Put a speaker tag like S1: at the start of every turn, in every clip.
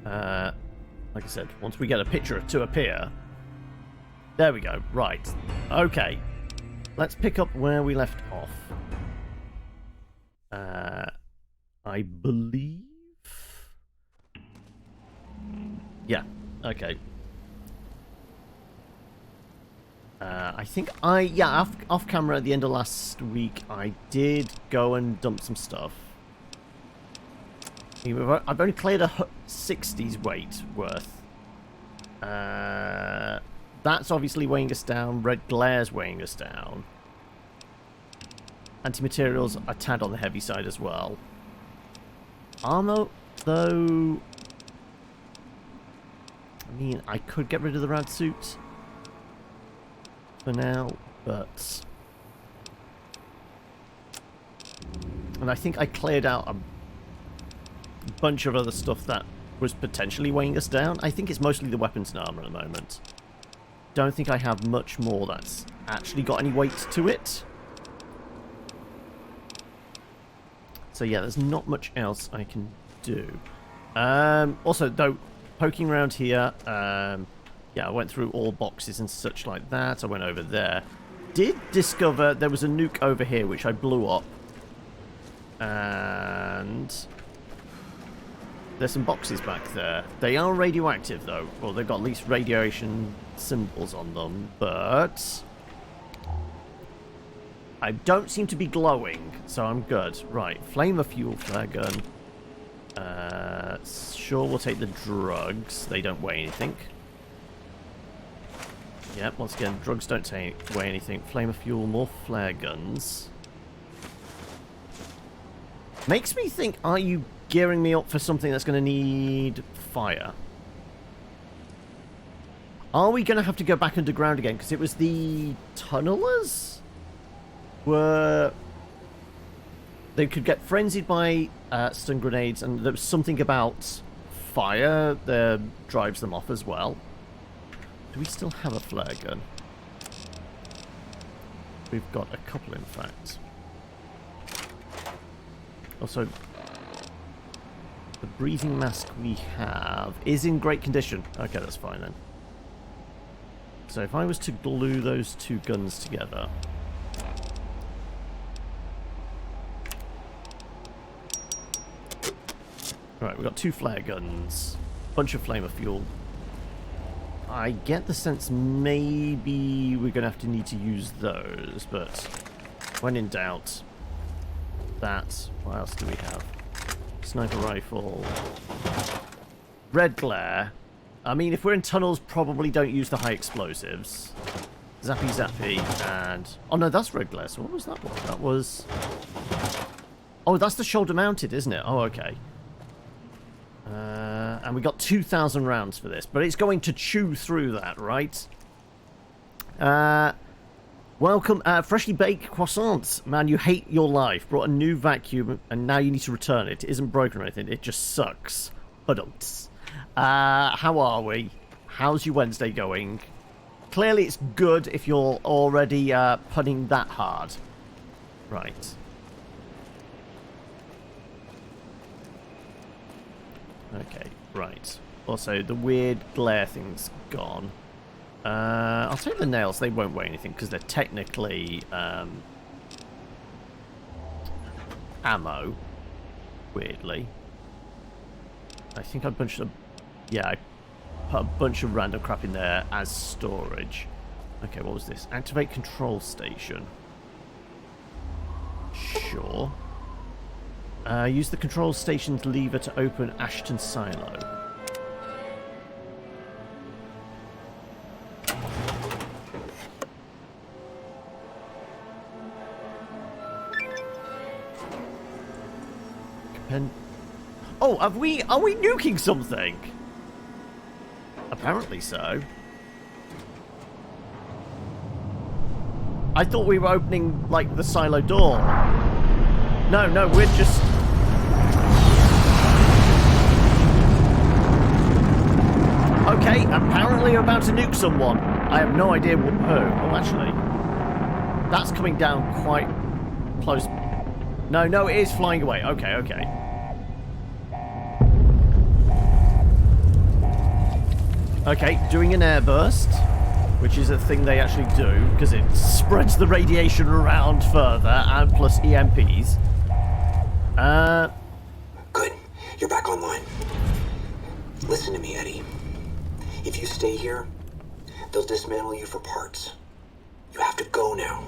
S1: Like I said, once we get a picture to appear... There we go. Right. Okay. Let's pick up where we left off. I believe... Yeah. Okay. I think off camera at the end of last week, I did go and dump some stuff. I've only cleared a 60's weight worth. That's obviously weighing us down. Red glare's weighing us down. Anti-materials are tad on the heavy side as well. Armor, though... I mean, I could get rid of the rad suit for now, but... And I think I cleared out a bunch of other stuff that was potentially weighing us down. I think it's mostly the weapons and armor at the moment. Don't think I have much more that's actually got any weight to it. So yeah, there's not much else I can do. Also, though, poking around here, yeah, I went through all boxes and such like that. I went over there. Did discover there was a nuke over here, which I blew up. And there's some boxes back there. They are radioactive, though. Well, they've got at least radiation symbols on them, but I don't seem to be glowing, so I'm good. Right, flamer fuel flare gun. Sure, we'll take the drugs. They don't weigh anything. Yep, once again, drugs don't weigh anything. Flamer fuel, more flare guns. Makes me think, are you gearing me up for something that's going to need fire? Are we going to have to go back underground again? Because it was the tunnelers? They could get frenzied by stun grenades, and there was something about fire that drives them off as well. Do we still have a flare gun? We've got a couple, in fact. Also, the breathing mask we have is in great condition. Okay, that's fine then. So if I was to glue those two guns together... Right, we've got two flare guns, bunch of flamer fuel. I get the sense maybe we're going to have to need to use those, but when in doubt, that... What else do we have? Sniper rifle. Red glare. I mean, if we're in tunnels, probably don't use the high explosives. Zappy zappy, and... Oh no, that's red glare, so what was that one? That was... Oh, that's the shoulder mounted, isn't it? Oh, okay. And we got 2,000 rounds for this, but it's going to chew through that, right? Welcome, freshly baked croissants. Man, you hate your life. Brought a new vacuum, and now you need to return it. It isn't broken or anything. It just sucks. Adults. How are we? How's your Wednesday going? Clearly it's good if you're already punning that hard. Right. Okay, right. Also, the weird glare thing's gone. I'll take the nails. They won't weigh anything because they're technically ammo. Weirdly. I think I bunched a... Yeah, I put a bunch of random crap in there as storage. Okay, what was this? Activate control station. Sure. Use the control station's lever to open Ashton Silo. Oh, are we nuking something? Apparently so. I thought we were opening, like, the silo door. No, we're just... Okay, apparently we're about to nuke someone. I have no idea who. Oh, actually. That's coming down quite close. No, it is flying away. Okay. Okay, doing an airburst, which is a thing they actually do, because it spreads the radiation around further, and plus EMPs.
S2: Good. You're back online. Listen to me, Eddie. If you stay here, they'll dismantle you for parts. You have to go now.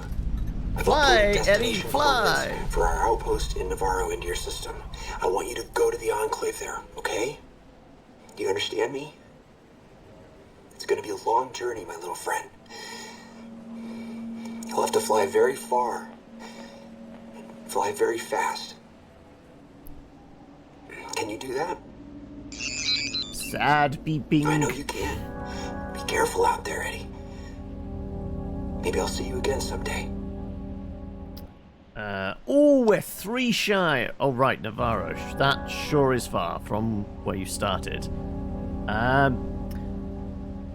S1: Fly, Eddie, fly!
S2: For our outpost in Navarro into your system. I want you to go to the Enclave there, okay? Do you understand me? It's gonna be a long journey, my little friend. You'll have to fly very far. Fly very fast. Can you do that?
S1: Sad beeping.
S2: I know you can. Be careful out there, Eddie. Maybe I'll see you again someday.
S1: Oh, we're 3 shy. Oh, right, Navarro. That sure is far from where you started.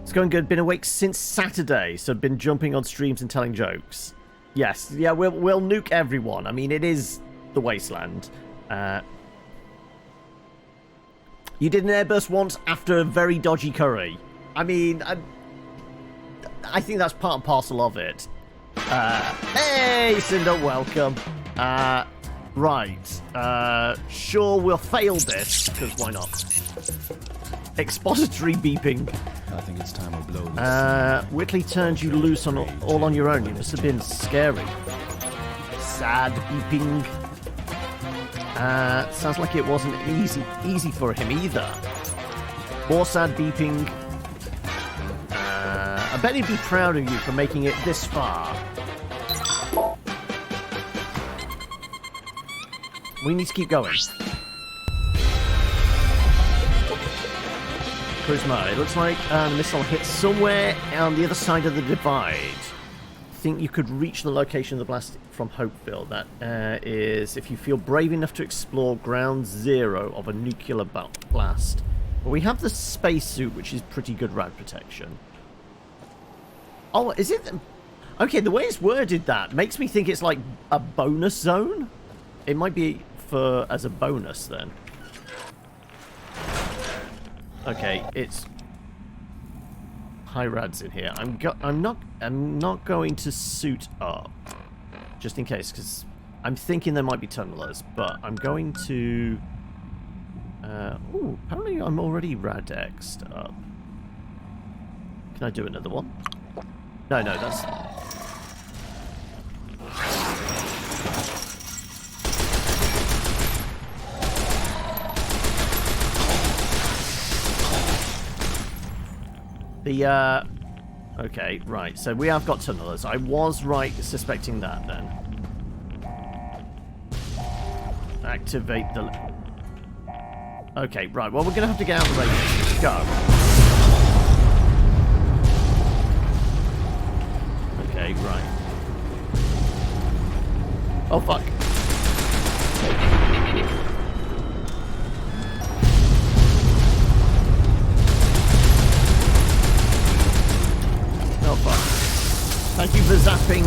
S1: It's going good. Been awake since Saturday, so been jumping on streams and telling jokes. Yes, yeah, we'll nuke everyone. I mean, it is the wasteland. You did an airburst once after a very dodgy curry. I mean, I think that's part and parcel of it. Hey, Cinder, welcome. Right. Sure, we'll fail this, because why not? Expository beeping.
S3: I think it's time we blow this.
S1: Whitley turned you loose on all on your own. You must have been scary. Sad beeping. Sounds like it wasn't easy for him either. More sad beeping. I bet he'd be proud of you for making it this far. We need to keep going. Charisma. It looks like the missile hit somewhere on the other side of the divide. Think you could reach the location of the blast from Hopeville. That is if you feel brave enough to explore ground zero of a nuclear blast. But we have the spacesuit, which is pretty good rad protection. Oh, is it? Okay, the way it's worded that makes me think it's like a bonus zone. It might be for as a bonus then. Okay, it's high rads in here. I'm not going to suit up just in case, because I'm thinking there might be tunnelers, but I'm going to. Oh, apparently I'm already radexed up. Can I do another one? No, that's. Okay, right, so we have got tunnelers. I was right suspecting that then. Activate the... Okay, right, well, we're going to have to get out of the range. Go. Okay, right. Oh, fuck. Oh, fuck. Thank you for zapping.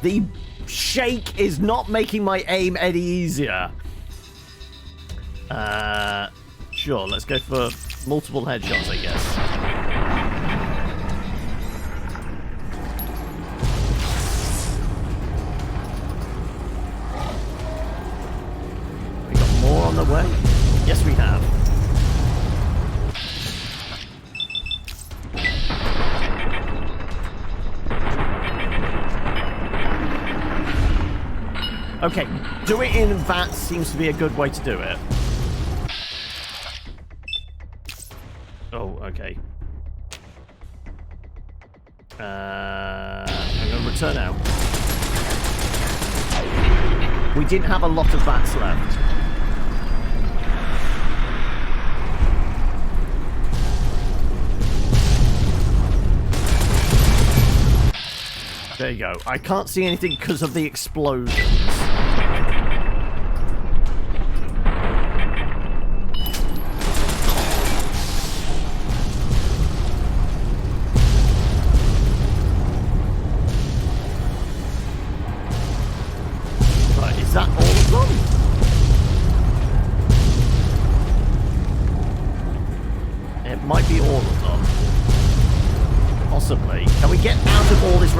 S1: The shake is not making my aim any easier. Sure, let's go for multiple headshots, I guess. We got more on the way? Yes, we have. Okay, do it in that seems to be a good way to do it. Oh, okay. I'm going to return out. We didn't have a lot of bats left. There you go. I can't see anything because of the explosions. Right, is that all?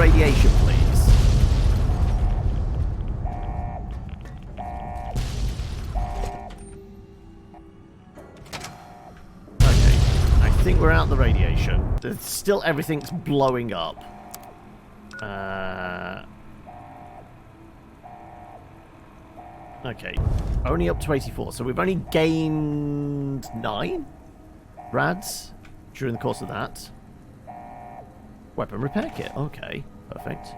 S1: radiation, please. Okay, I think we're out the radiation. There's still everything's blowing up. Okay, only up to 84, so we've only gained 9 rads during the course of that. Weapon repair kit, okay, perfect.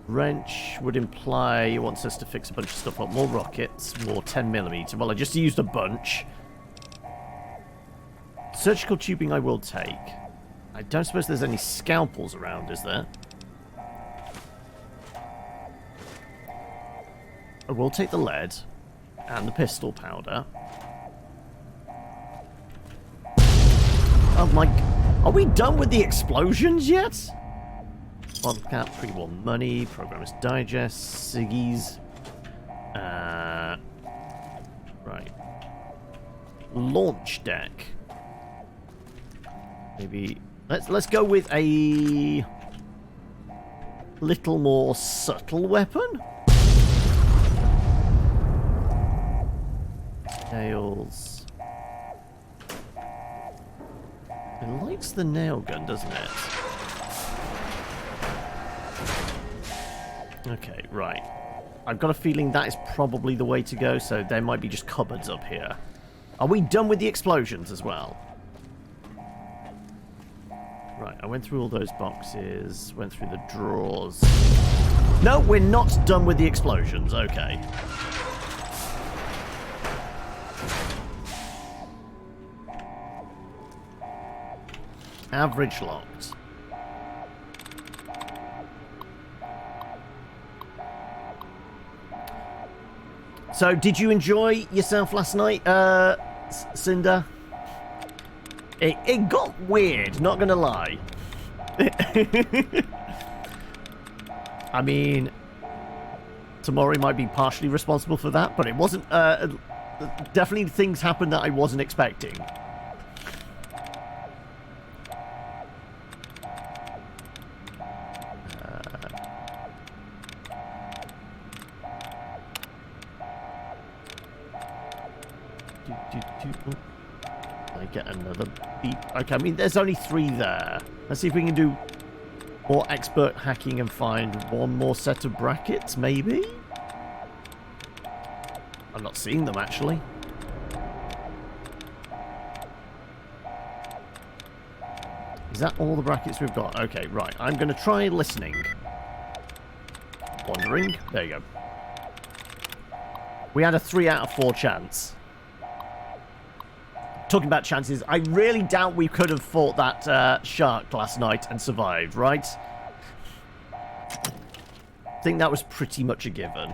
S1: Wrench would imply it wants us to fix a bunch of stuff up. More rockets, more 10mm. Well, I just used a bunch. Surgical tubing I will take. I don't suppose there's any scalpels around, is there? I will take the lead and the pistol powder. Oh my... Are we done with the explosions yet? Bottle cap, pre-war money, Programmer's Digest, Siggy's. Right. Launch deck. Maybe... Let's go with a... little more subtle weapon? Nails. It likes the nail gun, doesn't it? Okay, right. I've got a feeling that is probably the way to go, so there might be just cupboards up here. Are we done with the explosions as well? Right, I went through all those boxes, went through the drawers. No, we're not done with the explosions. Okay. Average locked. So, did you enjoy yourself last night, Cinder? It got weird, not gonna lie. I mean, Tamori might be partially responsible for that, but it wasn't... definitely things happened that I wasn't expecting. I get another beep. Okay, I mean, there's only 3 there. Let's see if we can do more expert hacking and find one more set of brackets, maybe? I'm not seeing them, actually. Is that all the brackets we've got? Okay, right. I'm going to try listening. Wandering. There you go. We had a 3 out of 4 chance. Talking about chances, I really doubt we could have fought that shark last night and survived, right? I think that was pretty much a given.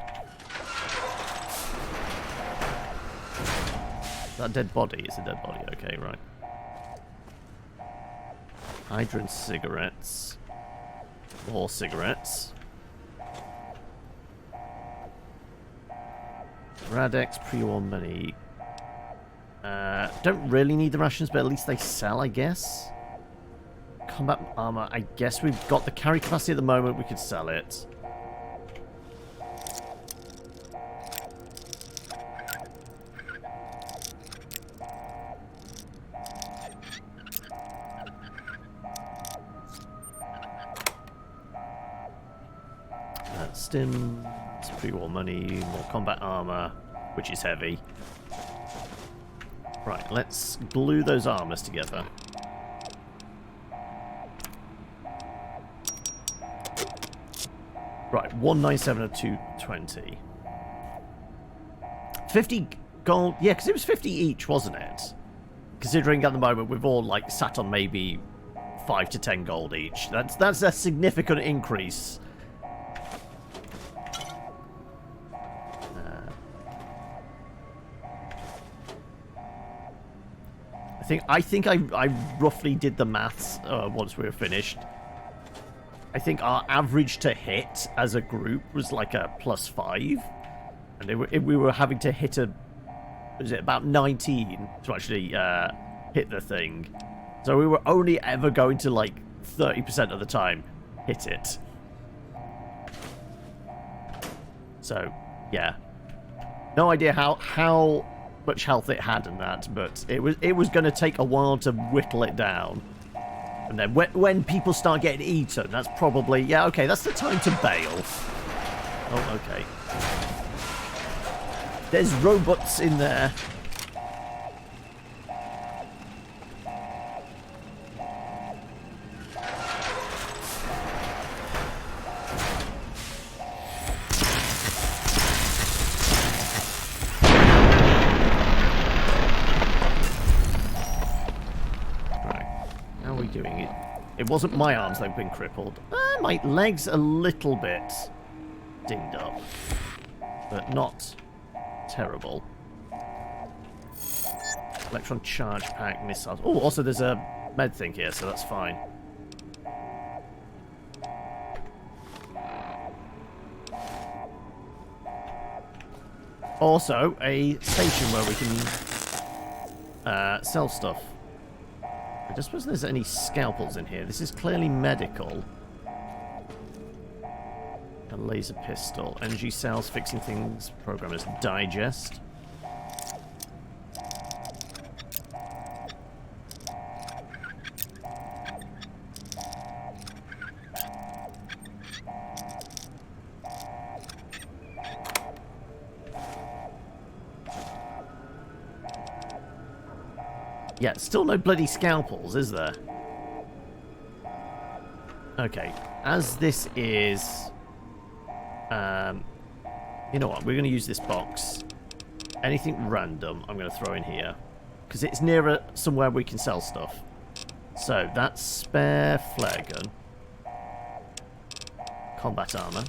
S1: Is that a dead body? It's a dead body. Okay, right. Hydrant cigarettes. More cigarettes. Radex pre-war money. Don't really need the rations, but at least they sell, I guess. Combat armor. I guess we've got the carry capacity at the moment. We could sell it. Stim. Pre-war money. More combat armor, which is heavy. Right, let's glue those armors together. Right, 197 and 220. 50 gold. Yeah, because it was 50 each, wasn't it? Considering at the moment we've all like sat on maybe 5 to 10 gold each. That's a significant increase. I think I roughly did the maths once we were finished. I think our average to hit as a group was like a +5, and we were having to hit was it about 19 to actually hit the thing. So we were only ever going to like 30% of the time hit it. So, yeah. No idea how much health it had in that, but it was going to take a while to whittle it down. And then when people start getting eaten, that's probably... Yeah, okay, that's the time to bail. Oh, okay. There's robots in there. It wasn't my arms that have been crippled. My legs a little bit dinged up, but not terrible. Electron charge pack, missiles. Oh, also there's a med thing here, so that's fine. Also, a station where we can sell stuff. I don't suppose there's any scalpels in here. This is clearly medical. A laser pistol. Energy cells, fixing things, programmer's digest. Yeah, still no bloody scalpels, is there? Okay, as this is... you know what, we're going to use this box. Anything random, I'm going to throw in here. Because it's nearer somewhere we can sell stuff. So, that's spare flare gun. Combat armor.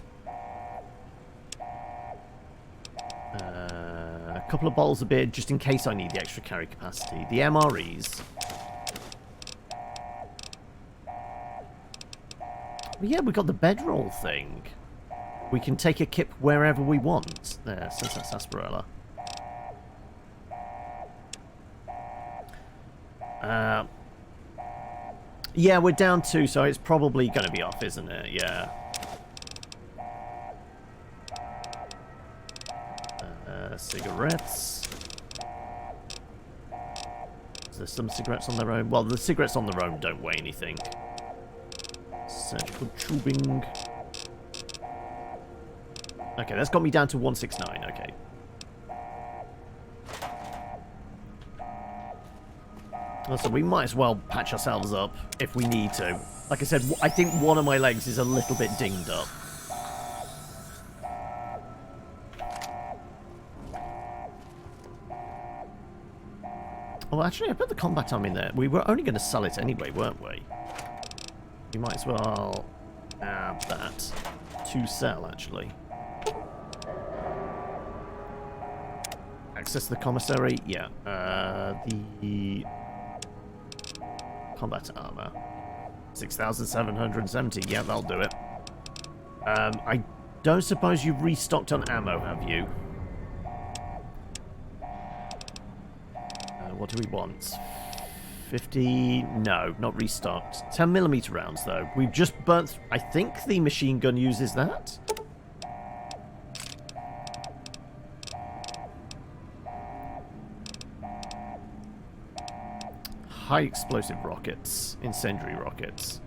S1: A couple of bottles of beer, just in case I need the extra carry capacity. The MREs. Well, yeah, we got the bedroll thing. We can take a kip wherever we want. There, since that's sarsaparilla. Yeah, we're down 2, so it's probably going to be off, isn't it? Yeah. Cigarettes. Is there some cigarettes on their own? Well, the cigarettes on their own don't weigh anything. Surgical tubing. Okay, that's got me down to 169. Okay. So we might as well patch ourselves up if we need to. Like I said, I think one of my legs is a little bit dinged up. Well, actually, I put the combat arm in there. We were only going to sell it anyway, weren't we? We might as well add that to sell, actually. Access the commissary. Yeah. The combat armor. 6,770. Yeah, that'll do it. I don't suppose you've restocked on ammo, have you? What do we want? 50... No, not restocked. 10mm rounds, though. We've just burnt... I think the machine gun uses that. High explosive rockets. Incendiary rockets.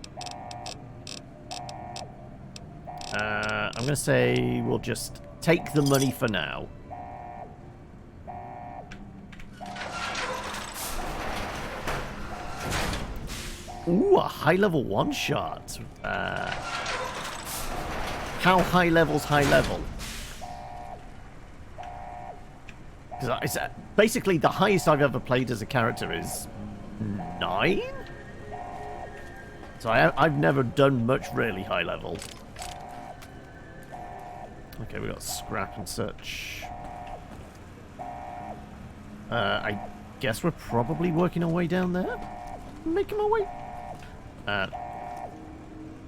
S1: I'm going to say we'll just take the money for now. Ooh, a high-level one-shot. How high level's high level? Because basically the highest I've ever played as a character is 9? So I've never done much really high level. Okay, we got scrap and such. I guess we're probably working our way down there? Making my way...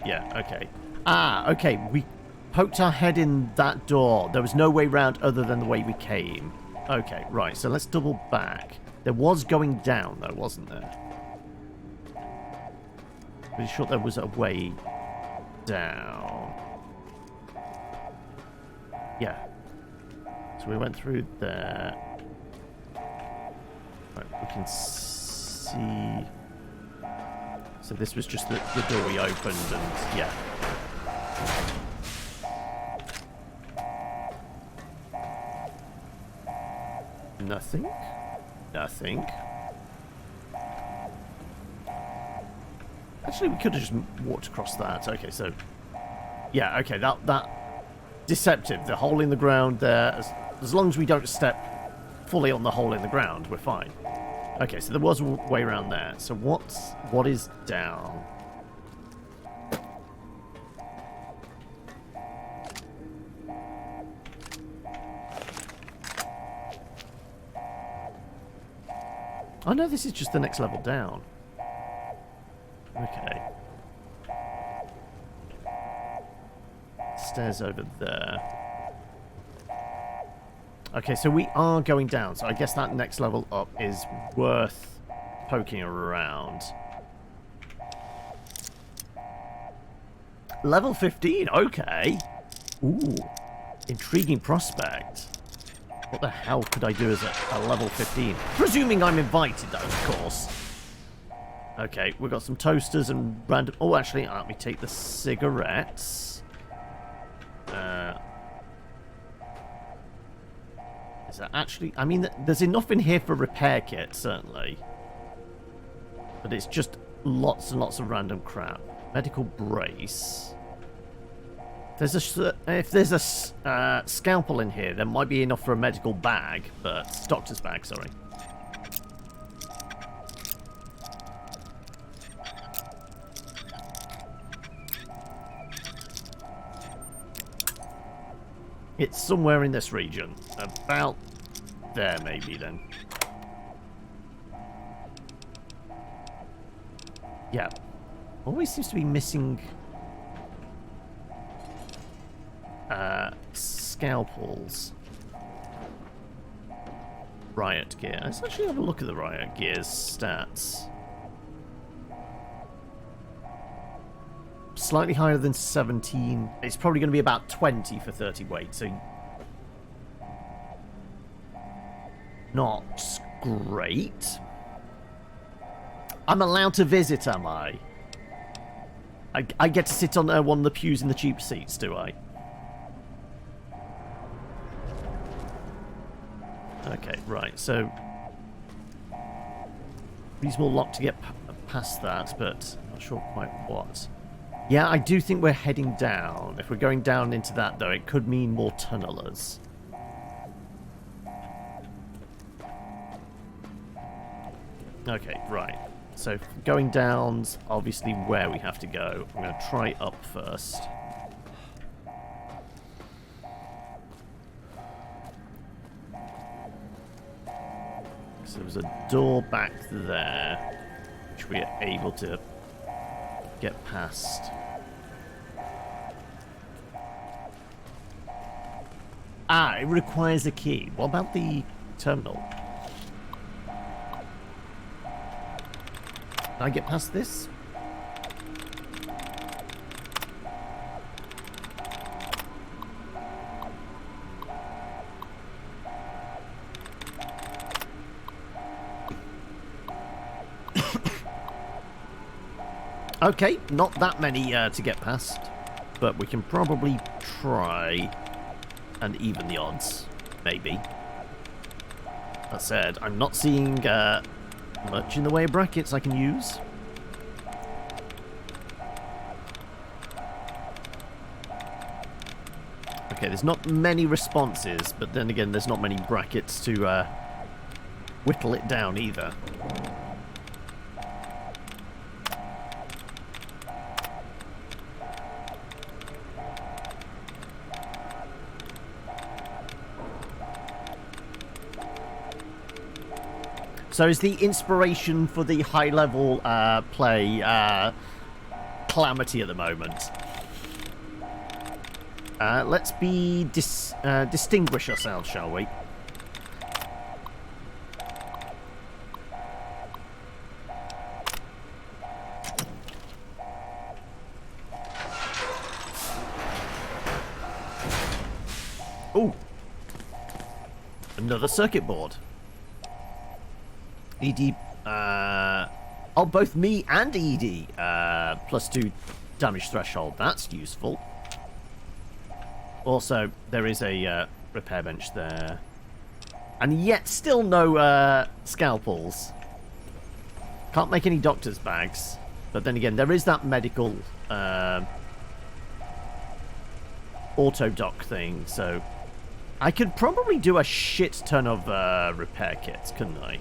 S1: yeah, okay. Ah, okay, we poked our head in that door. There was no way round other than the way we came. Okay, right, so let's double back. There was going down, though, wasn't there? Pretty sure there was a way down. Yeah. So we went through there. Right, we can see... So this was just the door we opened, and yeah. Nothing. Nothing. Actually, we could have just walked across that. Okay, so... Yeah, okay, that... Deceptive. The hole in the ground there. As long as we don't step fully on the hole in the ground, we're fine. Okay, so there was a way around there. So what is down? Oh no, this is just the next level down. Okay. Stairs over there. Okay, so we are going down, so I guess that next level up is worth poking around. Level 15, okay. Ooh, intriguing prospect. What the hell could I do as a level 15? Presuming I'm invited, though, of course. Okay, we've got some toasters and random... Oh, actually, let me take the cigarettes. Is that actually... I mean, there's enough in here for a repair kit, certainly. But it's just lots and lots of random crap. Medical brace. If there's a scalpel in here, there might be enough for a medical bag, but... Doctor's bag, sorry. It's somewhere in this region. About there, maybe, then. Yeah. Always seems to be missing... scalpels. Riot gear. Let's actually have a look at the riot gear's stats. Slightly higher than 17. It's probably going to be about 20 for 30 weight, so... Not great. I'm allowed to visit, am I? I get to sit on one of the pews in the cheap seats, do I? Okay, right, so... Reasonable lock to get past that, but not sure quite what. Yeah, I do think we're heading down. If we're going down into that, though, it could mean more tunnelers. Okay, right. So, going down's obviously where we have to go. I'm going to try up first. So, there's a door back there, which we are able to get past. Ah, it requires a key. What about the terminal? Can I get past this? Okay, not that many to get past, but we can probably try and even the odds, maybe. That said, I'm not seeing much in the way of brackets I can use. Okay, there's not many responses, but then again, there's not many brackets to whittle it down either. So is the inspiration for the high-level play calamity at the moment? Let's be distinguish ourselves, shall we? Ooh. Another circuit board. ED, oh, both me and ED, +2 damage threshold. That's useful. Also, there is a repair bench there. And yet, still no scalpels. Can't make any doctor's bags. But then again, there is that medical auto-dock thing, so I could probably do a shit ton of repair kits, couldn't I?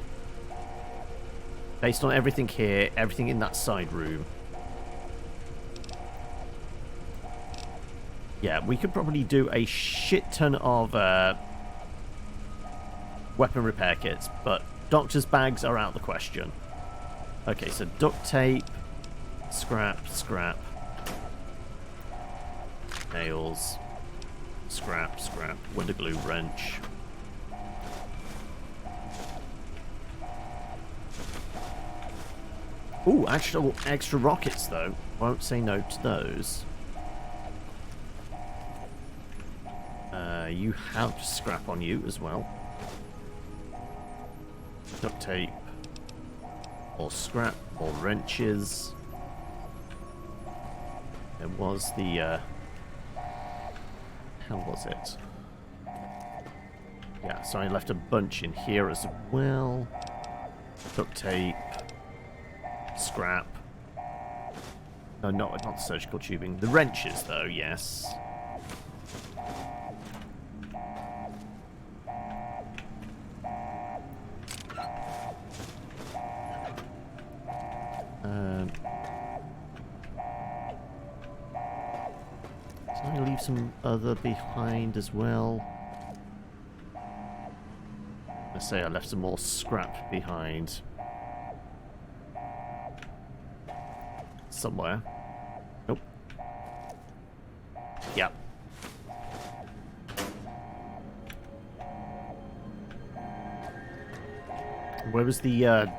S1: Based on everything here, everything in that side room. Yeah, we could probably do a shit ton of weapon repair kits, but doctor's bags are out of the question. Okay, so duct tape, scrap, scrap, nails, scrap, scrap, window glue, wrench. Ooh, actual extra rockets though. Won't say no to those. You have scrap on you as well. Duct tape. More scrap, more wrenches. There was the, how was it? Yeah, so I left a bunch in here as well. Duct tape. Scrap. No, not surgical tubing. The wrenches, though, yes. So I leave some other behind as well. Let's say I left some more scrap behind. Somewhere. Nope. Yep. Where was the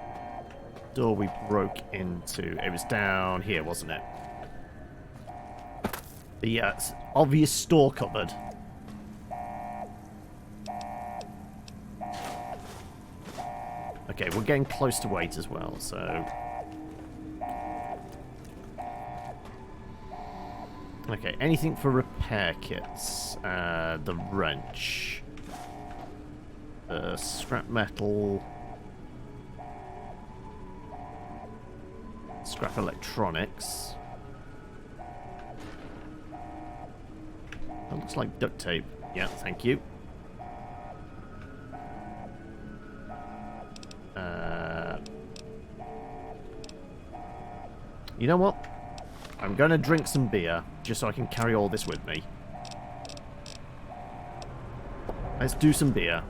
S1: door we broke into? It was down here, wasn't it? The obvious store cupboard. Okay, we're getting close to weight as well, so... Okay, anything for repair kits? The wrench. Scrap metal. Scrap electronics. That looks like duct tape. Yeah, thank you. You know what? I'm going to drink some beer, just so I can carry all this with me. Let's do some beer.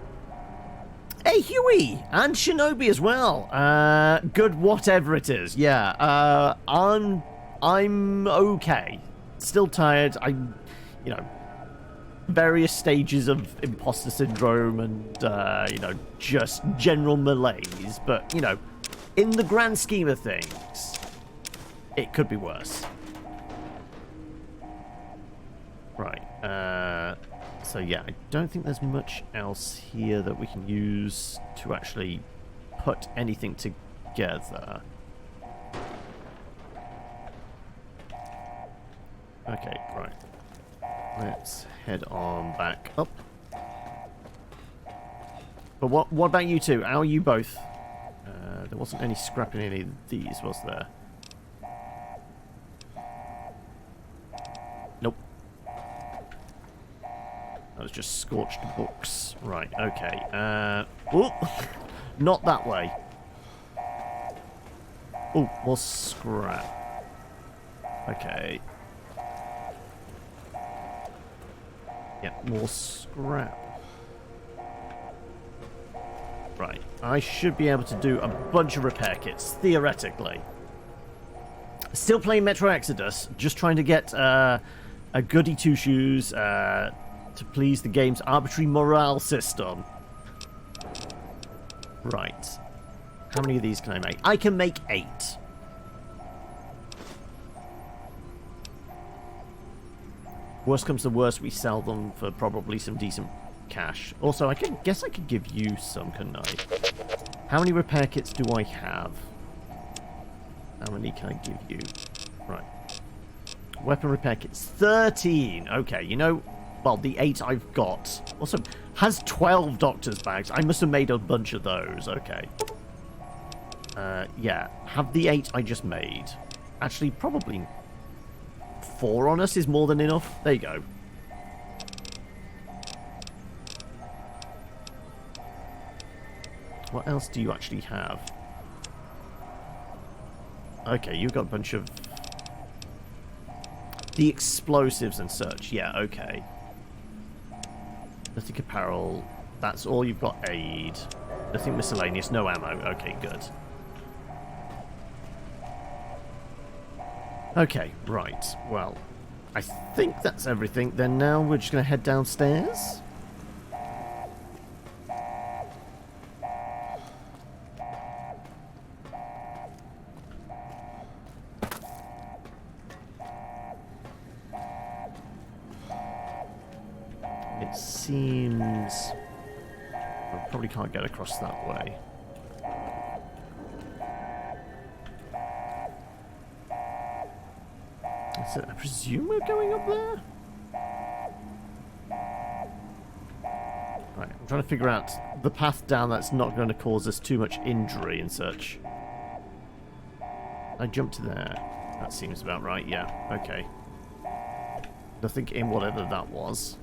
S1: Hey, Huey! And Shinobi as well. Good whatever it is. Yeah, I'm okay. Still tired. You know, various stages of imposter syndrome and, you know, just general malaise. But, you know, in the grand scheme of things, it could be worse. Right, so yeah, I don't think there's much else here that we can use to actually put anything together. Okay, right. Let's head on back up. But what about you two? How are you both? There wasn't any scrap in any of these, was there? Nope. That was just scorched books. Right, okay. Oh, not that way. Oh, more scrap. Okay. Yeah, more scrap. Right, I should be able to do a bunch of repair kits, theoretically. Still playing Metro Exodus, just trying to get a goody two-shoes to please the game's arbitrary morale system. Right. How many of these can I make? I can make 8. Worst comes to worst, we sell them for probably some decent cash. Also, guess I could give you some, couldn't I? How many repair kits do I have? How many can I give you? Right. Weapon repair kits. 13! Okay, you know... Well, the 8 I've got. Also, has 12 doctor's bags. I must have made a bunch of those. Okay. Yeah. Have the 8 I just made. Actually, probably 4 on us is more than enough. There you go. What else do you actually have? Okay, you've got a bunch of... The explosives and such. Yeah, okay. Nothing apparel. That's all you've got. Aid. Nothing miscellaneous. No ammo. Okay, good. Okay, right. Well, I think that's everything. Then now we're just going to head downstairs. It seems... I probably can't get across that way. So I presume we're going up there? Right, I'm trying to figure out the path down that's not going to cause us too much injury and such. I jumped there. That seems about right, yeah. Okay. Nothing in whatever that was.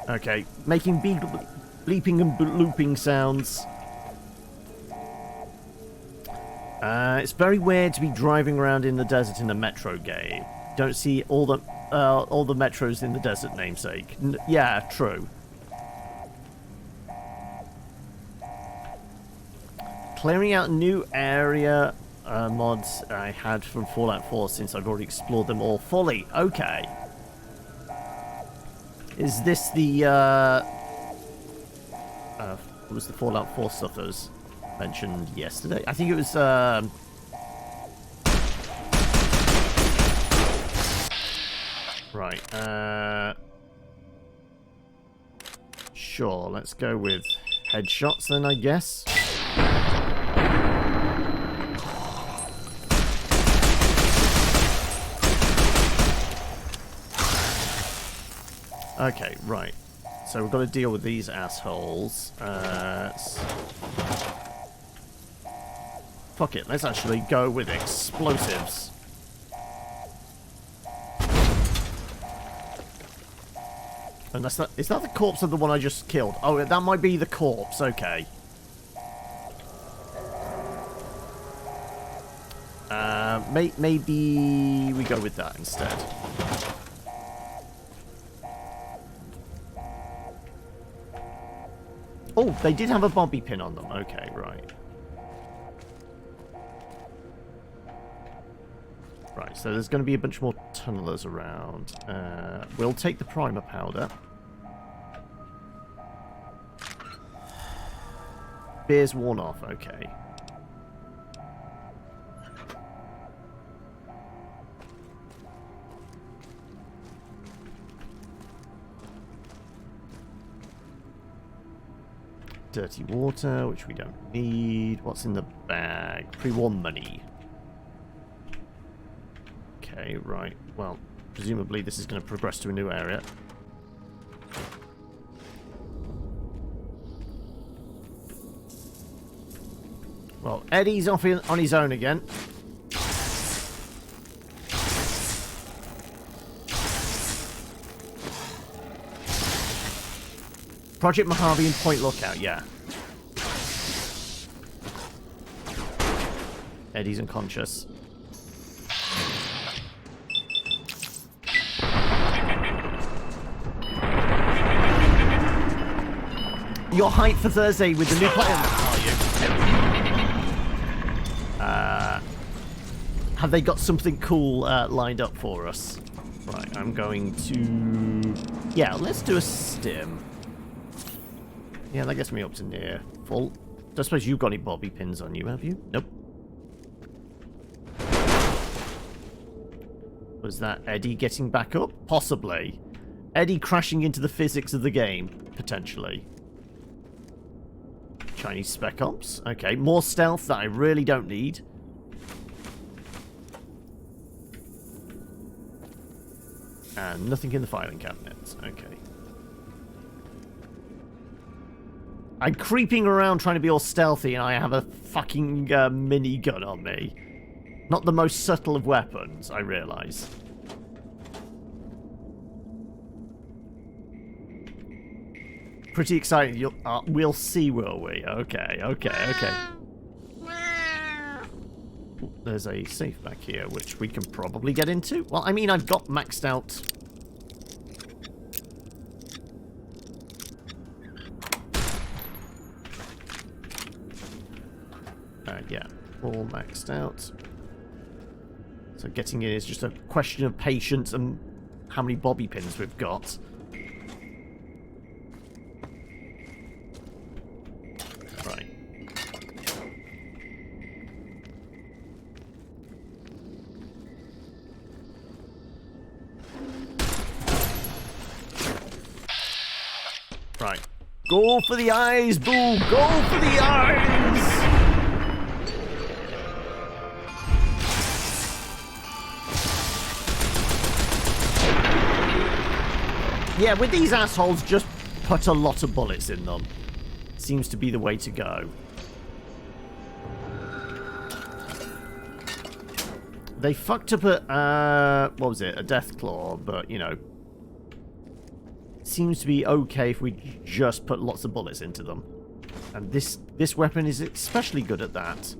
S1: Okay, making bleeping and looping sounds. It's very weird to be driving around in the desert in a metro game. Don't see all the metros in the desert, namesake. Yeah, true. Clearing out new area mods I had from Fallout 4 since I've already explored them all fully. Okay. Is this the, what was the Fallout 4 stuff that was mentioned yesterday? I think it was, right, sure, let's go with headshots then, I guess. Okay, right. So we've got to deal with these assholes. Fuck it, let's actually go with explosives. And is that the corpse of the one I just killed? Oh, that might be the corpse, okay. Maybe we go with that instead. Oh, they did have a bobby pin on them. Okay, right. Right, so there's going to be a bunch more tunnelers around. We'll take the primer powder. Beer's worn off, okay. Dirty water, which we don't need. What's in the bag? Pre-war money. Okay, right. Well, presumably this is going to progress to a new area. Well, Eddie's off on his own again. Project Mojave and Point Lookout, yeah. Eddie's unconscious. You're hyped for Thursday with the new player, are you? Have they got something cool lined up for us? Right, I'm going to... Yeah, let's do a stim. Yeah, that gets me up to near full. I suppose you've got any bobby pins on you, have you? Nope. Was that Eddie getting back up? Possibly. Eddie crashing into the physics of the game, potentially. Chinese spec ops. Okay, more stealth that I really don't need. And nothing in the filing cabinet. Okay. I'm creeping around trying to be all stealthy and I have a fucking minigun on me. Not the most subtle of weapons, I realise. Pretty exciting. We'll see, will we? Okay. Ooh, there's a safe back here, which we can probably get into. Well, I mean, I've got maxed out... yeah, all maxed out. So getting in is just a question of patience and how many bobby pins we've got. Right. Right. Go for the eyes, Boo! Go for the eyes! Yeah, with these assholes, just put a lot of bullets in them. Seems to be the way to go. They fucked up a, what was it? A death claw, but, you know. Seems to be okay if we just put lots of bullets into them. And this weapon is especially good at that.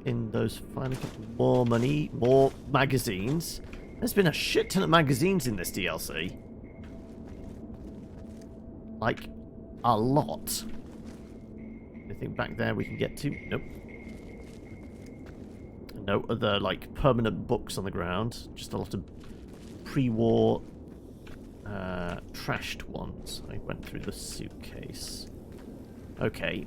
S1: In those final couple more money, more magazines. There's been a shit ton of magazines in this DLC. Like, a lot. Anything back there we can get to? Nope. No other, like, permanent books on the ground. Just a lot of pre-war trashed ones. I went through the suitcase. Okay.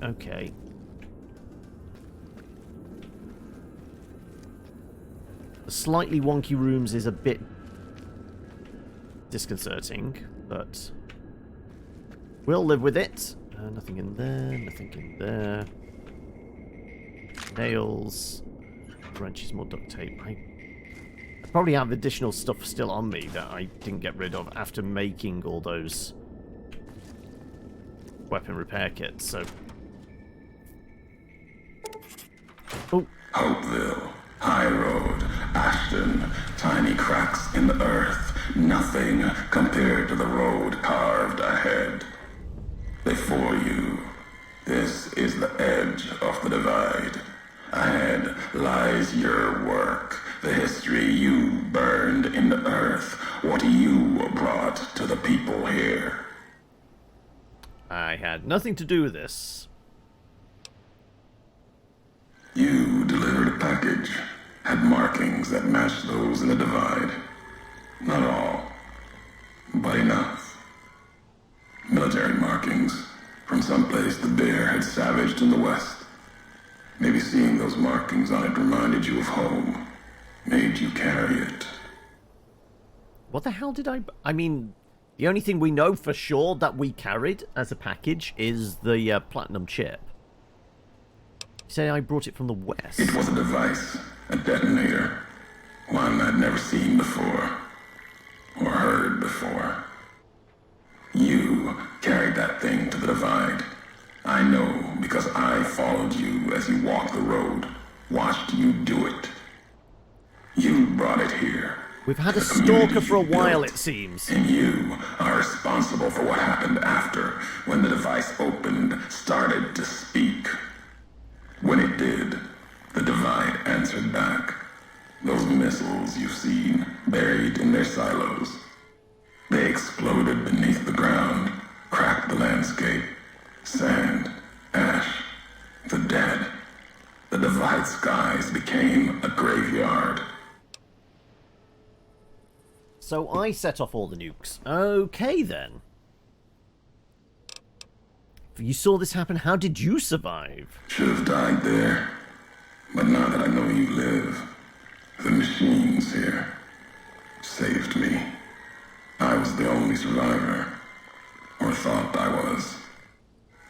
S1: The slightly wonky rooms is a bit disconcerting, but we'll live with it. Nothing in there, nothing in there. Nails, wrenches, more duct tape. I probably have additional stuff still on me that I didn't get rid of after making all those weapon repair kits, so... Oh.
S4: Hopeville. High Road, Ashton, tiny cracks in the earth, nothing compared to the road carved ahead. Before you, this is the edge of the divide. Ahead lies your work, the history you burned in the earth, what you brought to the people here.
S1: I had nothing to do with this.
S4: You delivered a package, had markings that matched those in the divide. Not all, but enough. Military markings from someplace the bear had savaged in the west. Maybe seeing those markings on it reminded you of home, made you carry it.
S1: What the hell did I mean, the only thing we know for sure that we carried as a package is the platinum chip. You say I brought it from the west.
S4: It was a device, a detonator. One I'd never seen before, or heard before. You carried that thing to the divide. I know because I followed you as you walked the road, watched you do it. You brought it here.
S1: We've had a stalker for a while, it seems.
S4: And you are responsible for what happened after, when the device opened, started to speak. When it did, the divide answered back. Those missiles you've seen, buried in their silos. They exploded beneath the ground, cracked the landscape. Sand, ash, the dead. The Divide skies became a graveyard.
S1: So I set off all the nukes. Okay, then. You saw this happen. How did you survive?
S4: Should have died there. But now that I know you live, the machines here saved me. I was the only survivor. Or thought I was.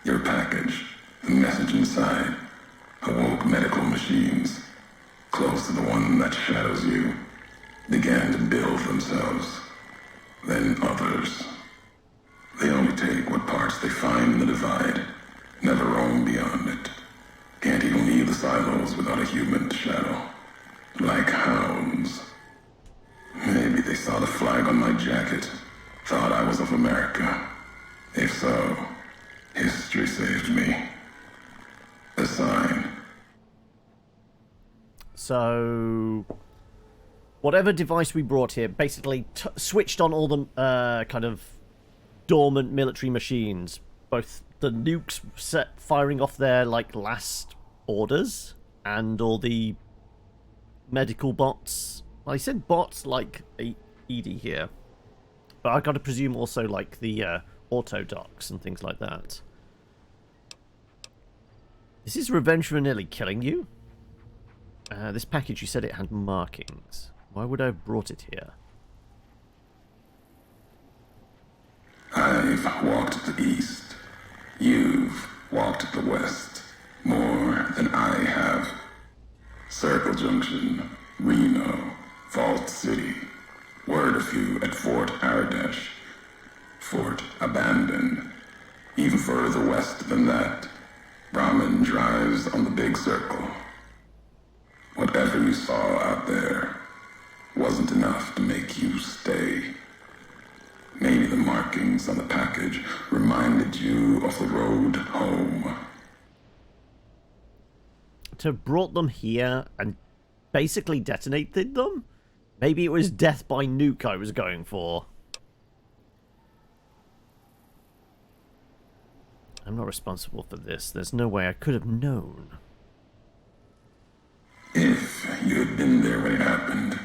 S4: Your package, the message inside, awoke medical machines, close to the one that shadows you, began to build themselves. Then others. They only take what parts they find in the Divide, never roam beyond it. Can't even leave the silos without a human to shadow. Like hounds. Maybe they saw the flag on my jacket, thought I was of America. If so, history saved me. A sign.
S1: So, whatever device we brought here basically switched on all the kind of dormant military machines. Both the nukes set firing off their like last orders, and all the medical bots. Well, I said bots like Edie here, but I got to presume also like the auto docs and things like that. This is revenge for nearly killing you. This package, you said it had markings. Why would I have brought it here?
S4: I've walked to the east. You've walked to the west. More than I have. Circle Junction, Reno, Vault City. Word a few at Fort Aradesh. Fort abandoned. Even further west than that, Brahmin drives on the big circle. Whatever you saw out there wasn't enough to make you stay. Maybe the markings on the package reminded you of the road home.
S1: To have brought them here and basically detonated them? Maybe it was death by nuke I was going for. I'm not responsible for this. There's no way I could have known.
S4: If you had been there when it happened,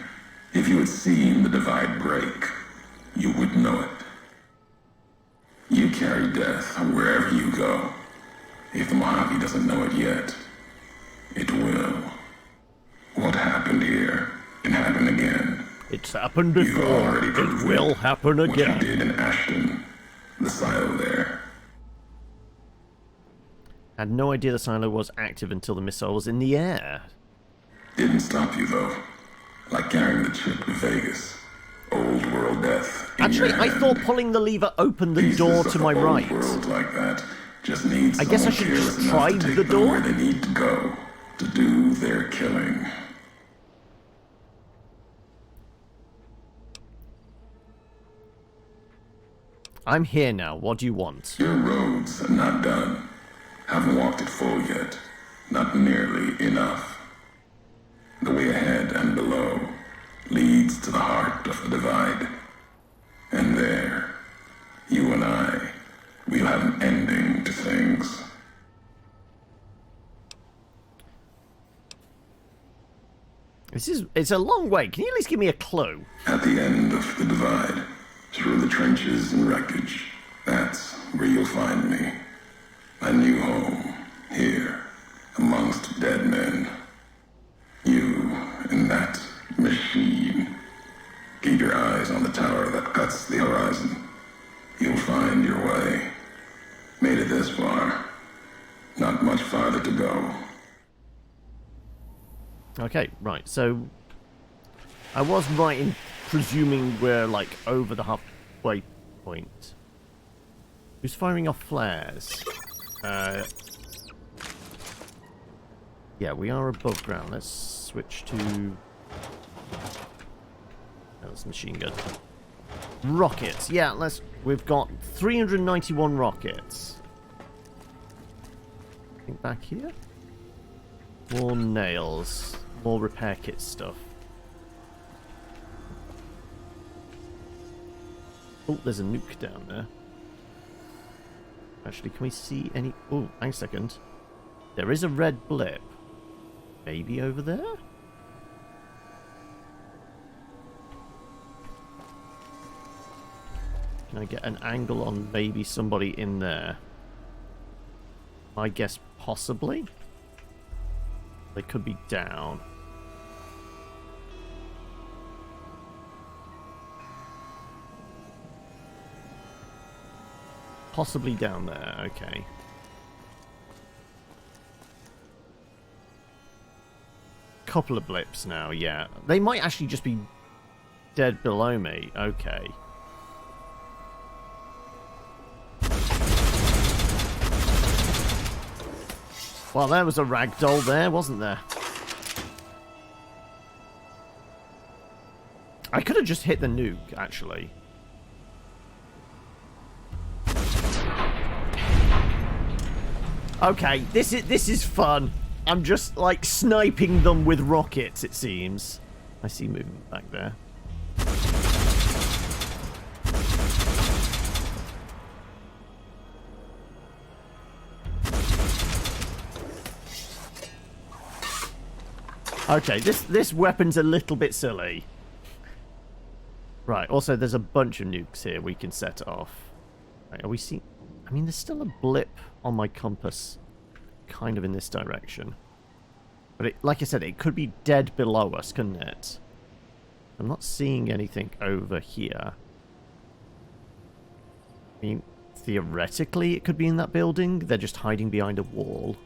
S4: if you had seen the Divide break, you would know it. You carry death wherever you go. If the Mojave doesn't know it yet, it will. What happened here can happen again.
S1: It's happened before. It will happen again.
S4: What you did in Ashton, the silo there.
S1: Had no idea the silo was active until the missile was in the air.
S4: Didn't stop you though. Like carrying the chip to Vegas. Old world death.
S1: Actually, I thought pulling the lever opened the door to my right.
S4: World like that just needs
S1: I guess I should just try the door.
S4: Where they need to go to do their killing.
S1: I'm here now. What do you want?
S4: Your roads are not done. Haven't walked it full yet. Not nearly enough. The way ahead and below leads to the heart of the Divide. And there, you and I, we'll have an ending to things.
S1: It's a long way. Can you at least give me a clue?
S4: At the end of the Divide, through the trenches and wreckage, that's where you'll find me. My new home, here, amongst dead men. You and that machine. Keep your eyes on the tower that cuts the horizon. You'll find your way. Made it this far. Not much farther to go.
S1: Okay, right. So I was right in presuming we're like over the halfway point. Who's firing off flares? Yeah, we are above ground. Let's switch to... That's machine gun. Rockets. Yeah, we've got 391 rockets. I think back here. More nails. More repair kit stuff. Oh, there's a nuke down there. Actually, can we see any... Oh, hang a second. There is a red blip. Maybe over there? Can I get an angle on maybe somebody in there? I guess possibly. They could be down. Possibly down there, okay. Couple of blips now, yeah. They might actually just be dead below me, okay. Well, there was a ragdoll there, wasn't there? I could have just hit the nuke, actually. Okay, this is fun. I'm just, like, sniping them with rockets, it seems. I see movement back there. Okay, this weapon's a little bit silly. Right, also there's a bunch of nukes here we can set off. Right, are we seeing... I mean, there's still a blip on my compass kind of in this direction. But it, like I said, it could be dead below us, couldn't it? I'm not seeing anything over here. I mean, theoretically it could be in that building. They're just hiding behind a wall.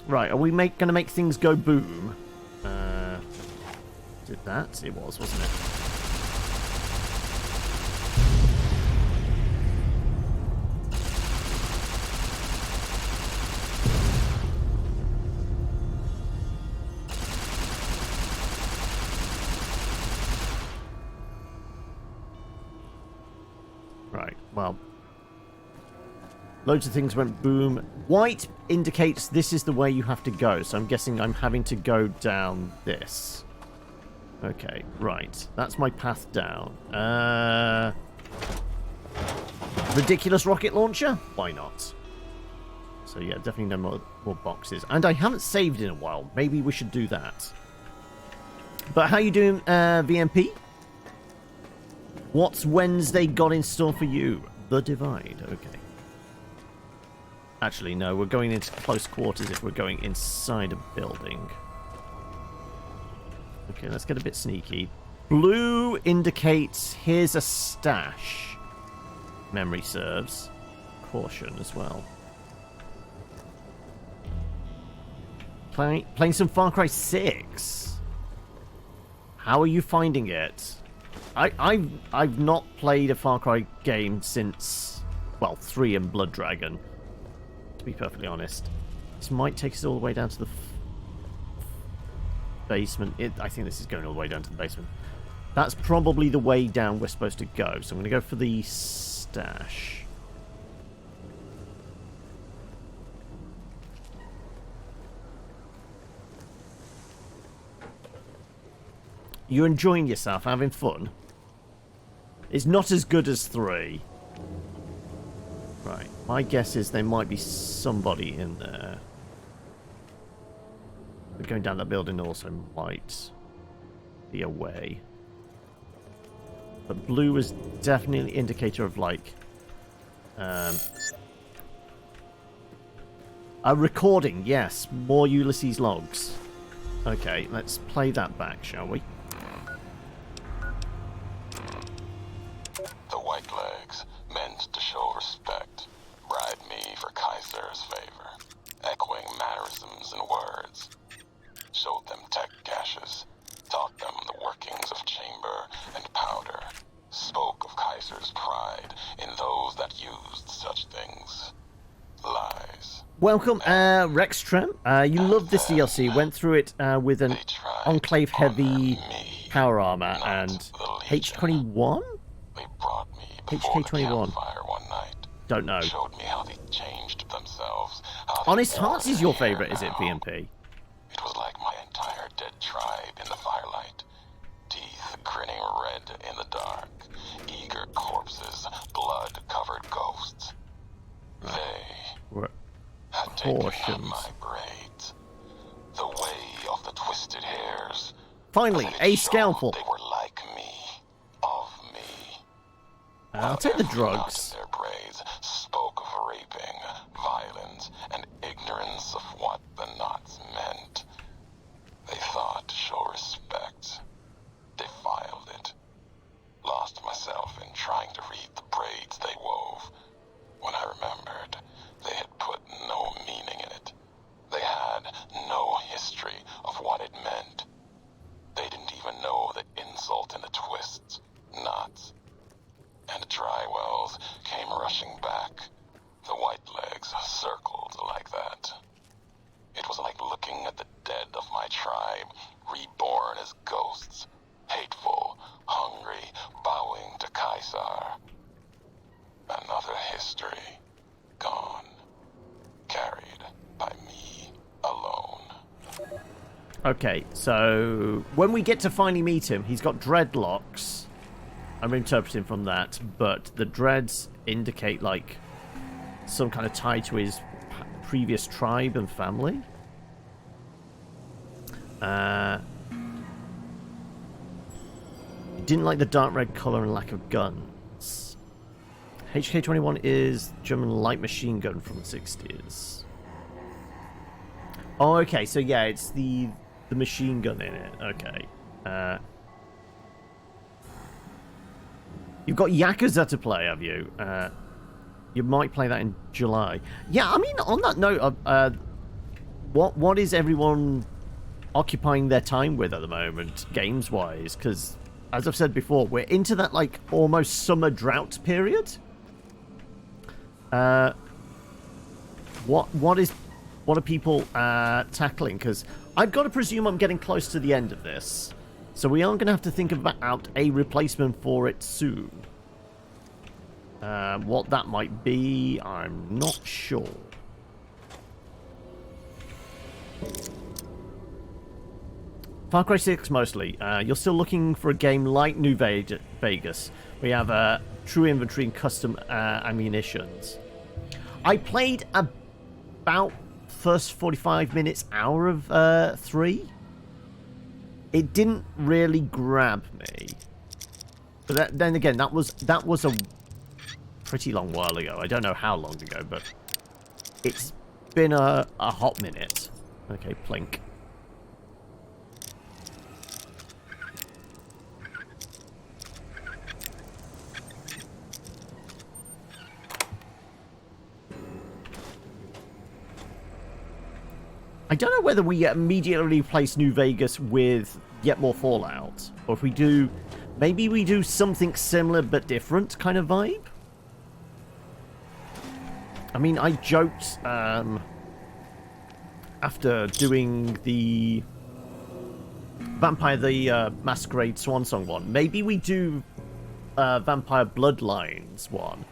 S1: Right, are we going to make things go boom? Did that? It was, wasn't it? Right, well... Loads of things went boom. White indicates this is the way you have to go, so I'm guessing I'm having to go down this. Okay, right. That's my path down. Ridiculous rocket launcher? Why not? So yeah, definitely no more boxes. And I haven't saved in a while. Maybe we should do that. But how you doing, VMP? What's Wednesday got in store for you? The Divide. Okay. Actually, no, we're going into close quarters if we're going inside a building. Okay, let's get a bit sneaky. Blue indicates here's a stash. Memory serves. Caution as well. Playing some Far Cry 6. How are you finding it? I've not played a Far Cry game since, well, 3 and Blood Dragon. To be perfectly honest, this might take us all the way down to the basement. I think this is going all the way down to the basement. That's probably the way down we're supposed to go. So I'm going to go for the stash. You're enjoying yourself, having fun. It's not as good as 3. Right, my guess is there might be somebody in there. But going down that building also might be a way. But blue is definitely an indicator of, like, a recording, yes. More Ulysses logs. Okay, let's play that back, shall we?
S4: The white legs, meant to show respect, bribed me for Kaiser's favor, echoing mannerisms and words. Showed them tech caches, taught them the workings of chamber and powder, spoke of Kaiser's pride in those that used such things. Lies.
S1: Welcome, Rextrem. You loved this DLC, went through it with an Enclave heavy power armor and H21?
S4: They brought me
S1: HK21.
S4: one night.
S1: Don't know.
S4: Showed me how they changed themselves.
S1: Honest Hearts is your favorite, is it, VMP?
S4: It was like my entire dead tribe in the firelight. Teeth grinning red in the dark. Eager corpses, blood-covered ghosts. They had taken my braids. The way of the twisted hairs.
S1: Finally, a scalpel.
S4: They were like me. Of me.
S1: I'll take the drugs.
S4: Their braids spoke of raping, violence, and ignorance of what the knots meant. They thought to show respect. Defiled it. Lost myself in trying to read the braids they wove. When I remembered, they had put no meaning in it. They had no history of what it meant. They didn't even know the insult in the twists, knots. And the dry wells came rushing back. The white legs circled like that. It was like looking at the dead of my tribe, reborn as ghosts. Hateful, hungry, bowing to Caesar. Another history, gone, carried by me alone.
S1: Okay, so when we get to finally meet him, he's got dreadlocks. I'm interpreting from that, but the dreads indicate like some kind of tie to his previous tribe and family. Didn't like the dark red color and lack of guns. HK-21 is German light machine gun from the 60s. Oh, okay, so yeah, it's the machine gun in it. Okay. You've got Yakuza to play, have you? You might play that in July. Yeah, I mean, on that note, what is everyone occupying their time with at the moment, games-wise? Because, as I've said before, we're into that, like, almost summer drought period. What are people tackling? Because I've got to presume I'm getting close to the end of this. So we are going to have to think about a replacement for it soon. What that might be, I'm not sure. Far Cry 6 mostly. You're still looking for a game like New Vegas. We have true inventory and custom ammunitions. I played about first 45 minutes, hour of 3. It didn't really grab me. But then again, that was a pretty long while ago. I don't know how long ago, but it's been a hot minute. Okay, plink. I don't know whether we immediately replace New Vegas with yet more Fallout, or if we do, maybe we do something similar but different kind of vibe. I mean, I joked after doing the Vampire the Masquerade Swansong one, maybe we do Vampire Bloodlines one.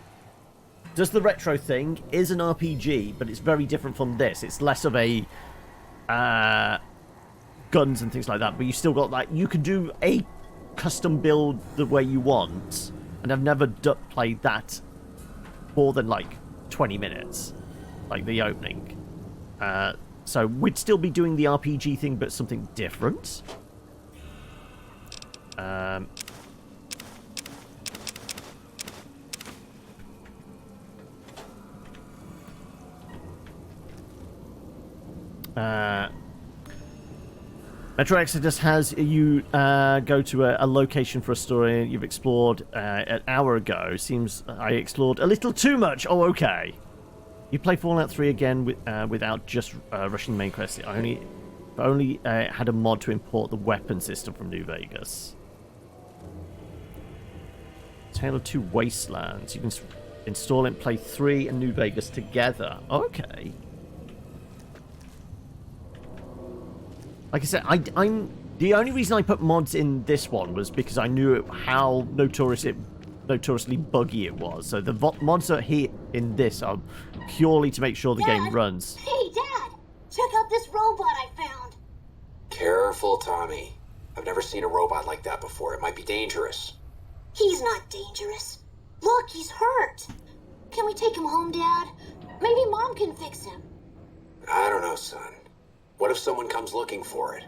S1: Does the retro thing is an RPG, but it's very different from this. It's less of a guns and things like that, but you still got that. You can do a custom build the way you want, and I've never played that more than like 20 minutes, like the opening. So we'd still be doing the RPG thing, but something different. Metro Exodus has you go to a location for a story you've explored an hour ago. Seems I explored a little too much. Oh, okay. You play Fallout 3 again without just rushing the main quest. I only had a mod to import the weapon system from New Vegas. Tale of Two Wastelands. You can install and play 3 and New Vegas together. Okay. Like I said, I'm the only reason I put mods in this one was because I knew how notoriously buggy it was. So the mods are here in this are purely to make sure the game runs.
S5: Hey, Dad! Check out this robot I found.
S2: Careful, Tommy. I've never seen a robot like that before. It might be dangerous.
S5: He's not dangerous. Look, he's hurt. Can we take him home, Dad? Maybe Mom can fix him.
S2: I don't know, son. What if someone comes looking for it?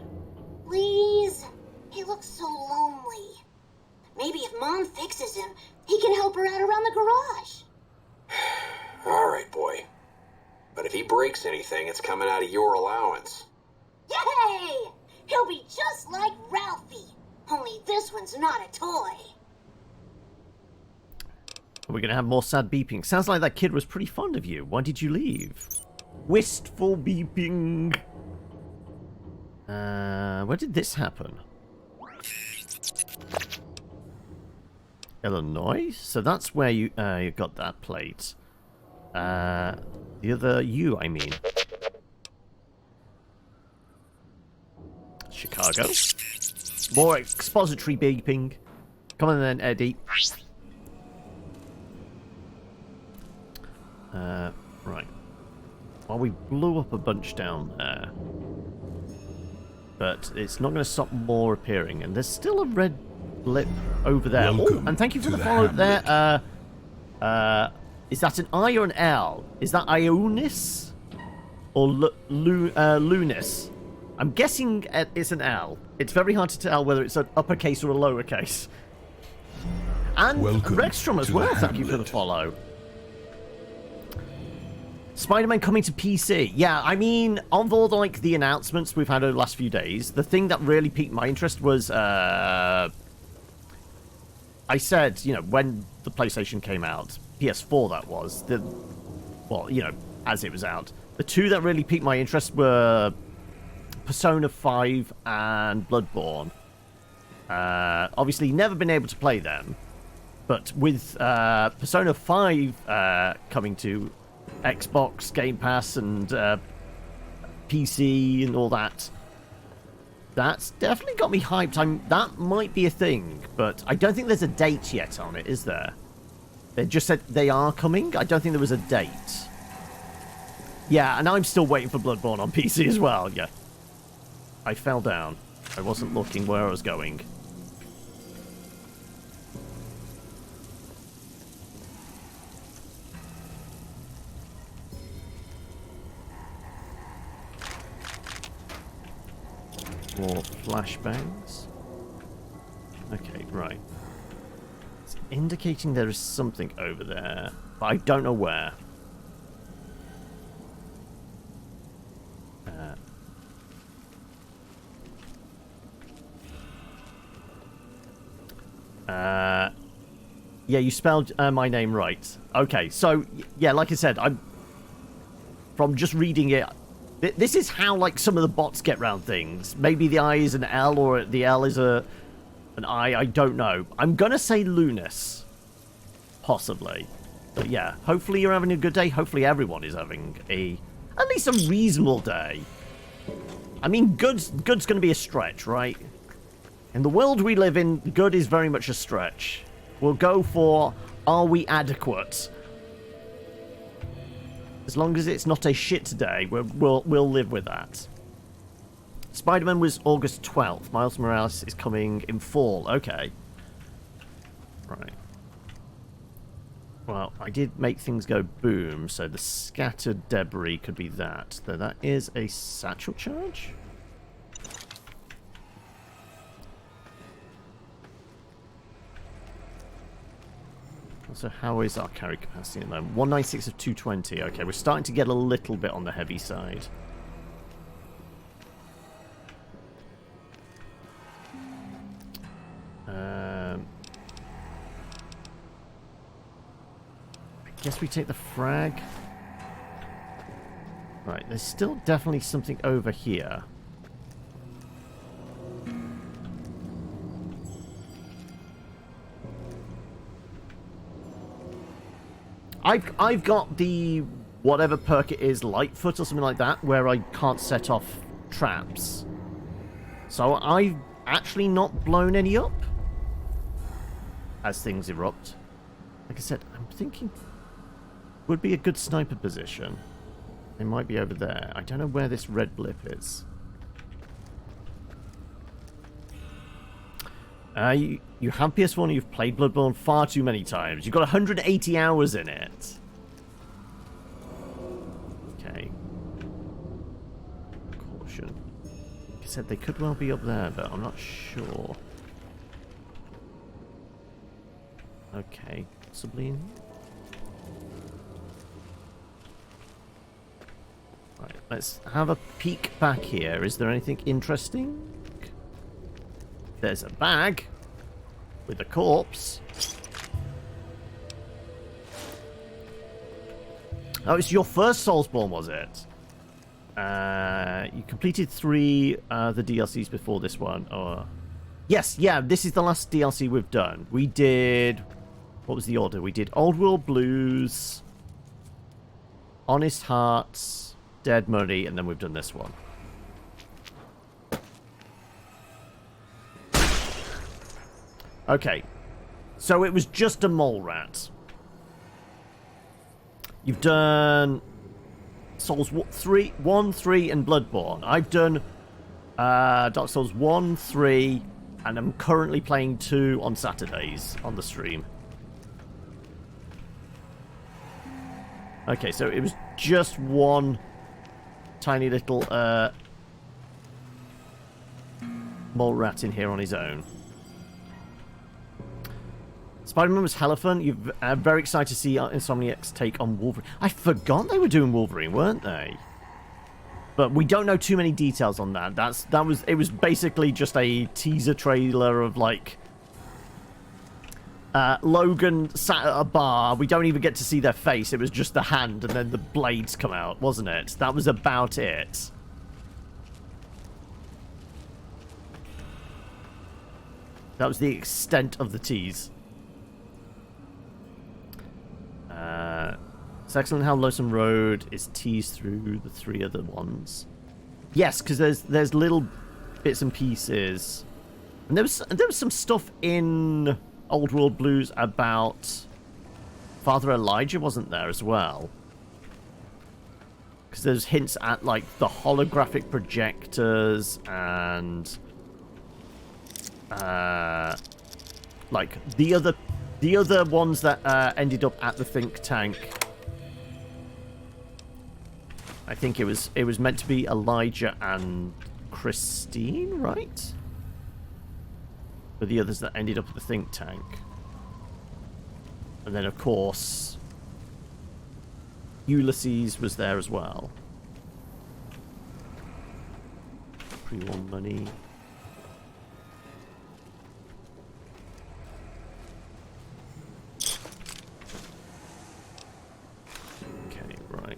S5: Please? He looks so lonely. Maybe if Mom fixes him, he can help her out around the garage.
S2: All right, boy. But if he breaks anything, it's coming out of your allowance.
S5: Yay! He'll be just like Ralphie. Only this one's not a toy.
S1: Are we going to have more sad beeping? Sounds like that kid was pretty fond of you. Why did you leave? Wistful beeping. Where did this happen? Illinois? So that's where you got that plate. The other you, I mean. Chicago. More expository beeping. Come on then, Eddie. Right. Well, we blew up a bunch down there. But it's not going to stop more appearing. And there's still a red blip over there. Oh, and thank you for the follow there. Is that an I or an L? Is that Ionis? Or Lunis? I'm guessing it's an L. It's very hard to tell whether it's an uppercase or a lowercase. And Rexstrom as well, thank you for the follow. Spider-Man coming to PC. Yeah, I mean, of all the announcements we've had over the last few days, the thing that really piqued my interest was, I said, you know, when the PlayStation came out, PS4 that was, well, you know, as it was out, the two that really piqued my interest were Persona 5 and Bloodborne. Obviously, never been able to play them, but with Persona 5 coming to Xbox, Game Pass, and PC and all that, that's definitely got me hyped. That might be a thing, but I don't think there's a date yet on it, is there? They just said they are coming. I don't think there was a date. Yeah, and I'm still waiting for Bloodborne on PC as well, yeah. I fell down. I wasn't looking where I was going. More flashbangs. Okay, right. It's indicating there is something over there, but I don't know where. Yeah, you spelled my name right. Okay, so, yeah, like I said, I'm from just reading it, this is how, like, some of the bots get around things. Maybe the I is an L or the L is an I don't know. I'm gonna say Lunis. Possibly. But yeah, hopefully you're having a good day. Hopefully everyone is having at least a reasonable day. I mean, good's gonna be a stretch, right? In the world we live in, good is very much a stretch. We'll go for, are we adequate? As long as it's not a shit day, we'll live with that. Spider-Man was August 12th. Miles Morales is coming in fall. Okay. Right. Well, I did make things go boom, so the scattered debris could be that. Though that is a satchel charge? So how is our carry capacity at the moment? 196 of 220. Okay, we're starting to get a little bit on the heavy side. I guess we take the frag. Right, there's still definitely something over here. I've got the whatever perk it is, Lightfoot or something like that, where I can't set off traps. So I've actually not blown any up as things erupt. Like I said, I'm thinking would be a good sniper position. It might be over there. I don't know where this red blip is. You have PS1 and you've played Bloodborne far too many times. You've got 180 hours in it. Okay. Caution. Like I said, they could well be up there, but I'm not sure. Okay. Possibly. Right, let's have a peek back here. Is there anything interesting? There's a bag with a corpse. Oh, it's your first Soulsborne, was it? You completed 3 the DLCs before this one. Oh, yes, yeah, this is the last DLC we've done. We did... What was the order? We did Old World Blues, Honest Hearts, Dead Money, and then we've done this one. Okay, so it was just a mole rat. You've done Souls 1, 3, and Bloodborne. I've done Dark Souls 1, 3, and I'm currently playing 2 on Saturdays on the stream. Okay, so it was just one tiny little mole rat in here on his own. Spider-Man was hella fun. You're very excited to see Insomniac's take on Wolverine. I forgot they were doing Wolverine, weren't they? But we don't know too many details on that. It was basically just a teaser trailer of like Logan sat at a bar. We don't even get to see their face. It was just the hand and then the blades come out, wasn't it? That was about it. That was the extent of the tease. It's excellent how Lonesome Road is teased through the 3 other ones. Yes, because there's little bits and pieces, and there was some stuff in Old World Blues about Father Elijah, wasn't there as well? Because there's hints at like the holographic projectors and like the other ones that ended up at the think tank. I think it was meant to be Elijah and Christine, right? But the others that ended up at the think tank. And then, of course, Ulysses was there as well. Pre-won money. Okay, right.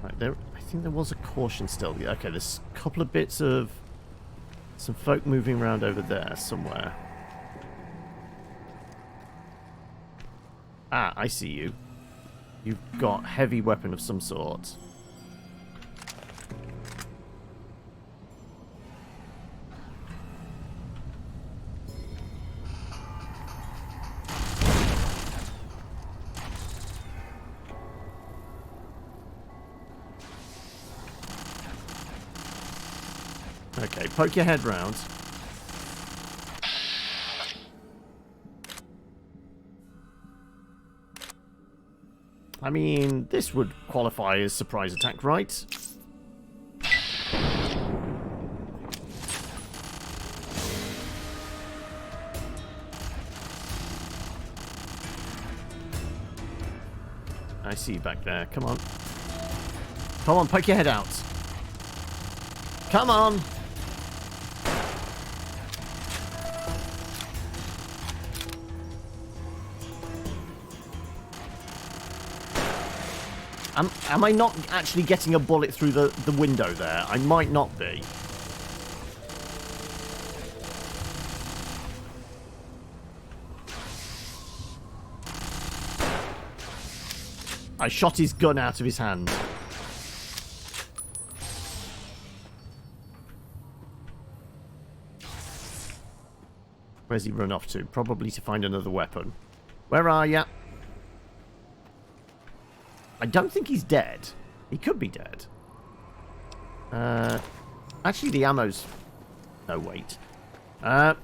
S1: Right, there. I think there was a caution still. Yeah, okay, there's a couple of bits of some folk moving around over there somewhere. Ah, I see you. You've got heavy weapon of some sort. Okay, poke your head round. I mean, this would qualify as surprise attack, right? I see you back there. Come on. Come on, poke your head out. Come on! Am I not actually getting a bullet through the window there? I might not be. I shot his gun out of his hand. Where's he run off to? Probably to find another weapon. Where are ya? I don't think he's dead. He could be dead. Actually, the ammo's... No, wait. You're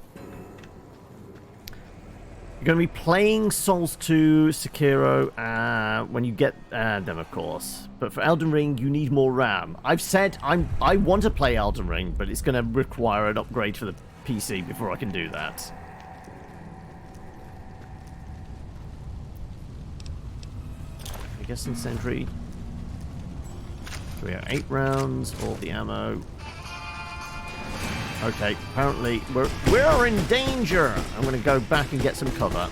S1: going to be playing Souls 2, Sekiro, when you get them, of course. But for Elden Ring, you need more RAM. I've said I want to play Elden Ring, but it's going to require an upgrade for the PC before I can do that. I guess in Sentry. So we have 8 rounds, all the ammo. Okay, apparently we're in danger. I'm going to go back and get some cover.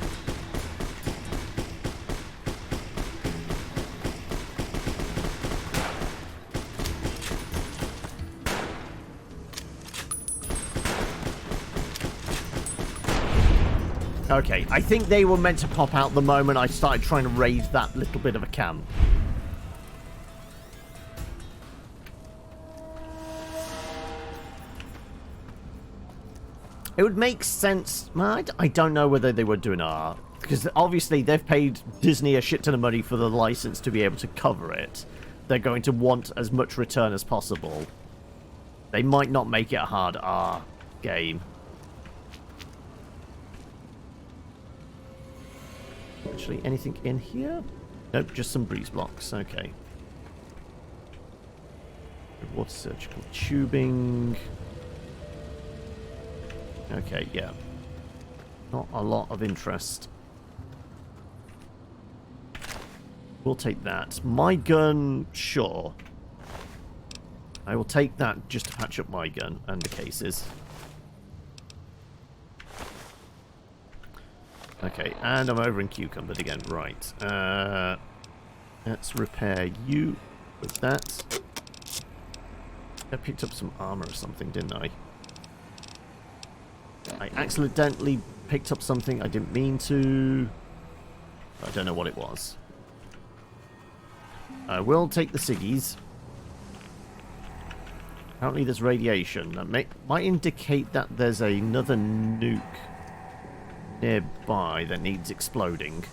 S1: Okay, I think they were meant to pop out the moment I started trying to raise that little bit of a camp. It would make sense. I don't know whether they were doing R, because obviously they've paid Disney a shit ton of money for the license to be able to cover it. They're going to want as much return as possible. They might not make it a hard R game. Actually, anything in here? Nope, just some breeze blocks. Okay. Water surgical tubing. Okay, yeah. Not a lot of interest. We'll take that. My gun, sure. I will take that just to patch up my gun and the cases. Okay, and I'm over in Cucumbered again. Right. Let's repair you with that. I picked up some armor or something, didn't I? I accidentally picked up something I didn't mean to. I don't know what it was. I will take the ciggies. Apparently there's radiation. That might indicate that there's another nuke nearby that needs exploding.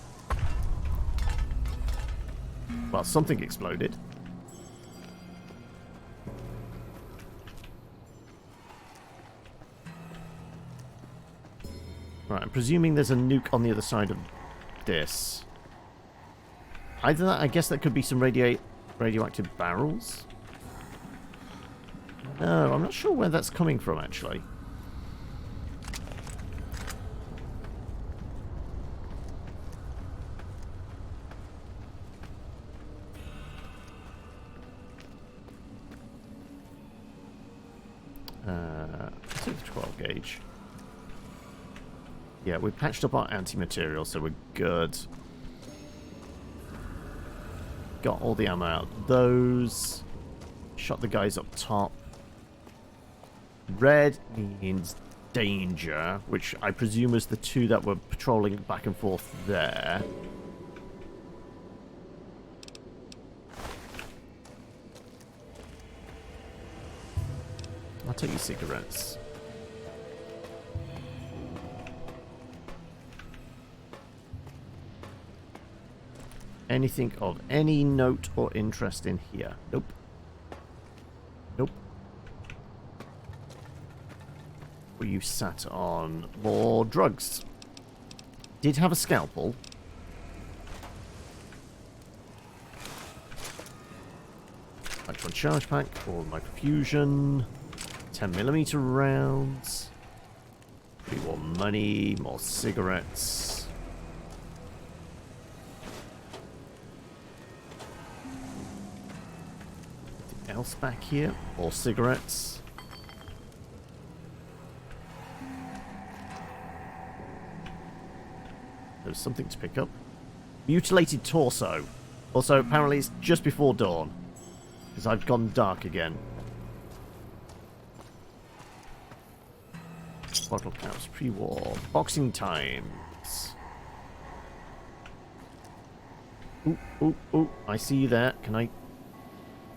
S1: Well, something exploded. Right, I'm presuming there's a nuke on the other side of this. Either that, I guess that could be some radioactive barrels. No, I'm not sure where that's coming from, actually. Let's take the 12 gauge. Yeah, we patched up our anti-material, so we're good. Got all the ammo out. Those. Shot the guys up top. Red means danger, which I presume is the two that were patrolling back and forth there. I'll take your cigarettes. Anything of any note or interest in here? Nope. Nope. Were you sat on more drugs? Did have a scalpel. Electron charge pack for microfusion. 10mm rounds. More money, more cigarettes. Anything else back here? More cigarettes. There's something to pick up. Mutilated torso. Also, apparently it's just before dawn. Because I've gone dark again. Bottle caps, pre-war. Boxing times. Ooh, ooh, ooh. I see you there. Can I...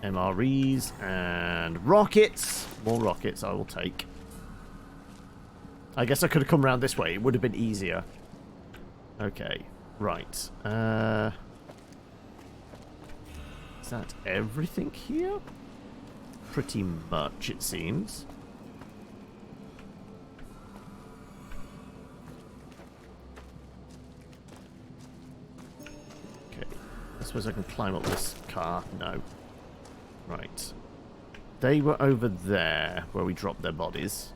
S1: MREs and rockets. More rockets I will take. I guess I could have come around this way. It would have been easier. Okay. Right. Is Is that everything here? Pretty much, it seems. Okay. I suppose I can climb up this car. No. Right. They were over there where we dropped their bodies.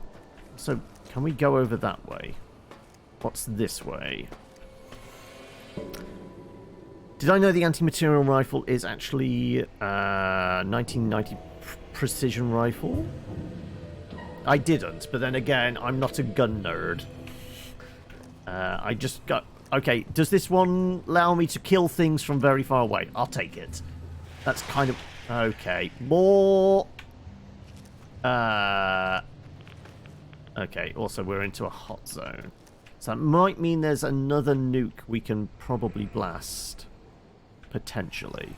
S1: So, can we go over that way? What's this way? Did I know the anti-material rifle is actually 1990 precision rifle? I didn't, but then again, I'm not a gun nerd. I just got... Okay, does this one allow me to kill things from very far away? I'll take it. That's kind of... Okay, more... Okay, also we're into a hot zone. So that might mean there's another nuke we can probably blast. Potentially.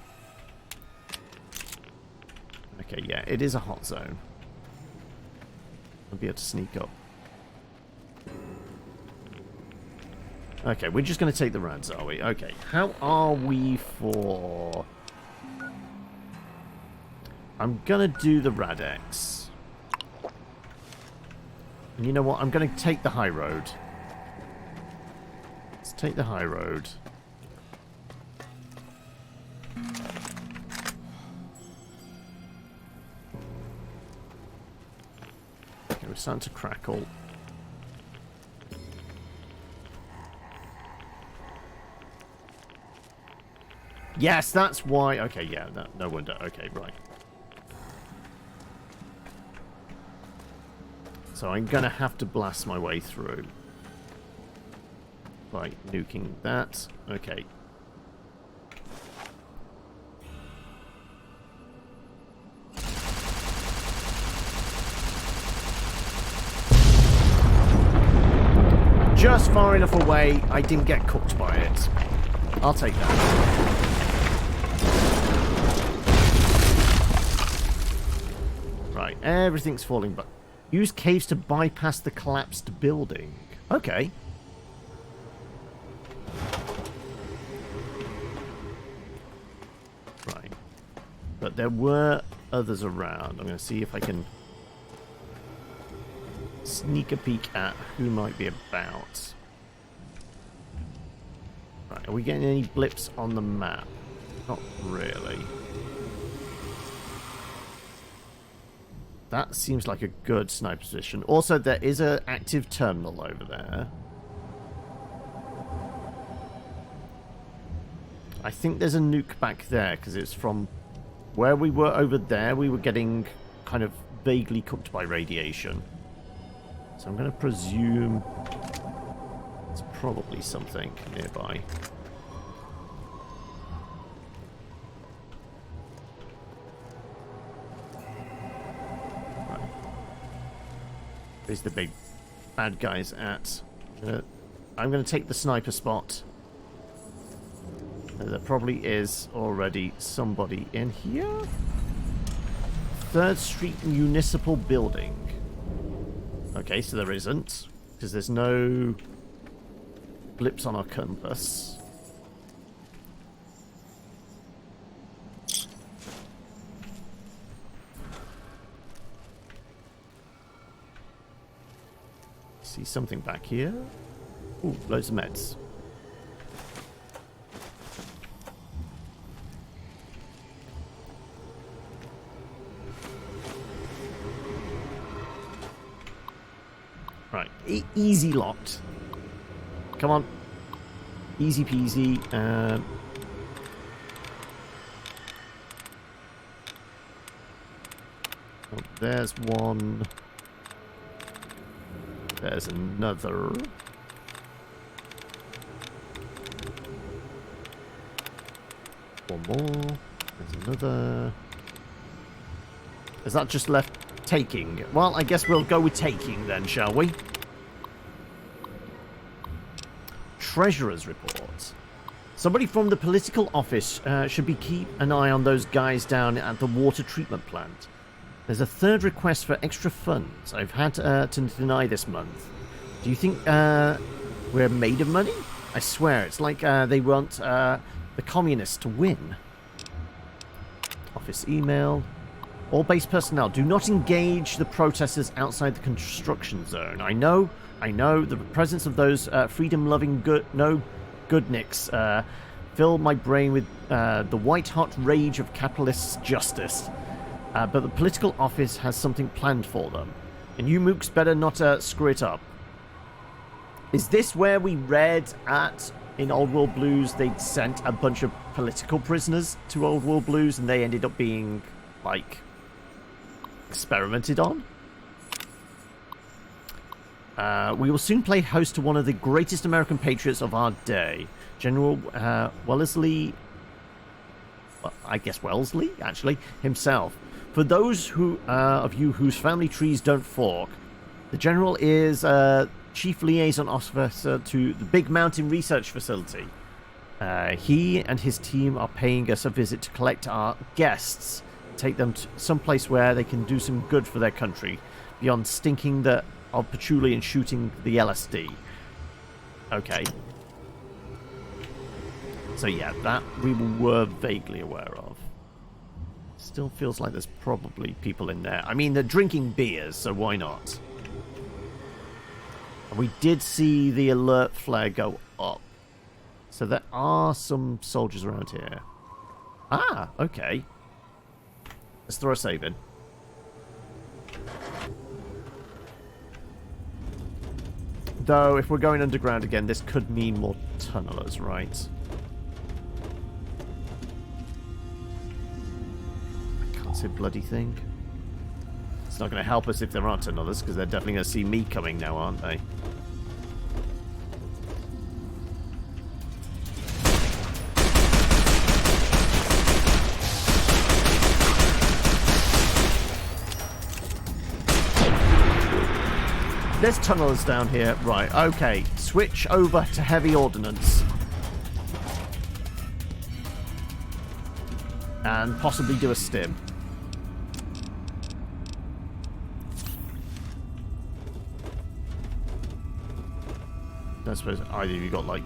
S1: Okay, yeah, it is a hot zone. I'll be able to sneak up. Okay, we're just going to take the rads, are we? Okay, how are we for... I'm going to do the Radex. And you know what? I'm going to take the high road. Let's take the high road. Okay, we're starting to crackle. Yes, that's why. Okay, yeah, no wonder. Okay, right. So I'm going to have to blast my way through by nuking that. Okay. Just far enough away, I didn't get cooked by it. I'll take that. Right, everything's falling back. Use caves to bypass the collapsed building. Okay. Right. But there were others around. I'm going to see if I can sneak a peek at who might be about. Right, are we getting any blips on the map? Not really. That seems like a good sniper position. Also, there is an active terminal over there. I think there's a nuke back there, because it's from where we were over there. We were getting kind of vaguely cooked by radiation. So I'm going to presume it's probably something nearby. Where's the big bad guys at? I'm going to take the sniper spot. There probably is already somebody in here. 3rd Street Municipal Building. Okay, so there isn't, because there's no blips on our compass. See something back here. Ooh, loads of meds. Right, easy locked. Come on. Easy peasy. Oh, there's one. There's another. One more. There's another. Is that just left taking? Well, I guess we'll go with taking then, shall we? Treasurer's report. Somebody from the political office should keep an eye on those guys down at the water treatment plant. There's a 3rd request for extra funds I've had to deny this month. Do you think we're made of money? I swear, it's like they want the communists to win. Office email. All base personnel, do not engage the protesters outside the construction zone. I know, the presence of those freedom-loving goodnicks fill my brain with the white-hot rage of capitalist justice. But the political office has something planned for them. And you mooks better not screw it up. Is this where we read in Old World Blues they'd sent a bunch of political prisoners to Old World Blues and they ended up being, like, experimented on? We will soon play host to one of the greatest American patriots of our day, General Wellesley, well, I guess Wellesley, actually, himself. For those of you whose family trees don't fork, the General is Chief Liaison Officer to the Big Mountain Research Facility. He and his team are paying us a visit to collect our guests, take them to someplace where they can do some good for their country, beyond stinking of patchouli and shooting the LSD. Okay. So yeah, that we were vaguely aware of. Still feels like there's probably people in there. I mean, they're drinking beers, so why not? And we did see the alert flare go up. So there are some soldiers around here. Ah, okay. Let's throw a save in. Though, if we're going underground again, this could mean more tunnelers, right? I can't say bloody thing. It's not going to help us if there aren't tunnelers, because they're definitely going to see me coming now, aren't they? There's tunnelers down here. Right, okay. Switch over to heavy ordnance. And possibly do a stim. I suppose either of you got, like,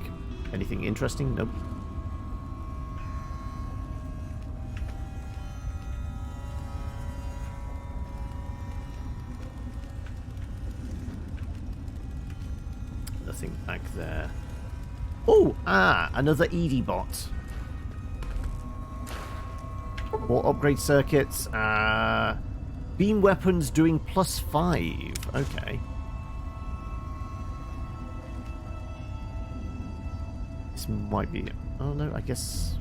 S1: anything interesting? Nope. Nothing back there. Oh, another ED bot. More upgrade circuits. Beam weapons doing +5. Okay. This might be... Oh no, I guess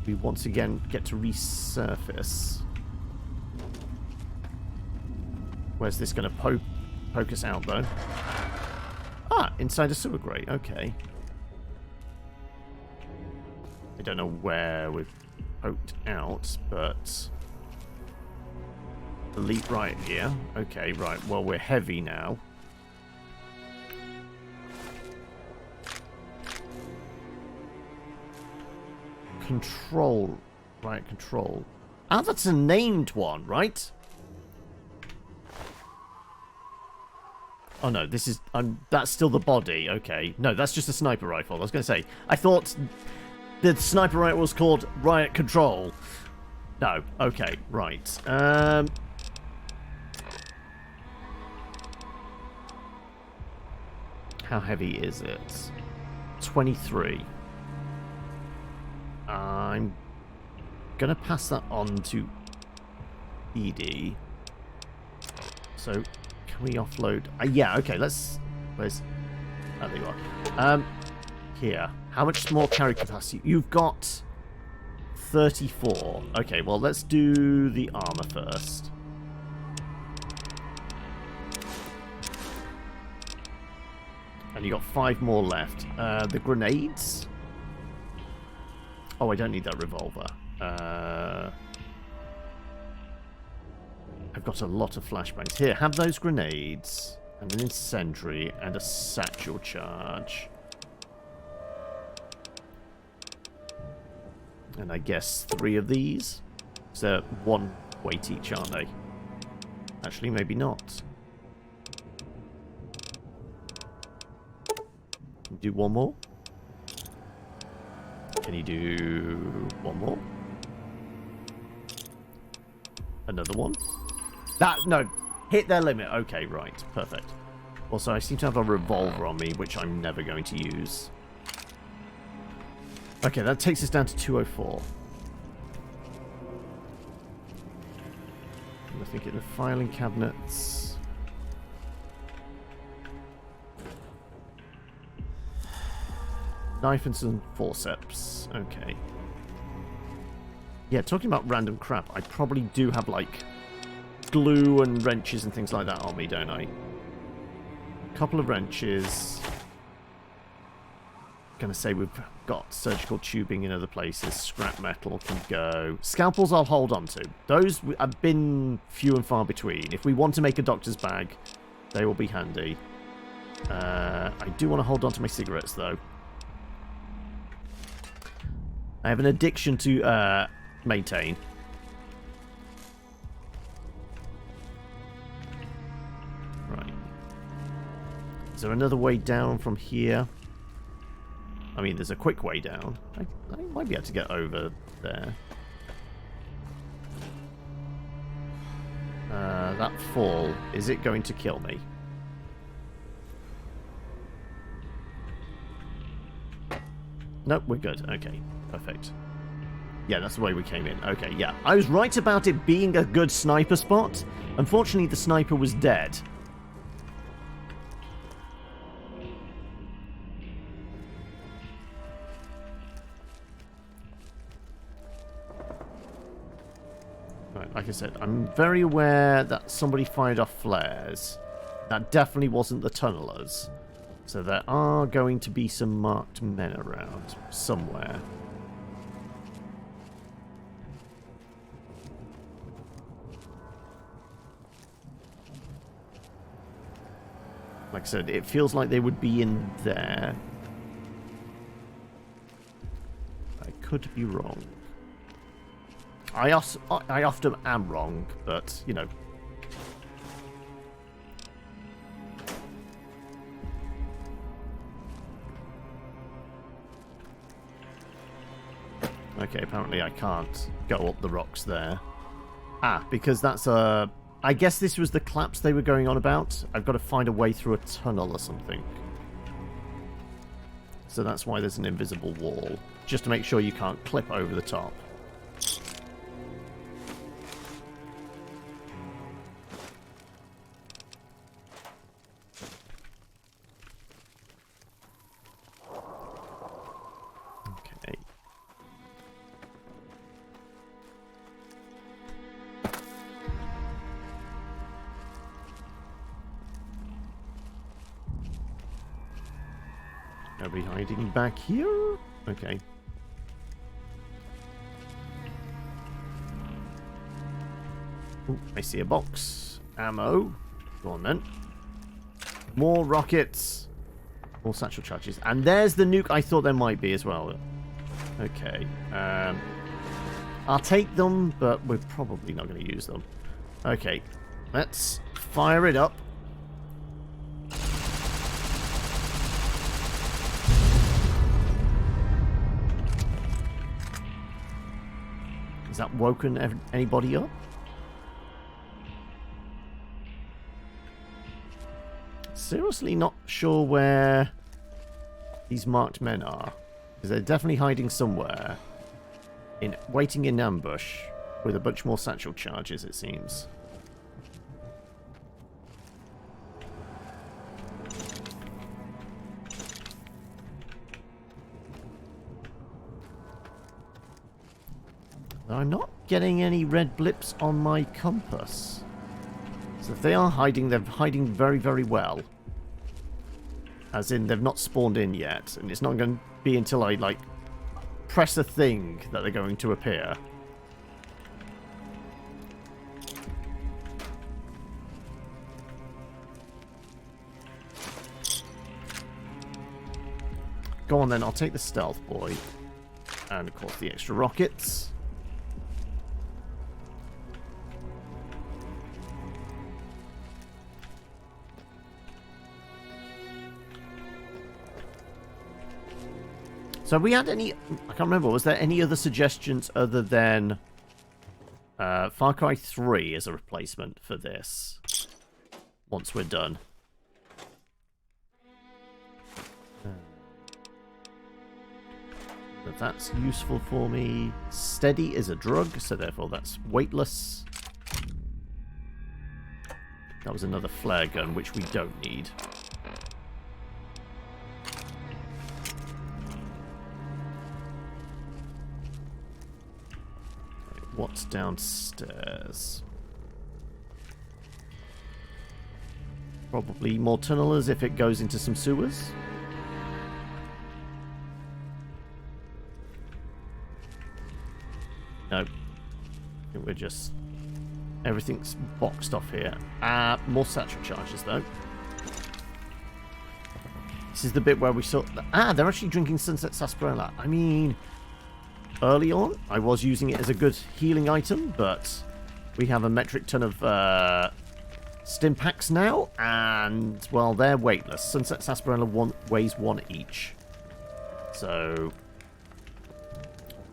S1: we once again get to resurface. Where's this going to poke us out though? Ah, inside a sewer grate. Okay. I don't know where we've poked out, but elite right here. Okay, right. Well, we're heavy now. Control. Right, control. Ah, that's a named one, right? Oh no, this is... that's still the body. Okay. No, that's just a sniper rifle. I was going to say, I thought the sniper rifle was called Riot Control. No. Okay, right. How heavy is it? 23. I'm going to pass that on to ED. So... Can we offload? Yeah, okay, let's... Where's... Oh, there you are. Here. How much more carry capacity? You've got 34. Okay, well, let's do the armor first. And you got 5 more left. The grenades? Oh, I don't need that revolver. I've got a lot of flashbangs. Here, have those grenades, and an incendiary, and a satchel charge. And I guess 3 of these. So 1 weight each, aren't they? Actually, maybe not. Can you do 1 more? Can you do 1 more? Another one. No, hit their limit. Okay, right, perfect. Also, I seem to have a revolver on me, which I'm never going to use. Okay, that takes us down to 204. I'm thinking the filing cabinets. Knife and some forceps. Okay. Yeah, talking about random crap, I probably do have, like, glue and wrenches and things like that on me, don't I? A couple of wrenches. Gonna say we've got surgical tubing in other places. Scrap metal can go. Scalpels I'll hold on to. Those have been few and far between. If we want to make a doctor's bag, they will be handy. I do want to hold on to my cigarettes, though. I have an addiction to maintain. Right. Is there another way down from here? I mean, there's a quick way down. I might be able to get over there. That fall, is it going to kill me? Nope, we're good. Okay, perfect. Yeah, that's the way we came in. Okay, yeah. I was right about it being a good sniper spot. Unfortunately, the sniper was dead. Right, like I said, I'm very aware that somebody fired off flares. That definitely wasn't the tunnelers. So there are going to be some marked men around somewhere. Like I said, it feels like they would be in there. I could be wrong. I often am wrong, but, you know. Okay, apparently I can't go up the rocks there. Ah, because that's a... I guess this was the collapse they were going on about. I've got to find a way through a tunnel or something. So that's why there's an invisible wall. Just to make sure you can't clip over the top. Okay. Nobody hiding back here? Okay. Ooh, I see a box. Ammo. Go on then. More rockets. More satchel charges. And there's the nuke I thought there might be as well. Okay. I'll take them, but we're probably not going to use them. Okay. Let's fire it up. Has that woken anybody up? Seriously not sure where these marked men are. Because they're definitely hiding somewhere. Waiting in ambush. With a bunch more satchel charges, it seems. I'm not getting any red blips on my compass. So if they are hiding, they're hiding very, very well. As in, they've not spawned in yet. And it's not going to be until I, like, press a thing that they're going to appear. Go on then, I'll take the stealth boy. And, of course, the extra rockets. So have we had any... I can't remember. Was there any other suggestions other than Far Cry 3 is a replacement for this. Once we're done. But that's useful for me. Steady is a drug, so therefore that's weightless. That was another flare gun, which we don't need. What's downstairs? Probably more tunnelers if it goes into some sewers. No. I think we're just... Everything's boxed off here. More satchel charges, though. This is the bit where we saw... they're actually drinking Sunset Sarsaparilla. I mean... Early on, I was using it as a good healing item, but we have a metric ton of stim packs now, and, well, they're weightless. Sunset Sarsaparilla weighs 1 each. So...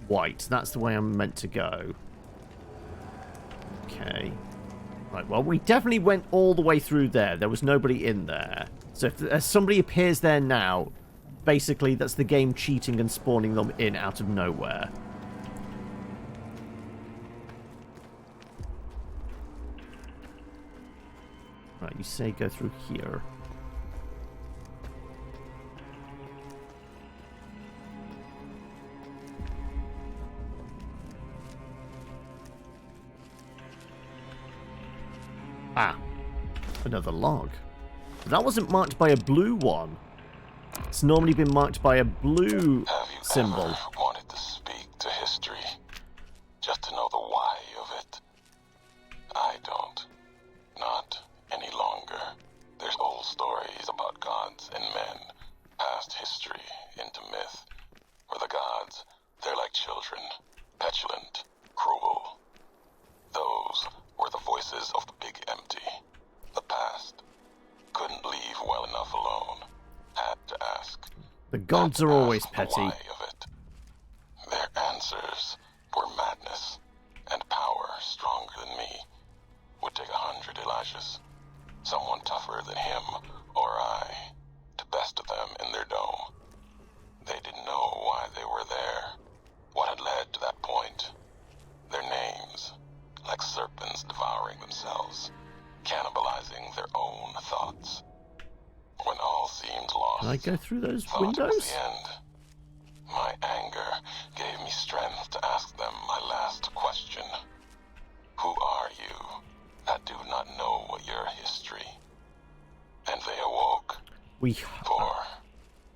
S1: White. That's the way I'm meant to go. Okay. Right, well, we definitely went all the way through there. There was nobody in there. So if somebody appears there now, basically that's the game cheating and spawning them in out of nowhere. Right, you say go through here. Another log. That wasn't marked by a blue one. It's normally been marked by a blue symbol.
S4: Have you ever wanted to speak to history? Just to know the why of it? I don't. Not any longer. There's old stories about gods and men, past history into myth, where the gods, they're like children, petulant, cruel. Those were the voices of the big empty. The past. Couldn't leave well enough alone. Had to ask.
S1: The gods are always petty.
S4: The why of it. Their answers were madness and power stronger than me. Would take 100 Elijahs. Someone tougher than him or I to best of them in their dome. They didn't know why they were there. What had led to that point. Their names, like serpents devouring themselves, cannibalizing their own thoughts. When all seemed lost,
S1: Can I go through those
S4: thought
S1: windows?
S4: It was the end. My anger gave me strength to ask them my last question. Who are you that do not know your history? And they awoke. For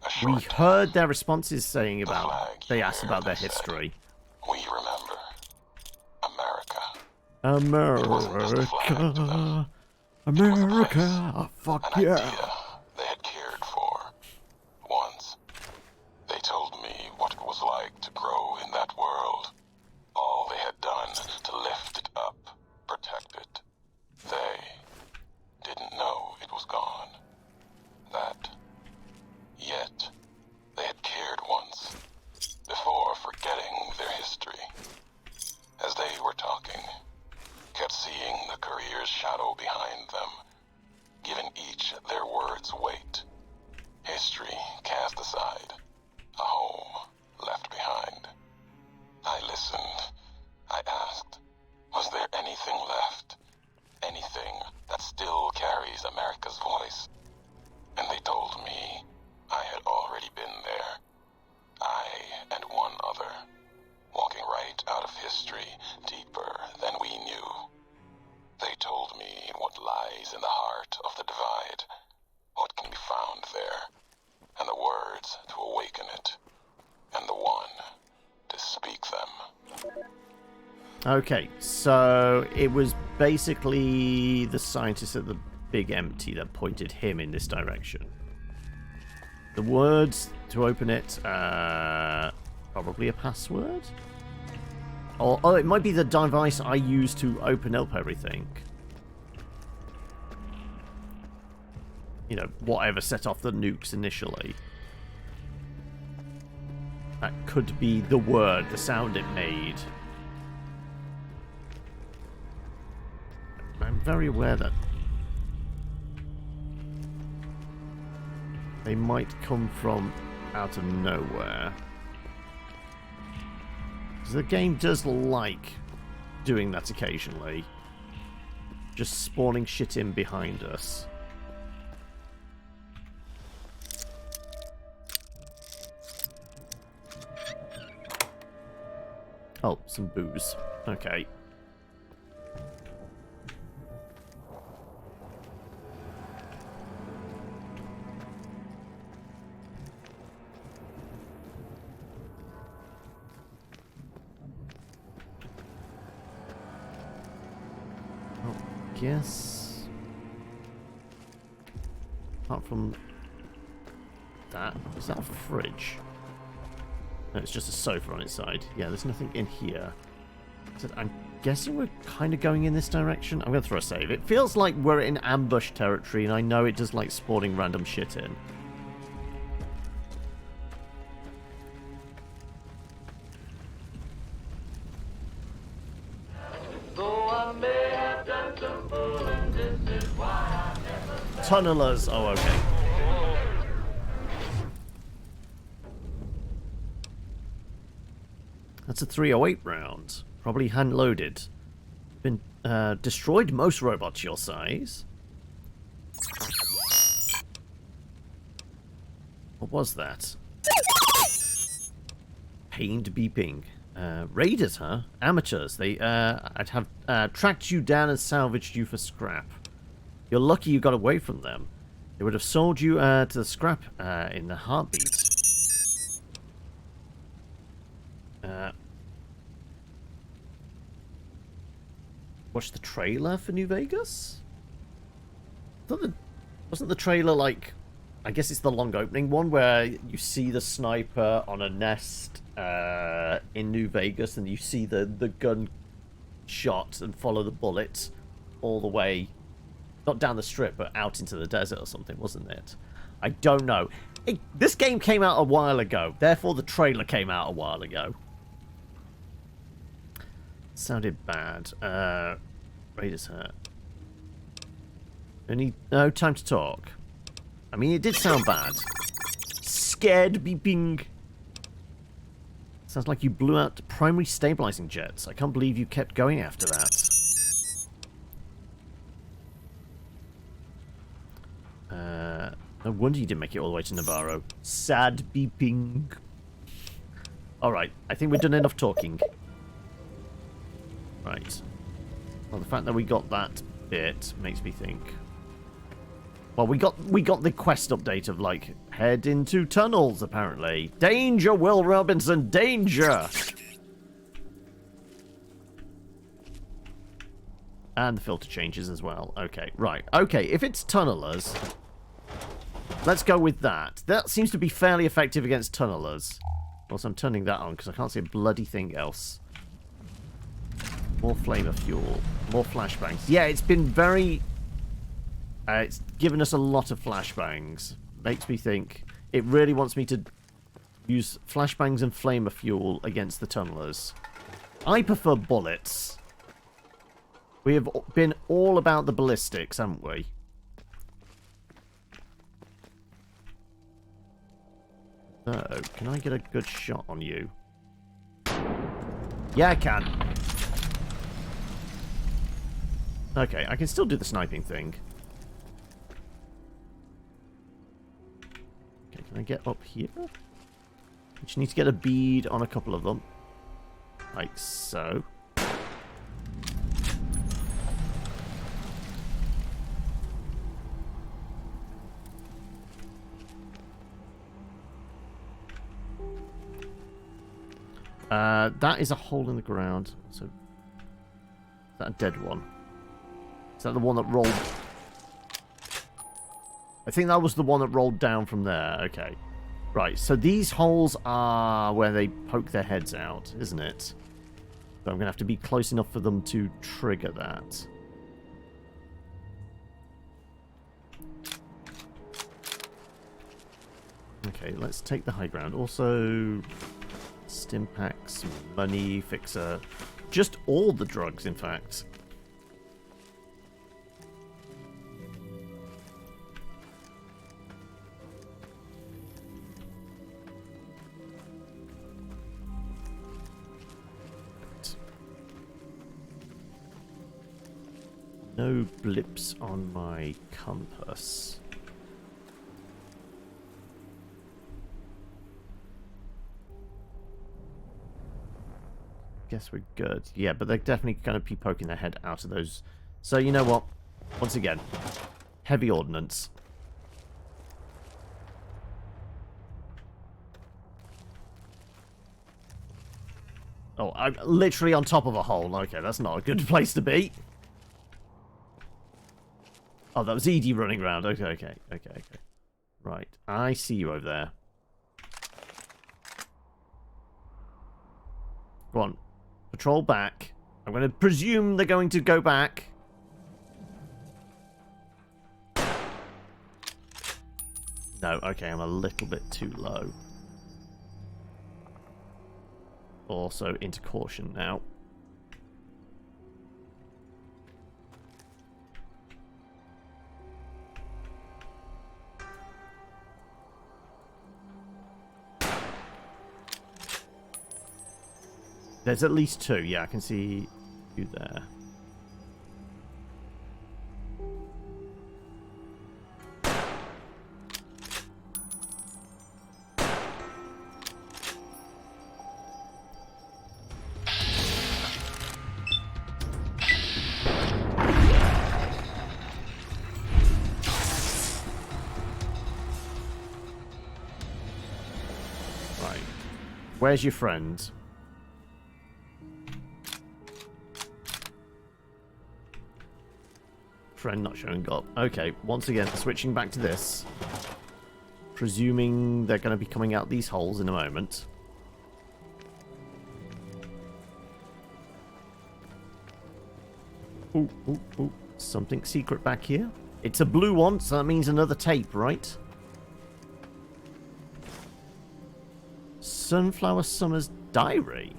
S4: a short
S1: We heard their responses saying about...
S4: flag
S1: They asked
S4: here,
S1: about their
S4: they said.
S1: history.
S4: We remember. America. It wasn't just a flag to them.
S1: America, fuck
S4: An
S1: yeah.
S4: idea they had cared for. Once, they told me what it was like to grow in that world. All they had done to lift it up, protect it. They didn't know it was gone. Yet, they had cared once, before forgetting their history. As they were talking, kept seeing the career's shadow behind them, giving each their words weight. History cast aside, a home left behind. I listened. I asked, was there anything left? Anything that still carries America's voice? And they told me I had already been there. I and one other, walking right out of history deeper than we knew. They told me what lies in the heart of the divide, what can be found there, and the words to awaken it, and the one to speak them.
S1: Okay, so it was basically the scientist at the Big Empty that pointed him in this direction. The words to open it, probably a password? Oh, it might be the device I use to open up everything. You know, whatever set off the nukes initially. That could be the word, the sound it made. I'm very aware that they might come from out of nowhere. Because the game does like doing that occasionally. Just spawning shit in behind us. Oh, some booze. Okay. Guess apart from that, is that a fridge? No, it's just a sofa on its side. Yeah, there's nothing in here. So I'm guessing we're kind of going in this direction. I'm going to throw a save. It feels like we're in ambush territory, and I know it does like spawning random shit in. Tunnelers. Oh, okay. That's a 308 round. Probably hand-loaded. Been destroyed most robots your size. What was that? Pained beeping. Raiders, huh? Amateurs. I'd have tracked you down and salvaged you for scrap. You're lucky you got away from them. They would have sold you to the scrap in the heartbeat. Watch the trailer for New Vegas? Wasn't the trailer like... I guess it's the long opening one where you see the sniper on a nest in New Vegas and you see the gun shot and follow the bullets all the way... Not down the strip, but out into the desert or something, wasn't it? I don't know. This game came out a while ago. Therefore, the trailer came out a while ago. Sounded bad. Raiders hurt. No time to talk. I mean, it did sound bad. Scared beeping. Sounds like you blew out primary stabilizing jets. I can't believe you kept going after that. No wonder you didn't make it all the way to Navarro. Sad beeping. Alright, I think we've done enough talking. Right. Well, the fact that we got that bit makes me think. Well, we got the quest update of, like, head into tunnels, apparently. Danger, Will Robinson, danger! And the filter changes as well. Okay, right. Okay, if it's tunnelers... Let's go with that. That seems to be fairly effective against tunnelers. Also, I'm turning that on because I can't see a bloody thing else. More flamer fuel. More flashbangs. Yeah, it's been very... it's given us a lot of flashbangs. Makes me think... It really wants me to use flashbangs and flamer fuel against the tunnelers. I prefer bullets. We have been all about the ballistics, haven't we? So, can I get a good shot on you? Yeah, I can. Okay, I can still do the sniping thing. Okay, can I get up here? I just need to get a bead on a couple of them. Like so. That is a hole in the ground. So, is that a dead one? Is that the one that rolled? I think that was the one that rolled down from there. Okay. Right, so these holes are where they poke their heads out, isn't it? So I'm going to have to be close enough for them to trigger that. Okay, let's take the high ground. Also... Stimpaks, money, fixer. Just all the drugs, in fact. no blips on my compass. Guess we're good. Yeah, but they're definitely going to be poking their head out of those. So you know what? Once again, heavy ordnance. Oh, I'm literally on top of a hole. Okay, that's not a good place to be. Oh, that was Edie running around. Okay. Right, I see you over there. Go on. Patrol back. I'm going to presume they're going to go back. No, okay, I'm a little bit too low. Also into caution now. There's at least two. Yeah, I can see you there. Right. Where's your friend? Friend not showing up. Okay, once again, switching back to this. Presuming they're going to be coming out these holes in a moment. Ooh. Something secret back here. It's a blue one, so that means another tape, right? Sunflower Summer's Diary.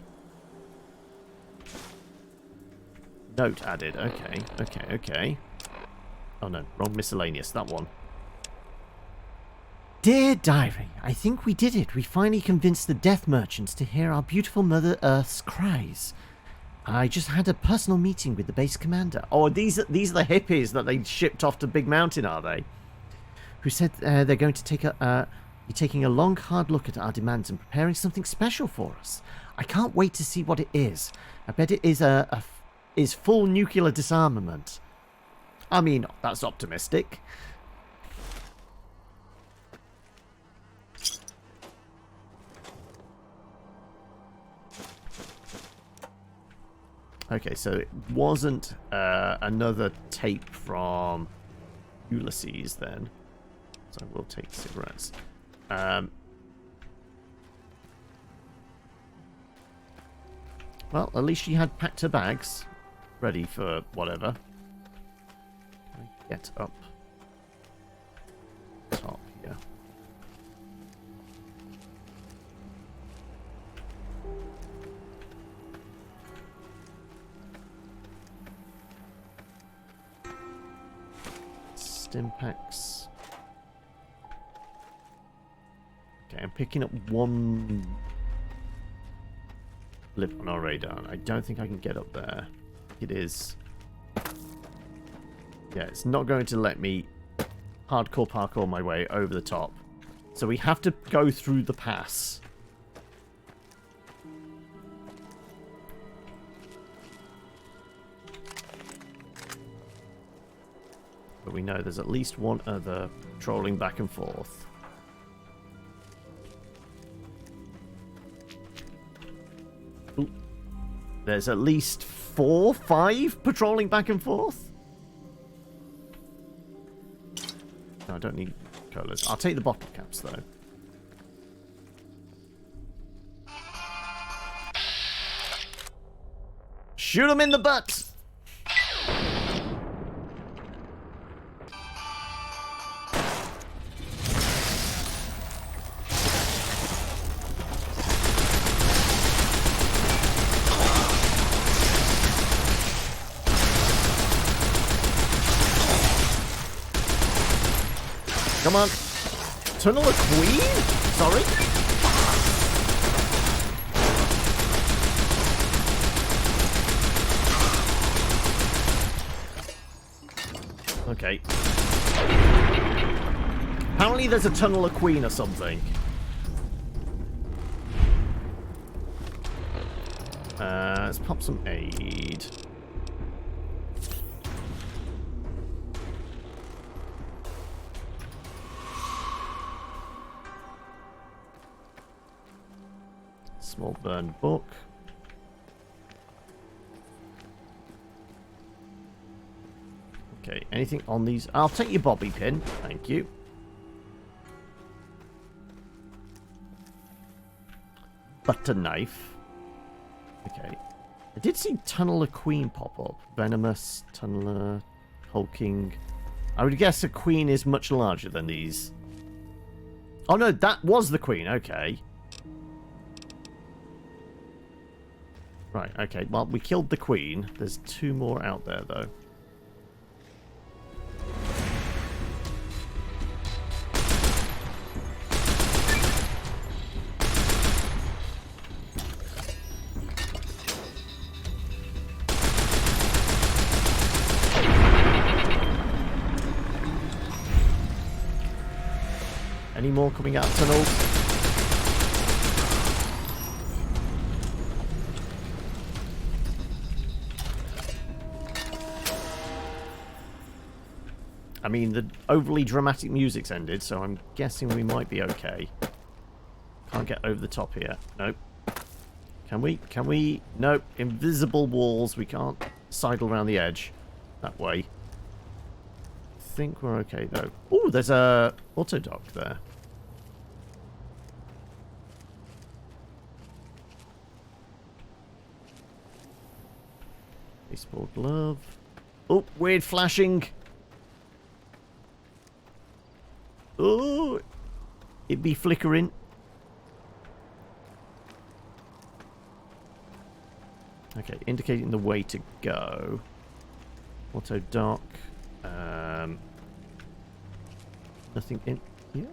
S1: Note added. Okay. Oh no, wrong miscellaneous, that one. Dear Diary, I think we did it. We finally convinced the death merchants to hear our beautiful Mother Earth's cries. I just had a personal meeting with the base commander. Oh, these are the hippies that they shipped off to Big Mountain, are they? Who said they're going to be taking a long, hard look at our demands and preparing something special for us. I can't wait to see what it is. I bet it is full nuclear disarmament. I mean, that's optimistic. Okay, so it wasn't another tape from Ulysses then. So we'll take cigarettes. Well, at least she had packed her bags, ready for whatever. Get up top here. Stimpaks. Okay, I'm picking up one blip on our radar. I don't think I can get up there. It is. Yeah, it's not going to let me hardcore parkour my way over the top. So we have to go through the pass. But we know there's at least one other trolling back and forth. Ooh. There's at least 4, 5 patrolling back and forth. No, I don't need colas. I'll take the bottle caps, though. Shoot him in the butt! Come on. Tunnel a queen? Sorry? Okay. Apparently there's a tunnel of Queen or something. Let's pop some aid. Small burned book. Okay, anything on these? I'll take your bobby pin. Thank you. Butter knife. Okay. I did see Tunnel of Queen pop up. Venomous, Tunneler, Hulking. I would guess a Queen is much larger than these. Oh no, that was the Queen. Okay. Right, okay. Well, we killed the Queen. There's 2 more out there, though. Any more coming out of tunnels? I mean, the overly dramatic music's ended, so I'm guessing we might be okay. Can't get over the top here. Nope. Can we? Can we? Nope. Invisible walls. We can't sidle around the edge that way. I think we're okay, though. Oh, there's a auto dock there. Baseball glove. Oh, weird flashing. Oh, it'd be flickering. Okay, indicating the way to go. Auto dock. Nothing in here.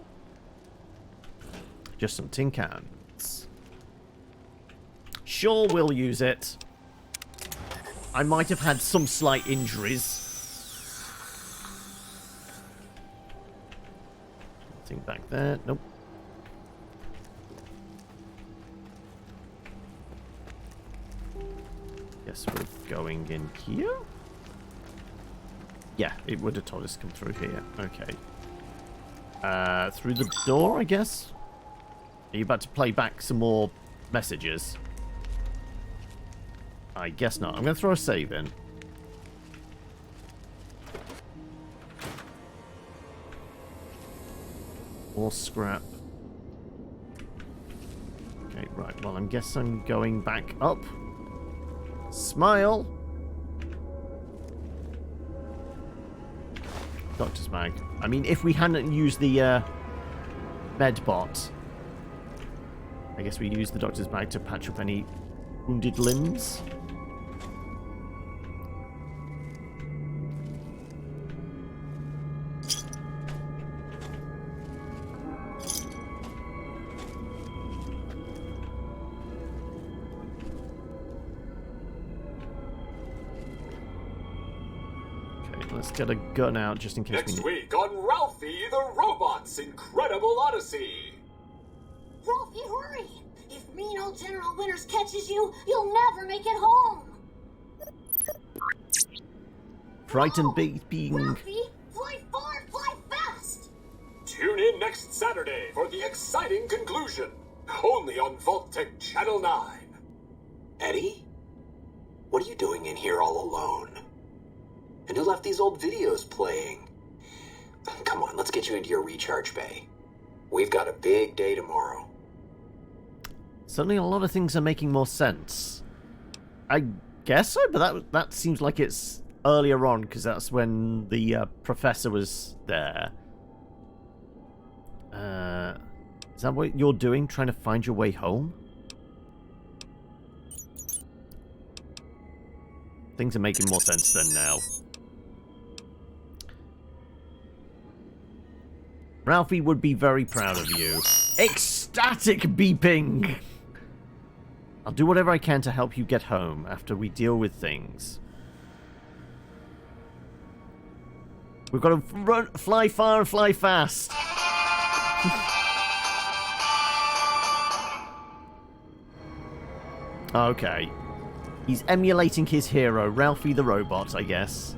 S1: Just some tin cans. Sure, we'll use it. I might have had some slight injuries. Nothing back there. Nope. Guess we're going in here? Yeah, it would have told us to come through here. Okay. Through the door, I guess? Are you about to play back some more messages? I guess not. I'm going to throw a save in. More scrap. Okay, right. Well, I guess I'm going back up. Smile! Doctor's bag. I mean, if we hadn't used the medbot, I guess we used the doctor's bag to patch up any wounded limbs. Let's get a gun out just in case
S6: Next week on Ralphie the Robot's Incredible Odyssey.
S5: Ralphie, hurry! If mean old General Winters catches you, you'll never make it home!
S1: Frightened being...
S5: Ralphie, fly far, fly fast!
S6: Tune in next Saturday for the exciting conclusion. Only on Vault-Tec Channel 9.
S2: Eddie? What are you doing in here all alone? And who left these old videos playing? Come on, let's get you into your recharge bay. We've got a big day tomorrow.
S1: Suddenly a lot of things are making more sense. I guess so, but that seems like it's earlier on, because that's when the professor was there. Is that what you're doing, trying to find your way home? Things are making more sense then now. Ralphie would be very proud of you. Ecstatic beeping! I'll do whatever I can to help you get home after we deal with things. We've got to run, fly far and fly fast. Okay. He's emulating his hero, Ralphie the robot, I guess.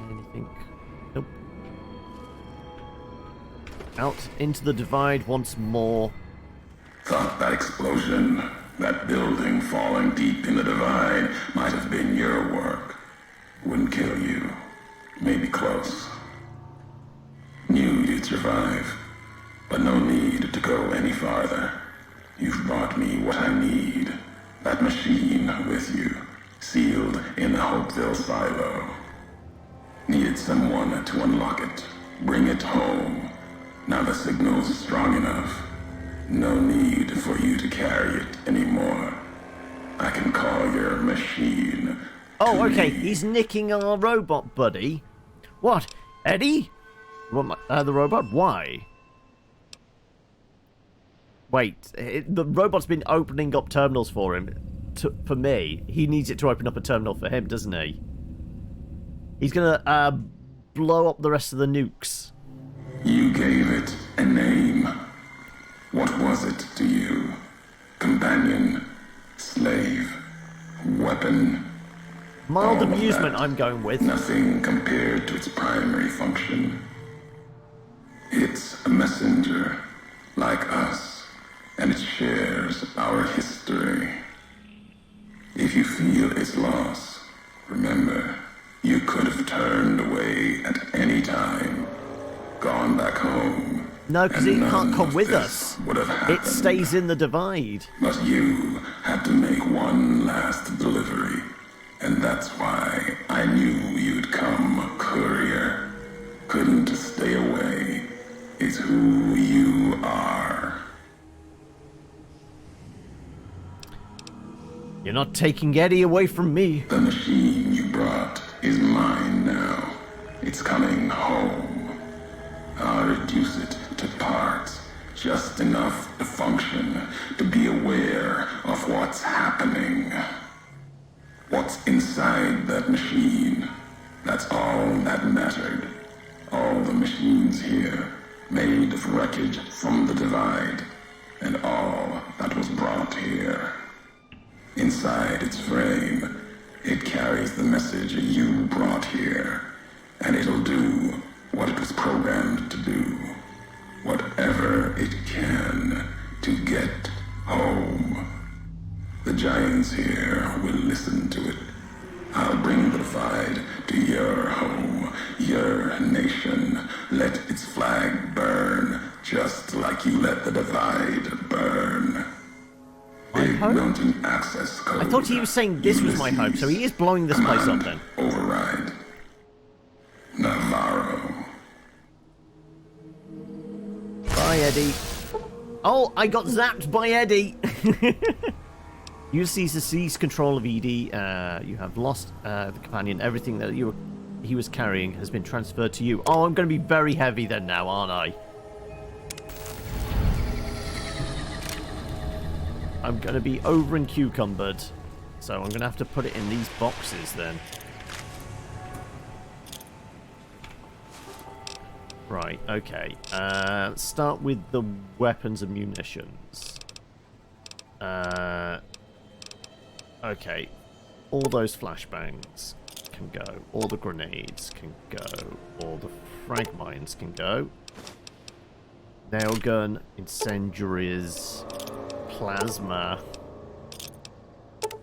S1: Anything? Nope. Out into the divide once more.
S4: Thought that explosion, that building falling deep in the divide, might have been your work. Wouldn't kill you. Maybe close. Knew you'd survive, but no need to go any farther. You've brought me what I need. That machine with you, sealed in the Hopeville silo. Needed someone to unlock it, bring it home. Now the signal's strong enough. No need for you to carry it anymore. I can call your machine.
S1: Oh, okay. He's nicking our robot buddy. What? Eddie? What, the robot? Why? Wait. The robot's been opening up terminals for him. For me. He needs it to open up a terminal for him, doesn't he? He's gonna blow up the rest of the nukes.
S4: You gave it a name. What was it to you? Companion? Slave? Weapon?
S1: Mild
S4: All of
S1: amusement,
S4: that.
S1: I'm going with.
S4: Nothing compared to its primary function. It's a messenger, like us, and it shares our history. If you feel its loss, remember, you could have turned away at any time, gone back home.
S1: No, because it can't come with
S4: this
S1: us.
S4: would have
S1: It
S4: happened.
S1: stays in the divide.
S4: But you had to make one last delivery, and that's why I knew you'd come, courier. Couldn't stay away. It's who you are.
S1: You're not taking Eddie away from me.
S4: The machine you brought is mine now. It's coming home. I'll reduce it to parts, just enough to function, to be aware of what's happening. What's inside that machine, that's all that mattered. All the machines here, made of wreckage from the divide, and all that was brought here. Inside its frame, it carries the message you brought here, and it'll do what it was programmed to do. Whatever it can to get home. The giants here will listen to it. I'll bring the divide to your home, your nation. Let its flag burn, just like you let the divide burn. Big
S1: home?
S4: mountain access code.
S1: I thought he was saying this was my home, so he is blowing this place up then.
S4: Override. Navarro.
S1: Bye, Eddie. Oh, I got zapped by Eddie. You seize control of Edie. You have lost the companion. Everything that he was carrying has been transferred to you. Oh, I'm going to be very heavy then now, aren't I? I'm going to be over and cucumbered. So I'm going to have to put it in these boxes then. Right, okay. Let's start with the weapons and munitions. Okay. All those flashbangs can go. All the grenades can go. All the frag mines can go. Nail gun, incendiaries, plasma.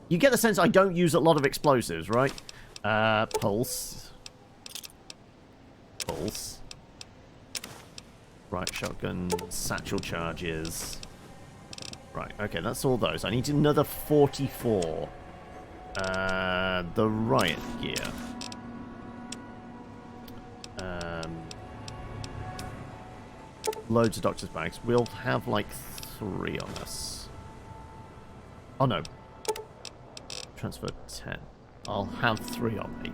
S1: You get the sense I don't use a lot of explosives, right? Pulse. Pulse. Right, shotgun, satchel charges. Right, okay, that's all those. I need another 44. The riot gear. Loads of doctor's bags. We'll have like 3 on us. Oh no. Transfer 10. I'll have 3 on me.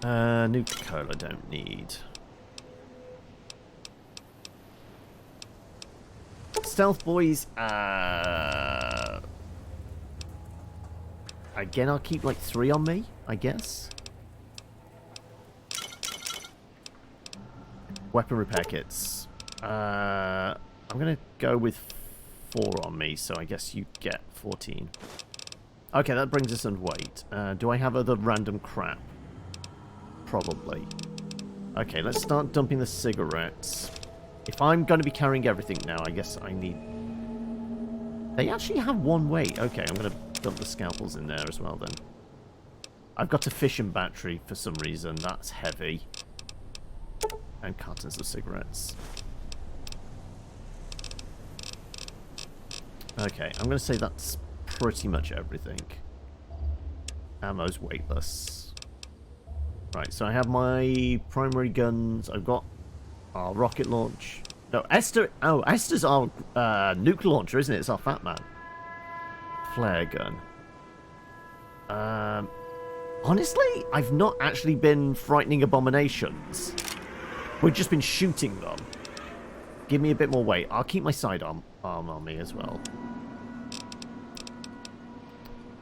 S1: Nuka-Cola don't need. stealth boys, again, I'll keep like 3 on me, I guess. Weapon repair kits. I'm going to go with 4 on me, so I guess you get 14. Okay, that brings us underweight. Do I have other random crap? Probably. Okay, let's start dumping the cigarettes. If I'm going to be carrying everything now, I guess I need... They actually have 1 weight. Okay, I'm going to dump the scalpels in there as well then. I've got a fission battery for some reason. That's heavy. And cartons of cigarettes. Okay, I'm going to say that's pretty much everything. Ammo's weightless. Right, so I have my primary guns. I've got our rocket launch. No, Esther. Oh, Esther's our nuke launcher, isn't it? It's our fat man. Flare gun. Honestly, I've not actually been frightening abominations. We've just been shooting them. Give me a bit more weight. I'll keep my sidearm on me as well.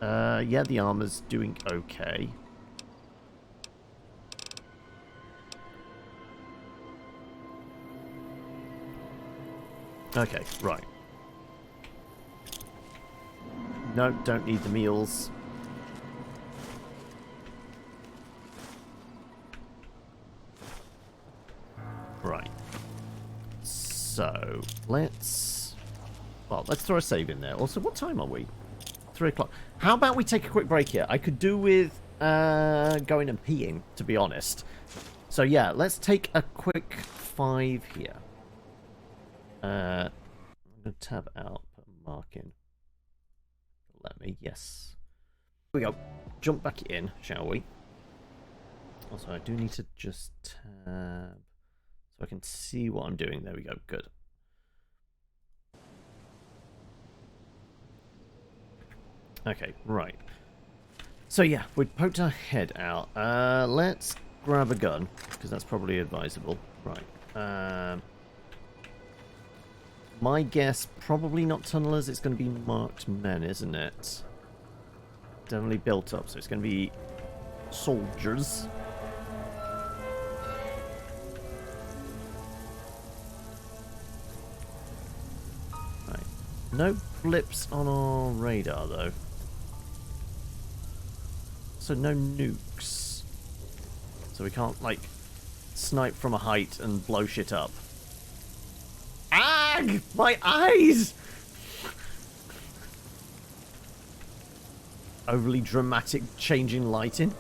S1: Yeah, the armor's doing okay. Okay, right. No, don't need the meals. Right. So, let's throw a save in there. Also, what time are we? 3 o'clock. How about we take a quick break here? I could do with going and peeing, to be honest. So, yeah, let's take a quick 5 here. I'm going to tab out, put a mark in. Let me, yes. Here we go. Jump back in, shall we? Also, I do need to just tab so I can see what I'm doing. There we go. Good. Okay, right. So yeah, we poked our head out. Let's grab a gun, because that's probably advisable. Right. My guess, probably not tunnelers. It's going to be marked men, isn't it? Definitely built up, so it's going to be soldiers. Right. No blips on our radar, though. So no nukes. So we can't, like, snipe from a height and blow shit up. Ag! My eyes! Overly dramatic change in lighting.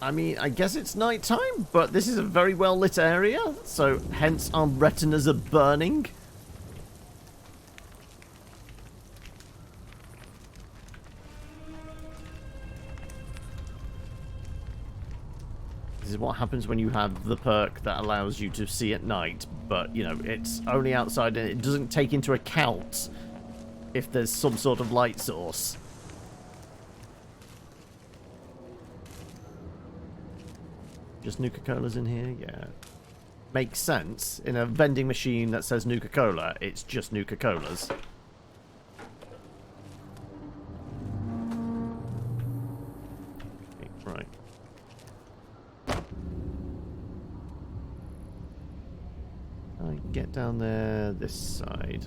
S1: I mean, I guess it's night time, but this is a very well lit area, so hence our retinas are burning. This is what happens when you have the perk that allows you to see at night, but, you know, it's only outside and it doesn't take into account if there's some sort of light source. Just Nuka-Cola's in here? Yeah. Makes sense. In a vending machine that says Nuka-Cola, it's just Nuka-Colas. Right. I get down there this side.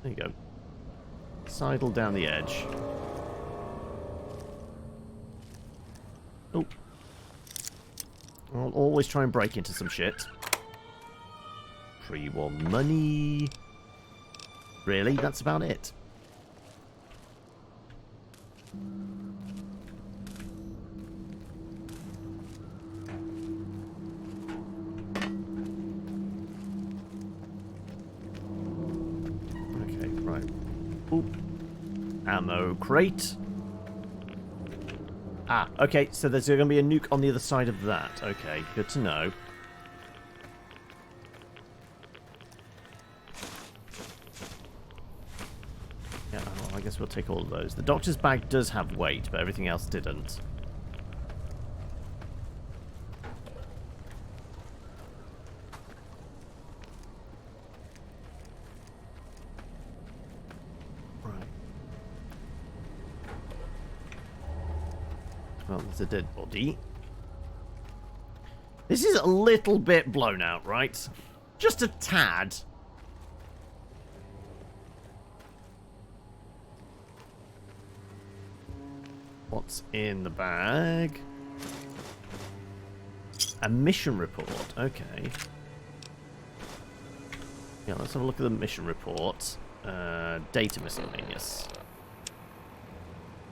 S1: There you go. Sidle down the edge. Oh. I'll always try and break into some shit. Pre-war money. Really? That's about it. Okay, right. Ooh. Ammo crate. Ah, okay, so there's going to be a nuke on the other side of that. Okay, good to know. Yeah, well, I guess we'll take all of those. The doctor's bag does have weight, but everything else didn't. Well, there's a dead body. This is a little bit blown out, right? Just a tad. What's in the bag? A mission report. Okay. Yeah, let's have a look at the mission report. Data miscellaneous.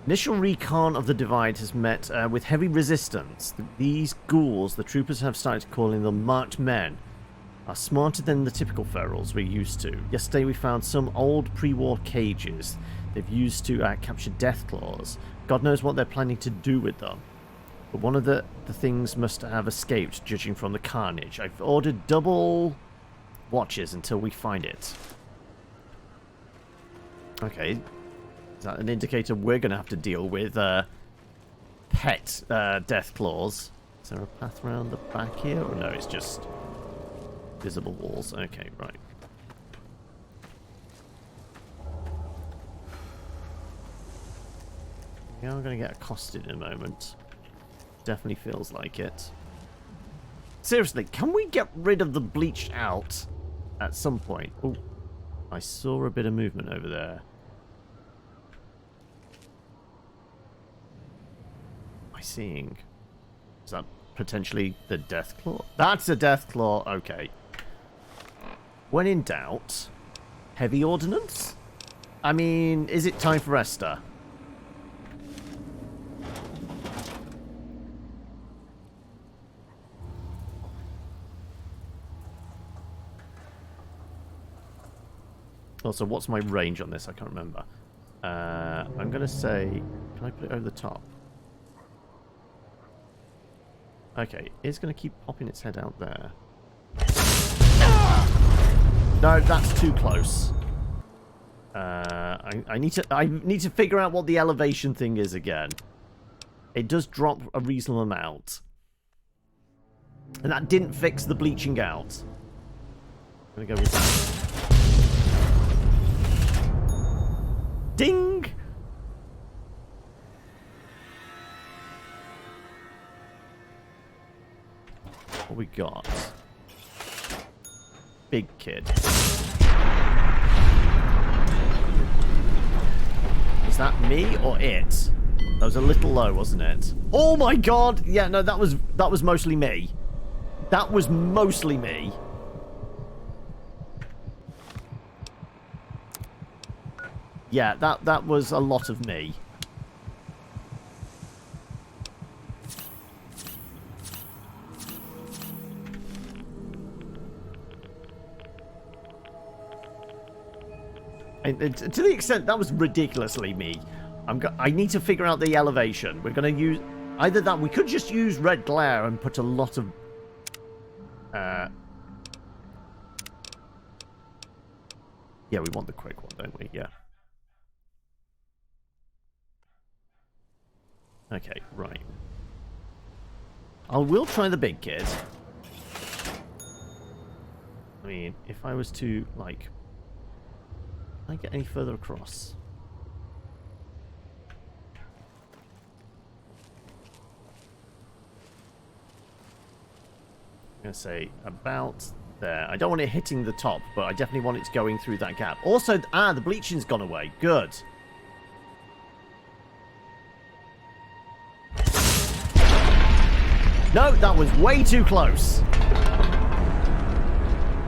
S1: Initial recon of the Divide has met with heavy resistance. These ghouls, the troopers have started calling them marked men, are smarter than the typical ferals we're used to. Yesterday we found some old pre-war cages they've used to capture death claws. God knows what they're planning to do with them. But one of the things must have escaped, judging from the carnage. I've ordered double watches until we find it. Okay. Is that an indicator we're going to have to deal with pet death claws? Is there a path around the back here? Or no, it's just visible walls. Okay, right. Yeah, I'm going to get accosted in a moment. Definitely feels like it. Seriously, can we get rid of the bleached out at some point? Oh, I saw a bit of movement over there. What am I seeing? Is that potentially the death claw? That's a death claw. Okay. When in doubt, heavy ordnance? I mean, is it time for Esther? Also, what's my range on this? I can't remember. I'm going to say... Can I put it over the top? Okay, it's going to keep popping its head out there. No, that's too close. I need to figure out what the elevation thing is again. It does drop a reasonable amount. And that didn't fix the bleaching out. I'm going to go with that. Ding! What we got? Big kid. Was that me or it? That was a little low, wasn't it? Oh my god! Yeah, no, that was mostly me. That was mostly me. Yeah, that was a lot of me. And to the extent that was ridiculously me. I need to figure out the elevation. We're going to use either that. We could just use red glare and put a lot of. Yeah, we want the quick one, don't we? Yeah. Okay, right. I will try the big kid. I mean, if I was to, like... Can I get any further across? I'm going to say about there. I don't want it hitting the top, but I definitely want it going through that gap. Also, the bleaching's gone away. Good. No, that was way too close.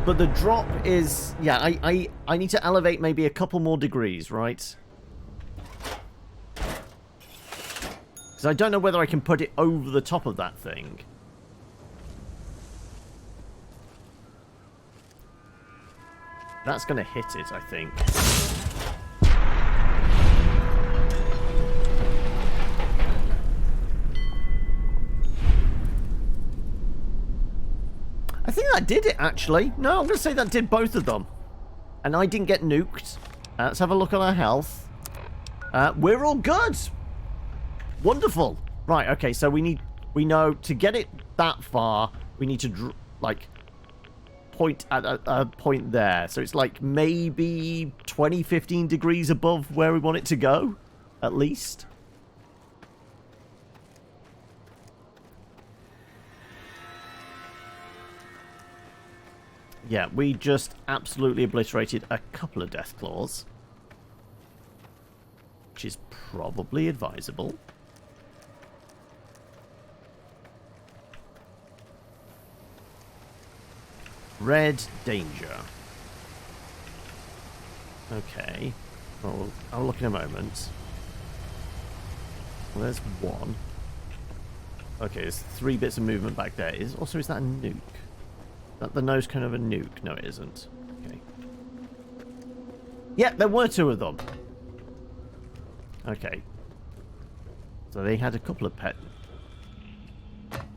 S1: But the drop is... Yeah, I need to elevate maybe a couple more degrees, right? Because I don't know whether I can put it over the top of that thing. That's going to hit it, I think. I think that did it, actually. No, I'm going to say that did both of them. And I didn't get nuked. Let's have a look at our health. We're all good. Wonderful. Right, okay, so we know to get it that far, we need to, like, point at a point there. So it's like maybe 20, 15 degrees above where we want it to go, at least. Yeah, we just absolutely obliterated a couple of death claws. Which is probably advisable. Red danger. Okay. Well, I'll look in a moment. Well, there's one. Okay, there's 3 bits of movement back there. Is that a nuke? Is that the nose kind of a nuke? No, it isn't. Okay. Yeah, there were 2 of them. Okay. So they had a couple of pet...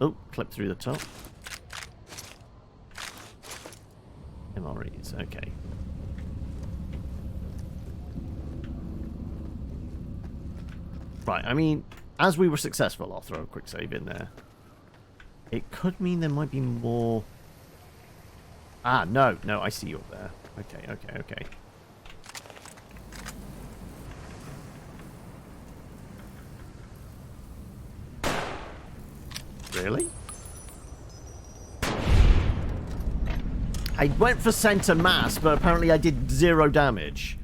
S1: Oh, clip through the top. MREs, okay. Right, I mean, as we were successful, I'll throw a quick save in there. It could mean there might be more... Ah, no, I see you up there. Okay. Really? I went for center mass, but apparently I did 0 damage.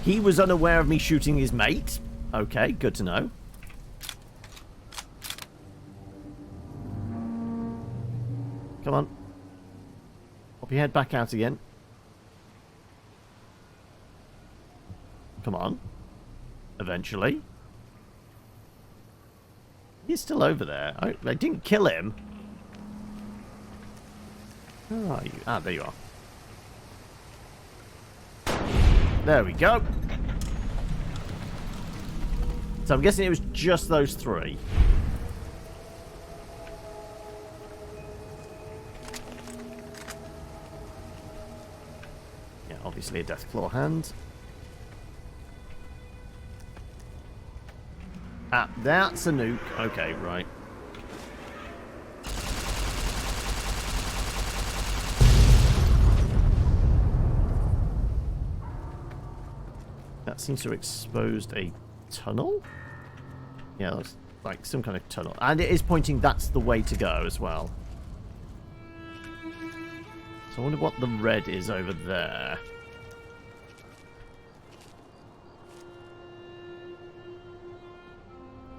S1: He was unaware of me shooting his mate. Okay, good to know. Come on. Pop your head back out again. Come on. Eventually. He's still over there. I didn't kill him. Where are you? Ah, there you are. There we go. So I'm guessing it was just those 3. Yeah, obviously a Deathclaw hand. Ah, that's a nuke. Okay, right. That seems to have exposed a tunnel? Yeah, that's like some kind of tunnel. And it is pointing that's the way to go as well. So I wonder what the red is over there.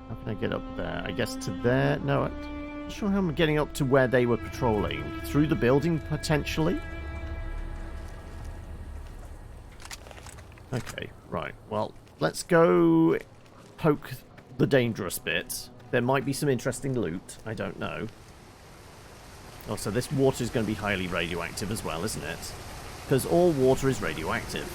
S1: How can I get up there? I guess to there? No, I'm not sure how I'm getting up to where they were patrolling. Through the building, potentially? Okay, right. Well, let's go poke the dangerous bit. There might be some interesting loot. I don't know. Also, this water is going to be highly radioactive as well, isn't it? Because all water is radioactive.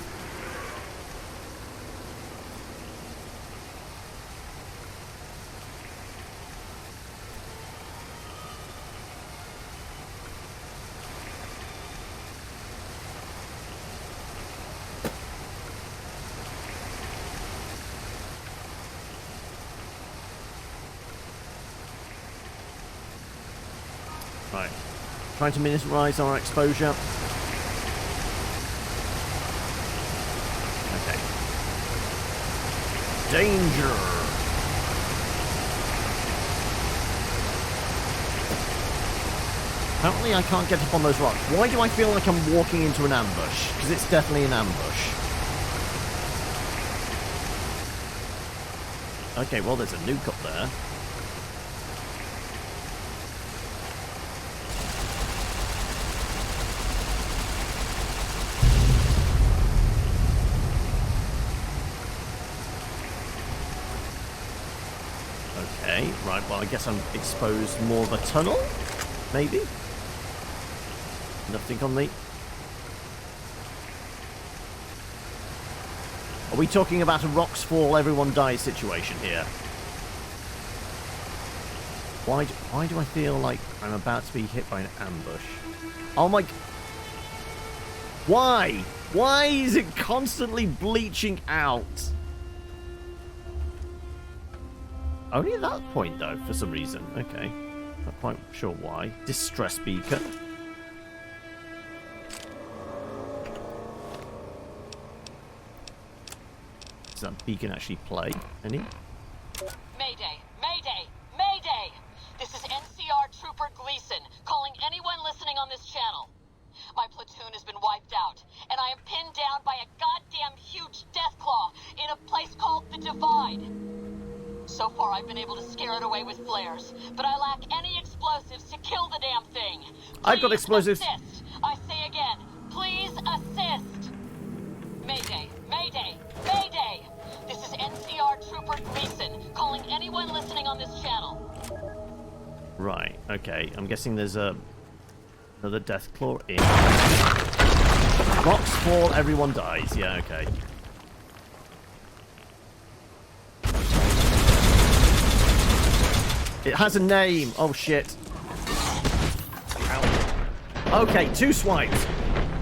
S1: Right. Trying to minimize our exposure. Okay. Danger! Apparently I can't get up on those rocks. Why do I feel like I'm walking into an ambush? Because it's definitely an ambush. Okay, well there's a nuke up there. Okay, right, well I guess I'm exposed more of a tunnel? Maybe? Nothing on the... Are we talking about a rocks fall, everyone dies situation here? Why do I feel like I'm about to be hit by an ambush? Oh my... Why? Why is it constantly bleaching out? Only at that point, though, for some reason. Okay. Not quite sure why. Distress beacon. Does that beacon actually play any?
S7: Mayday! Mayday! Mayday! This is NCR Trooper Gleason, calling anyone listening on this channel. My platoon has been wiped out, and I am pinned down by a goddamn huge deathclaw in a place called the Divide. So far, I've been able to scare it away with flares, but I lack any explosives to kill the damn thing.
S1: I've got explosives.
S7: Assist. I say again, please assist. Mayday! Mayday! Mayday! This is NCR Trooper Gleason, calling anyone listening on this channel.
S1: Right, okay. I'm guessing there's another deathclaw in. Rocks fall, everyone dies. Yeah, okay. It has a name. Oh, shit. Ow. Okay, 2 swipes.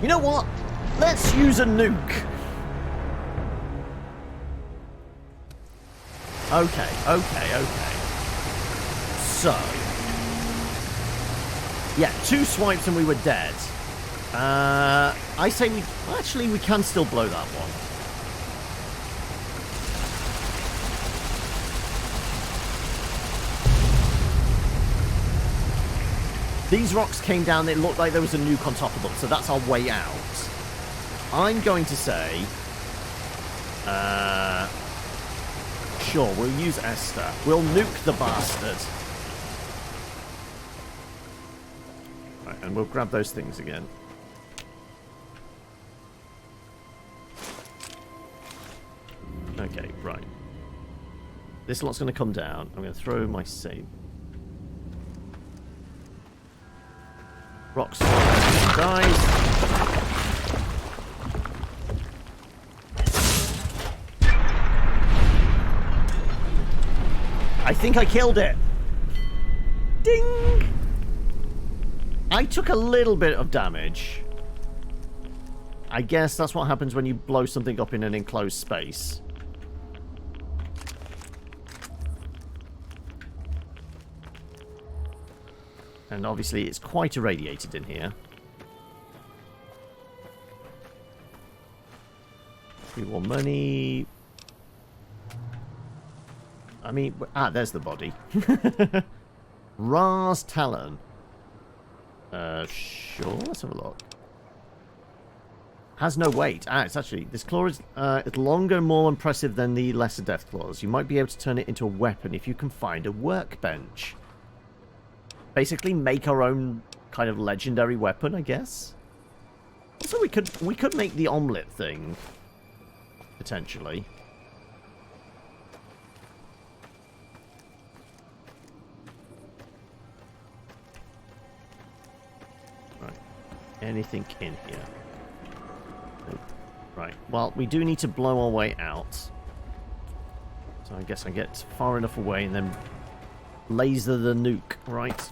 S1: You know what? Let's use a nuke. Okay. So. Yeah, 2 swipes and we were dead. I say we can still blow that one. These rocks came down, it looked like there was a nuke on top of them, so that's our way out. I'm going to say... sure, we'll use Esther. We'll nuke the bastard. Right, and we'll grab those things again. Okay, right. This lot's going to come down. I'm going to throw my save. Rocks dies. I think I killed it. Ding! I took a little bit of damage. I guess that's what happens when you blow something up in an enclosed space. And obviously it's quite irradiated in here. We want money. I mean, there's the body. Ra's Talon. Sure, let's have a look. Has no weight. It's actually, this claw is longer and more impressive than the lesser death claws. You might be able to turn it into a weapon if you can find a workbench. Basically make our own kind of legendary weapon, I guess. Also, we could make the omelet thing, potentially. Right. Anything in here? Nope. Right. Well, we do need to blow our way out. So I guess I get far enough away and then laser the nuke, right?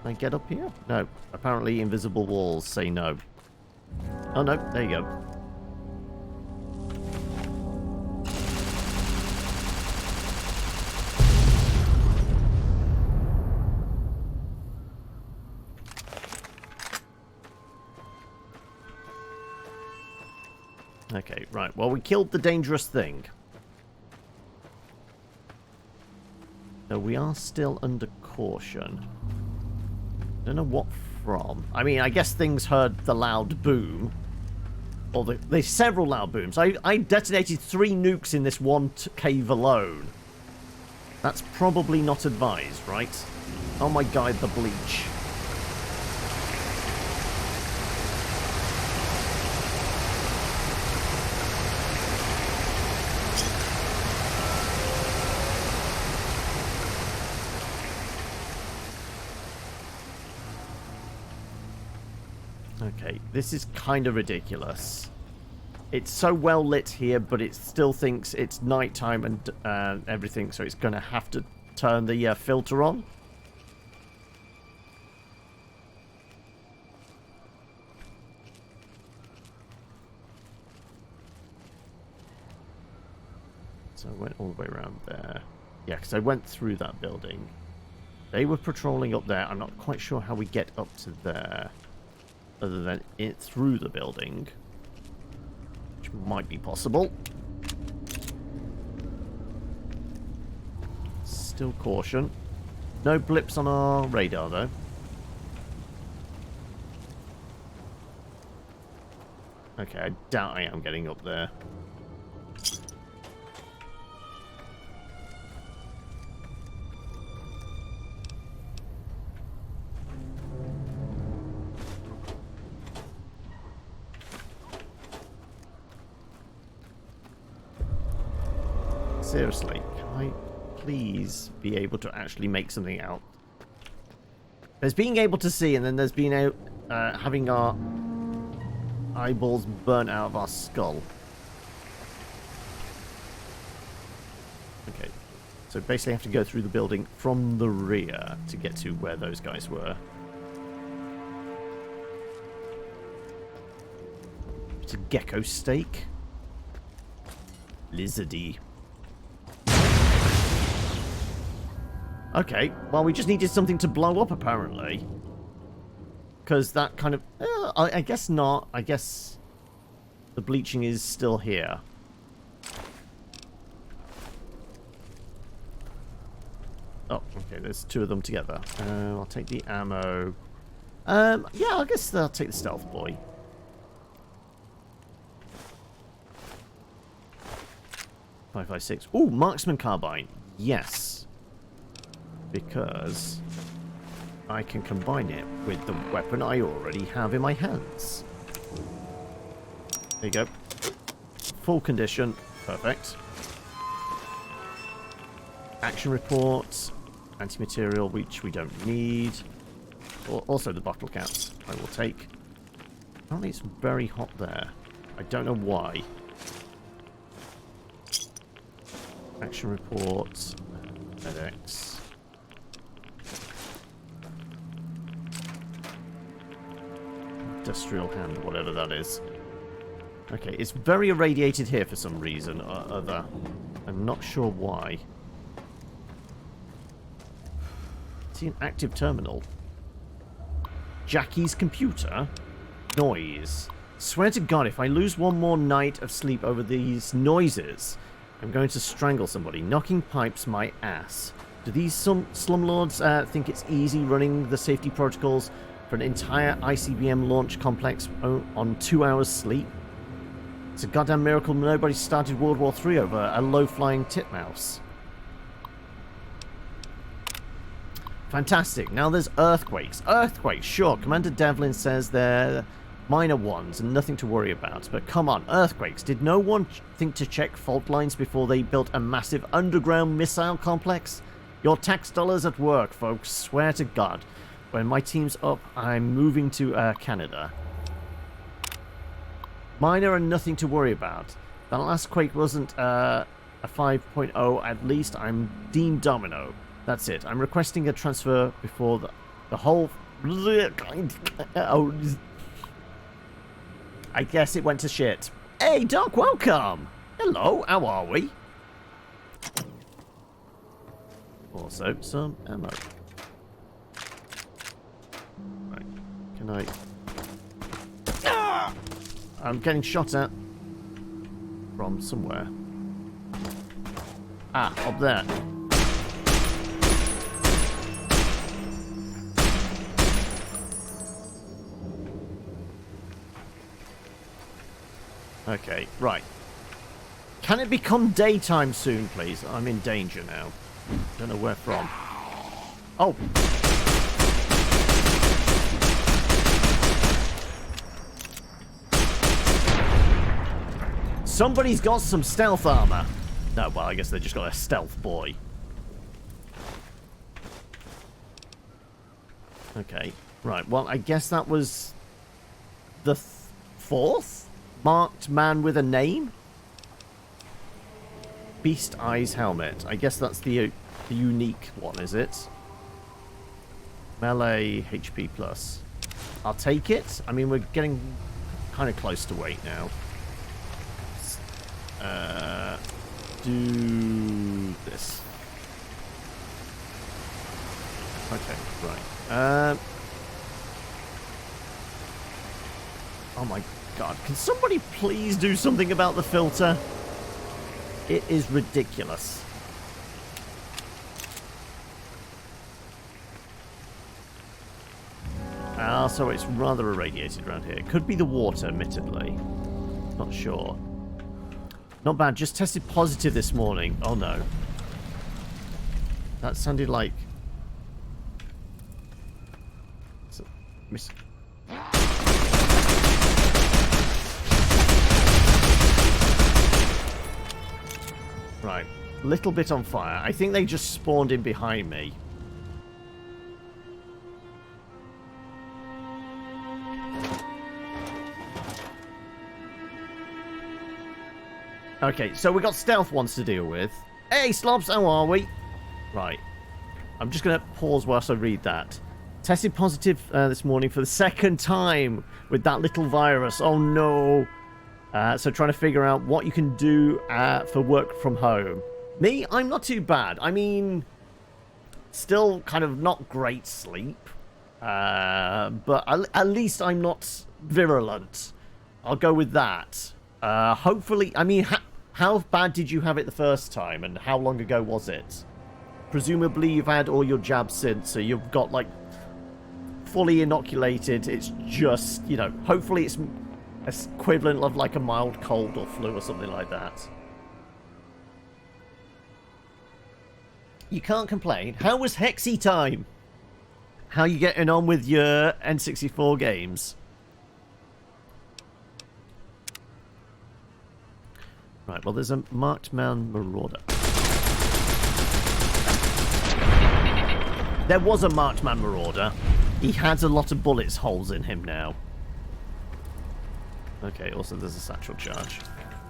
S1: Can I get up here? No. Apparently invisible walls say no. Oh no, there you go. Okay, right. Well, we killed the dangerous thing. So we are still under caution. Don't know what from. I mean, I guess things heard the loud boom. Or there's several loud booms. I detonated 3 nukes in this one cave alone. That's probably not advised, right? Oh my god, the bleach. Okay, this is kind of ridiculous. It's so well lit here, but it still thinks it's nighttime and everything, so it's going to have to turn the filter on. So I went all the way around there. Yeah, because I went through that building. They were patrolling up there. I'm not quite sure how we get up to there. Other than it through the building. Which might be possible. Still caution. No blips on our radar, though. Okay, I doubt I am getting up there. Seriously, can I please be able to actually make something out? There's being able to see, and then there's being out having our eyeballs burnt out of our skull. Okay, so basically I have to go through the building from the rear to get to where those guys were. It's a gecko steak. Lizardy. Okay, well, we just needed something to blow up, apparently. Because that kind of... I guess not. I guess the bleaching is still here. Oh, okay, there's two of them together. I'll take the ammo. Yeah, I guess I'll take the stealth boy. .556. Ooh, marksman carbine. Yes. Because I can combine it with the weapon I already have in my hands. There you go. Full condition. Perfect. Action reports. Anti-material, which we don't need. Also the bottle caps I will take. Apparently it's very hot there. I don't know why. Action reports. FedEx. Industrial hand, whatever that is. Okay, it's very irradiated here for some reason or other. I'm not sure why. See an active terminal. Jackie's computer? Noise. Swear to God, if I lose one more night of sleep over these noises, I'm going to strangle somebody. Knocking pipes my ass. Do these slumlords think it's easy running the safety protocols for an entire ICBM launch complex on 2 hours sleep? It's a goddamn miracle nobody started World War III over a low-flying titmouse. Fantastic. Now there's earthquakes. Earthquakes, sure. Commander Devlin says they're minor ones and nothing to worry about. But come on, earthquakes. Did no one think to check fault lines before they built a massive underground missile complex? Your tax dollars at work, folks. Swear to God. When my team's up, I'm moving to Canada. Minor and nothing to worry about. That last quake wasn't a 5.0. At least I'm Dean Domino. That's it. I'm requesting a transfer before the whole... I guess it went to shit. Hey, Doc, welcome! Hello, how are we? Also, some ammo. Right, can I... Ah! I'm getting shot at from somewhere. Ah, up there. Okay, right. Can it become daytime soon, please? I'm in danger now. Don't know where from. Oh! Somebody's got some stealth armor. No, well, I guess they just got a stealth boy. Okay, right. Well, I guess that was the fourth marked man with a name. Beast Eyes helmet. I guess that's the unique one, is it? Melee HP plus. I'll take it. I mean, we're getting kind of close to weight now. Do this. Okay, right. Oh my God. Can somebody please do something about the filter? It is ridiculous. so it's rather irradiated around here. It could be the water, admittedly. Not sure. Not bad. Just tested positive this morning. Oh, no. That sounded like... Miss... Right. Little bit on fire. I think they just spawned in behind me. Okay, so we got stealth ones to deal with. Hey, Slobs, how are we? Right. I'm just going to pause whilst I read that. Tested positive this morning for the second time with that little virus. Oh, no. So trying to figure out what you can do for work from home. Me, I'm not too bad. I mean, still kind of not great sleep. But at least I'm not virulent. I'll go with that. Hopefully, I mean, how bad did you have it the first time, and how long ago was it? Presumably you've had all your jabs since, so you've got, like, fully inoculated. It's just, you know, hopefully it's equivalent of, like, a mild cold or flu or something like that. You can't complain. How was Hexy time? How you getting on with your N64 games? Right, well, there's a marked man marauder. There was a marked man marauder. He has a lot of bullets holes in him now. Okay, also there's a satchel charge.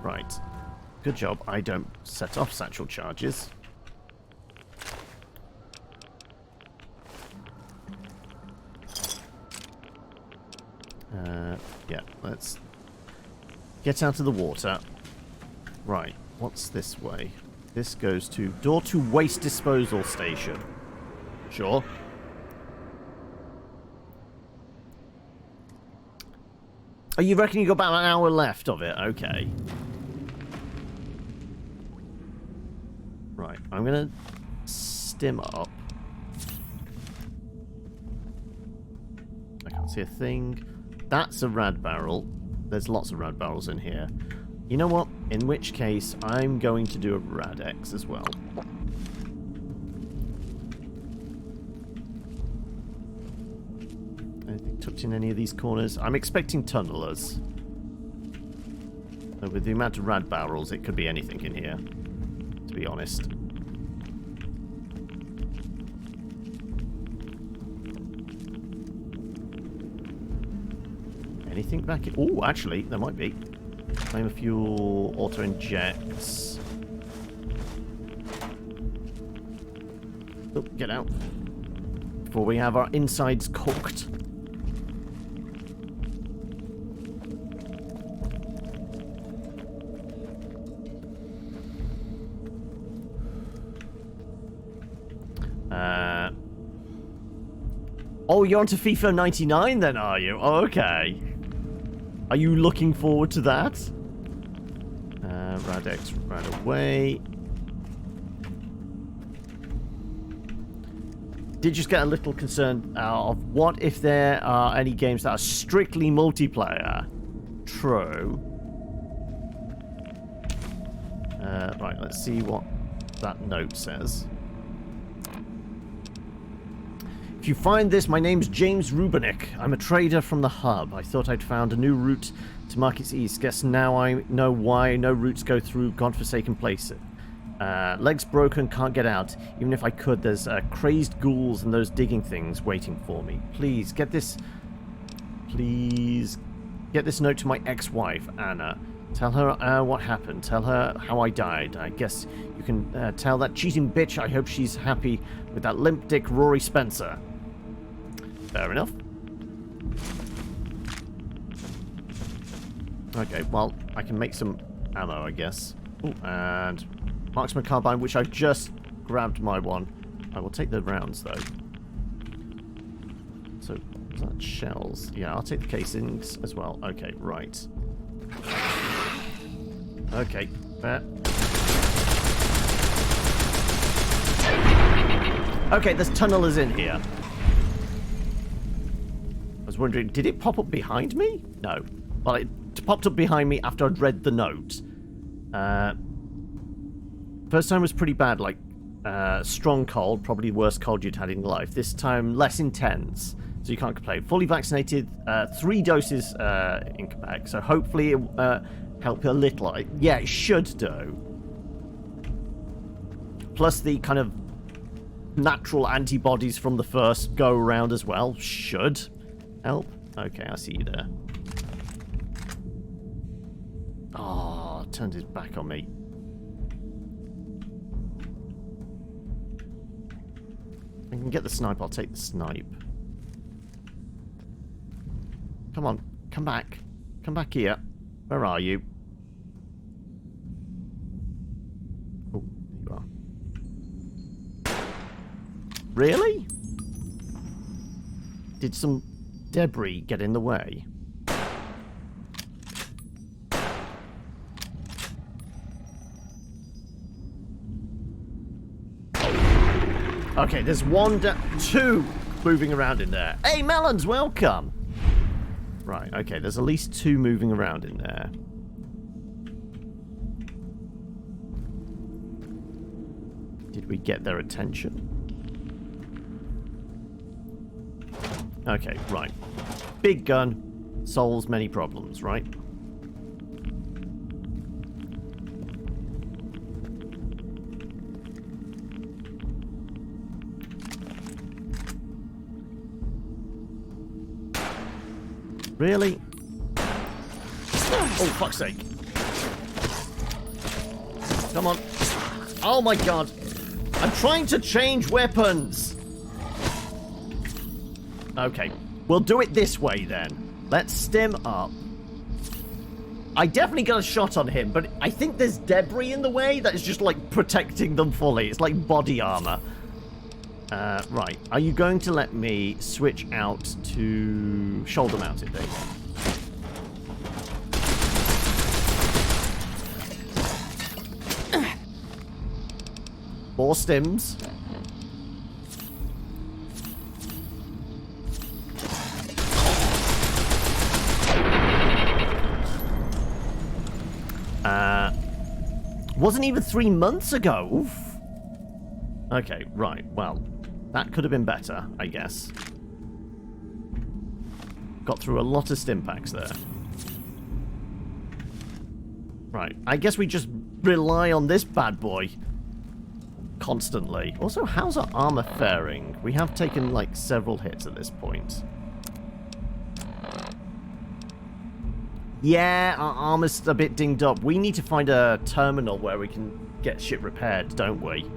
S1: Right. Good job. I don't set off satchel charges. Yeah, let's get out of the water. Right, what's this way? This goes to door to waste disposal station. Sure. Oh, you reckon you got about an hour left of it? Okay. Right, I'm gonna stim up. I can't see a thing. That's a rad barrel. There's lots of rad barrels in here. You know what? In which case, I'm going to do a Rad-X as well. Anything tucked in any of these corners? I'm expecting tunnelers. With the amount of rad barrels, it could be anything in here, to be honest. Anything back here? Oh, actually, there might be. Flame of fuel, auto injects. Oh, get out. Before we have our insides cooked. Oh, you're onto FIFA 99 then, are you? Okay. Are you looking forward to that? Rad-X right away. Did just get a little concerned of what if there are any games that are strictly multiplayer. True. Right, let's see what that note says. If you find this, my name's James Rubinik. I'm a trader from the hub. I thought I'd found a new route to Markets East. Guess now I know why no routes go through godforsaken places. Legs broken, can't get out. Even if I could, there's crazed ghouls and those digging things waiting for me. Please, get this... Please, get this note to my ex-wife, Anna. Tell her what happened. Tell her how I died. I guess you can tell that cheating bitch I hope she's happy with that limp dick Rory Spencer. Fair enough. Okay, well, I can make some ammo, I guess. Ooh, and marksman carbine, which I just grabbed my one. I will take the rounds, though. So, is that shells? Yeah, I'll take the casings as well. Okay, right. Okay, fair. Okay, there's tunnelers in here. I was was wondering, did it pop up behind me? No. Well, it popped up behind me after I'd read the note. First time was pretty bad, like strong cold, probably the worst cold you'd had in life. This time less intense, so you can't complain. Fully vaccinated, 3 doses in Quebec, so hopefully it help a little. Yeah, it should do. Plus the kind of natural antibodies from the first go around as well should help. Okay, I see you there. Oh, turned his back on me. If I can get the snipe, I'll take the snipe. Come on, come back. Come back here. Where are you? Oh, there you are. Really? Did some debris get in the way? Okay, there's 2 moving around in there. Hey, Melons, welcome! Right, okay, there's at least 2 moving around in there. Did we get their attention? Okay, right. Big gun solves many problems, right? Really? Oh, fuck's sake. Come on. Oh my god. I'm trying to change weapons. Okay. We'll do it this way then. Let's stim up. I definitely got a shot on him, but I think there's debris in the way that is just like protecting them fully. It's like body armor. Right. Are you going to let me switch out to shoulder mounted? There you go. More stims. Wasn't even 3 months ago. Oof. Okay, right. Well, that could have been better, I guess. Got through a lot of stim packs there. Right. I guess we just rely on this bad boy constantly. Also, how's our armor faring? We have taken, like, several hits at this point. Yeah, our armor's a bit dinged up. We need to find a terminal where we can get shit repaired, don't we?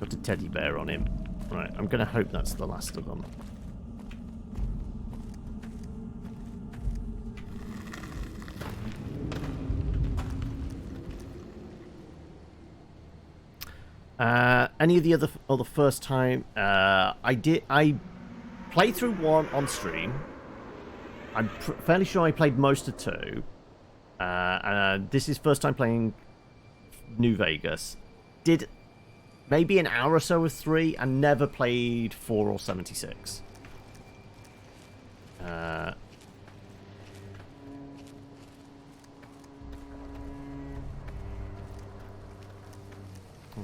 S1: Got a teddy bear on him. Right, I'm gonna hope that's the last of them. Any of the other first time, I played through 1 on stream. I'm fairly sure I played most of 2. This is first time playing New Vegas. Did maybe an hour or so of 3 and never played 4 or 76.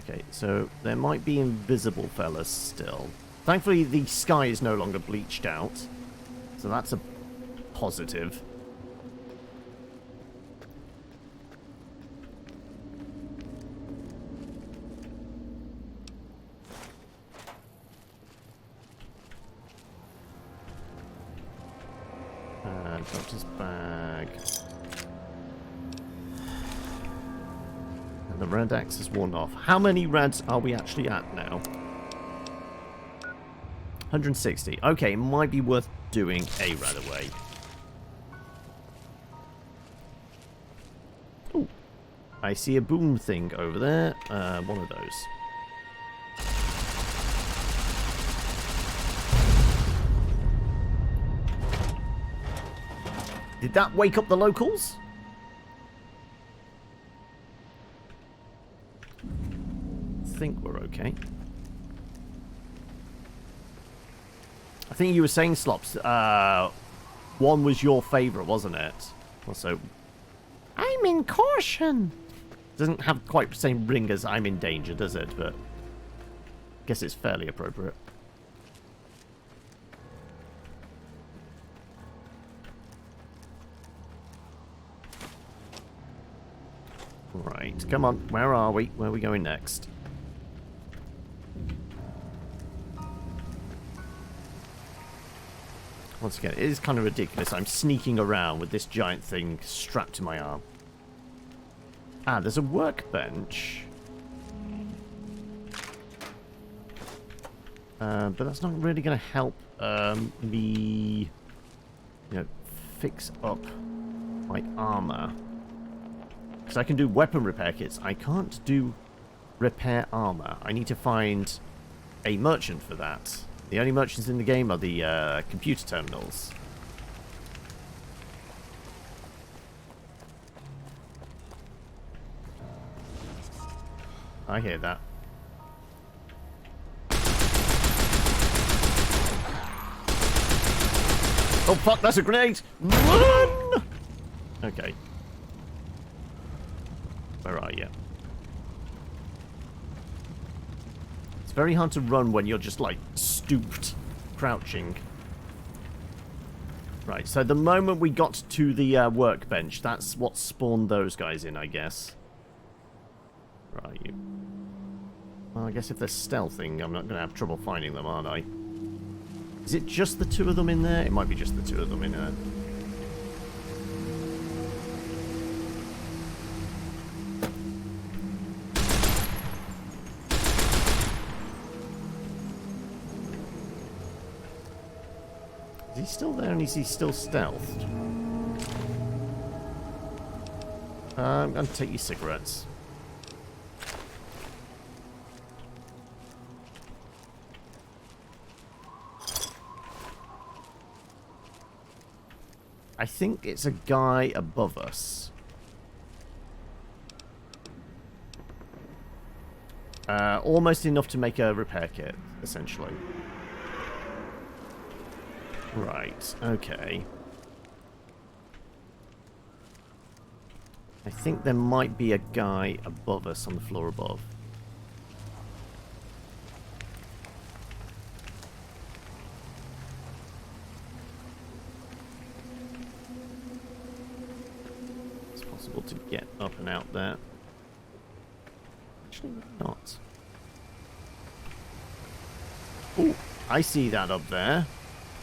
S1: Okay, so there might be invisible fellas still. Thankfully, the sky is no longer bleached out, so that's a positive. Doctor's bag. And the red axe is worn off. How many reds are we actually at now? 160. Okay, it might be worth doing a red away. Ooh. I see a boom thing over there. One of those. Did that wake up the locals? think we're okay. I think you were saying, Slops, one was your favourite, wasn't it? Also, I'm in caution. Doesn't have quite the same ring as I'm in danger, does it? But I guess it's fairly appropriate. Right, come on. Where are we? Where are we going next? Once again, it is kind of ridiculous. I'm sneaking around with this giant thing strapped to my arm. Ah, there's a workbench. But that's not really going to help me, fix up my armor. Because I can do weapon repair kits. I can't do repair armor. I need to find a merchant for that. The only merchants in the game are the computer terminals. I hear that. Oh fuck, that's a grenade! Run! Okay. Where are you? It's very hard to run when you're just like stooped, crouching. Right, so the moment we got to the workbench, that's what spawned those guys in, I guess. Where are you? Well, I guess if they're stealthing, I'm not going to have trouble finding them, aren't I? Is it just the two of them in there? It might be just the two of them in there. Is he still there and is he still stealthed? I'm going to take your cigarettes. I think it's a guy above us. Almost enough to make a repair kit, essentially. Right, okay. I think there might be a guy above us on the floor above. It's possible to get up and out there. Actually, not. Oh, I see that up there.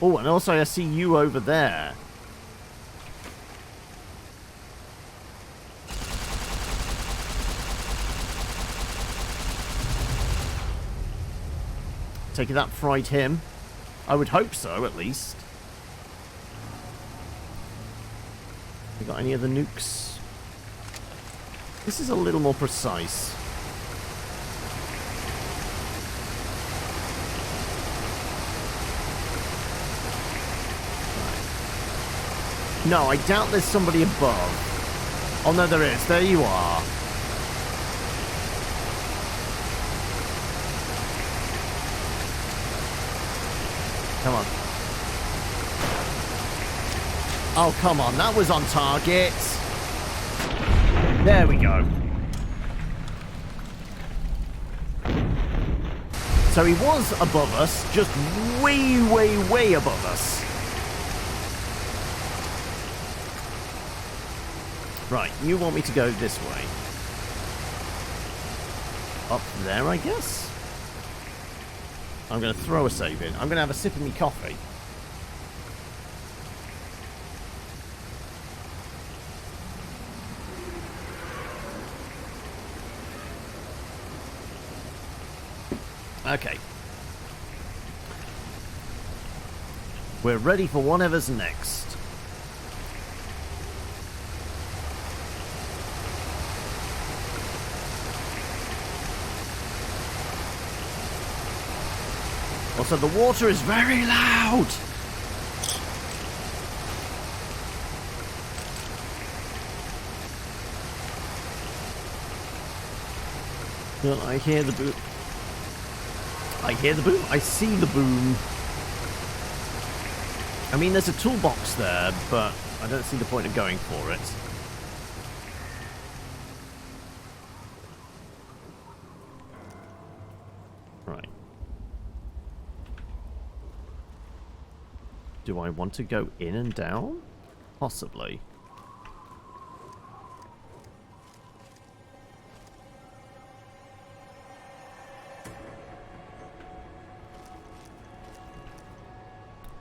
S1: Oh, and also I see you over there. Take it that fried him. I would hope so, at least. You got any other nukes? This is a little more precise. No, I doubt there's somebody above. Oh, no, there is. There you are. Come on. Oh, come on. That was on target. There we go. So he was above us, just way, way, way above us. Right, you want me to go this way. Up there, I guess? I'm going to throw a save in. I'm going to have a sip of me coffee. Okay. We're ready for whatever's next. Also, the water is very loud. Well, I hear the boom. I hear the boom. I see the boom. I mean, there's a toolbox there, but I don't see the point of going for it. Right. Do I want to go in and down? Possibly.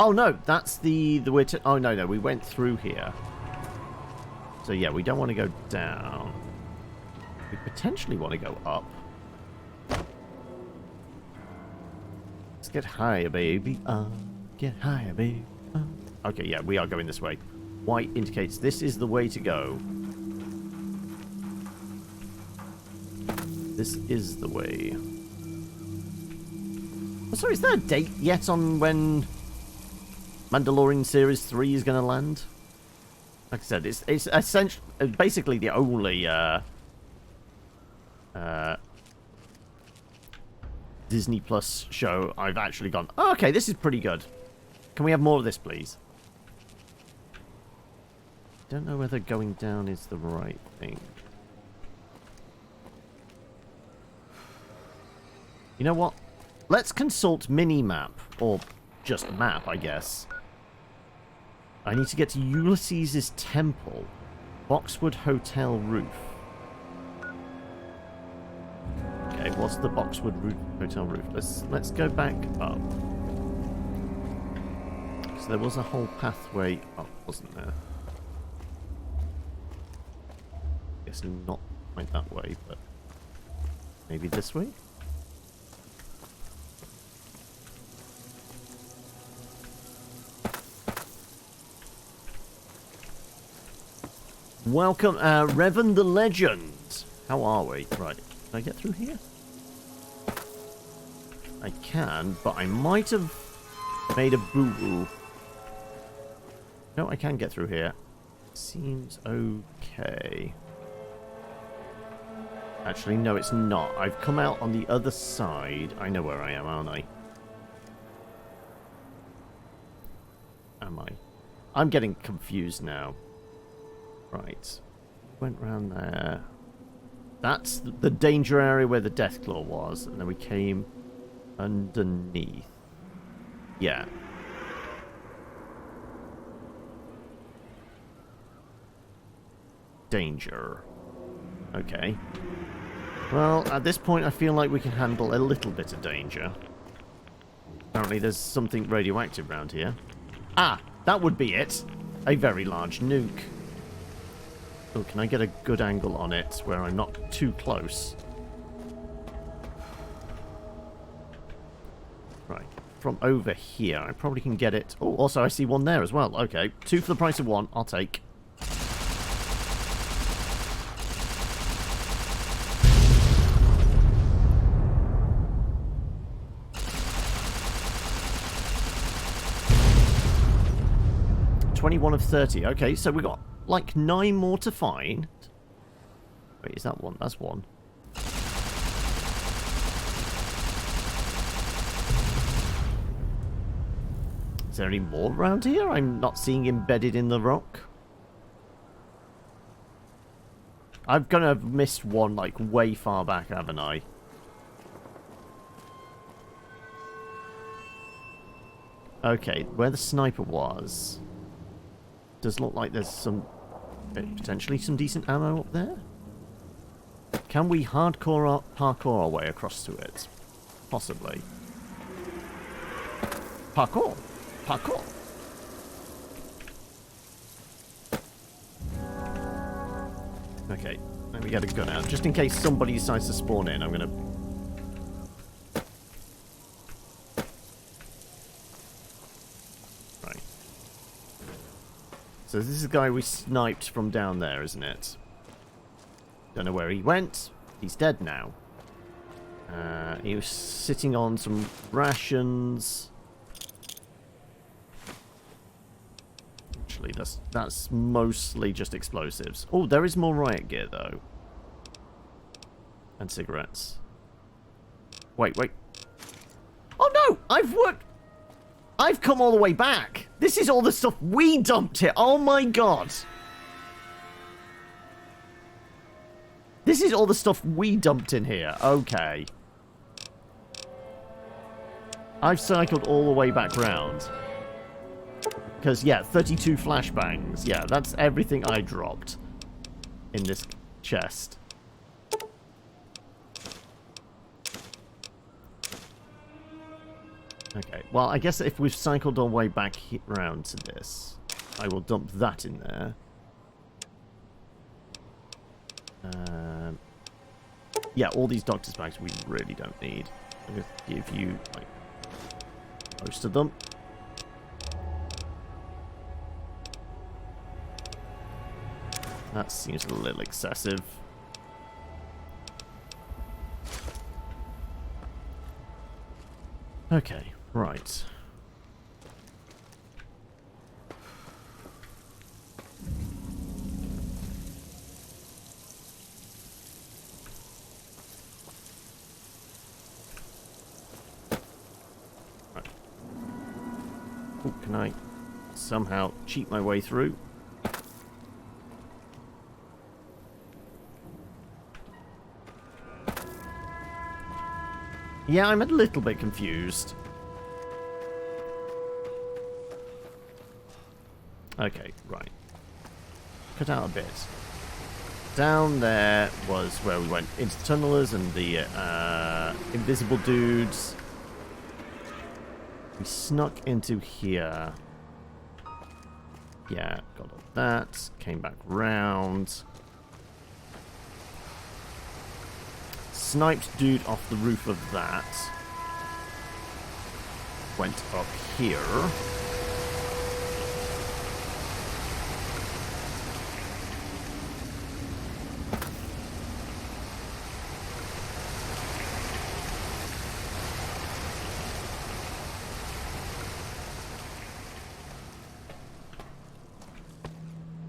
S1: Oh no, that's the way to... Oh no, we went through here. So yeah, we don't want to go down. We potentially want to go up. Let's get higher, baby. Get higher, baby. Okay, yeah, we are going this way. White indicates this is the way to go. This is the way. Oh, sorry, is there a date yet on when Mandalorian Series 3 is going to land? Like I said, it's essentially basically the only Disney Plus show I've actually gone, oh, okay, this is pretty good. Can we have more of this, please? Don't know whether going down is the right thing. You know what? Let's consult mini-map, or just map, I guess. I need to get to Ulysses' temple. Boxwood Hotel roof. Okay, what's the Boxwood Hotel roof? Let's go back up. So there was a whole pathway up, wasn't there? Guess not quite that way, but maybe this way? Welcome, Revan the Legend. How are we? Right, can I get through here? I can, but I might have made a boo-boo. No, I can get through here. Seems okay. Actually, no, it's not. I've come out on the other side. I know where I am, aren't I? Am I? I'm getting confused now. Right. Went round there. That's the danger area where the Deathclaw was. And then we came underneath. Yeah. Danger. Okay. Well, at this point I feel like we can handle a little bit of danger. Apparently there's something radioactive around here. Ah! That would be it! A very large nuke. Oh, can I get a good angle on it where I'm not too close? Right. From over here, I probably can get it. Oh, also I see one there as well. Okay. 2 for the price of 1. I'll take. $21 of 30. Okay, so we got like 9 more to find. Wait, is that one? That's one. Is there any more around here? I'm not seeing embedded in the rock. I'm gonna have missed one like way far back, haven't I? Okay, where the sniper was. Does look like there's some potentially some decent ammo up there. Can we hardcore parkour our way across to it? Possibly. Parkour! Parkour! Okay, let me get a gun out. Just in case somebody decides to spawn in, I'm gonna... Right. So this is the guy we sniped from down there, isn't it? Don't know where he went. He's dead now. He was sitting on some rations. Actually, that's mostly just explosives. Oh, there is more riot gear, though. And cigarettes. Wait. Oh no! I've come all the way back! This is all the stuff we dumped here! Oh my god! This is all the stuff we dumped in here. Okay. I've cycled all the way back round. Because, yeah, 32 flashbangs. Yeah, that's everything I dropped in this chest. Okay, well, I guess if we've cycled our way back round to this, I will dump that in there. Yeah, all these doctor's bags we really don't need. I'm going to give you, like, most of them. That seems a little excessive. Okay, right. Ooh, can I somehow cheat my way through? Yeah, I'm a little bit confused. Okay, right. Cut out a bit. Down there was where we went into the tunnelers and the invisible dudes. We snuck into here. Yeah, got all that. Came back round. Sniped dude off the roof of that. Went up here.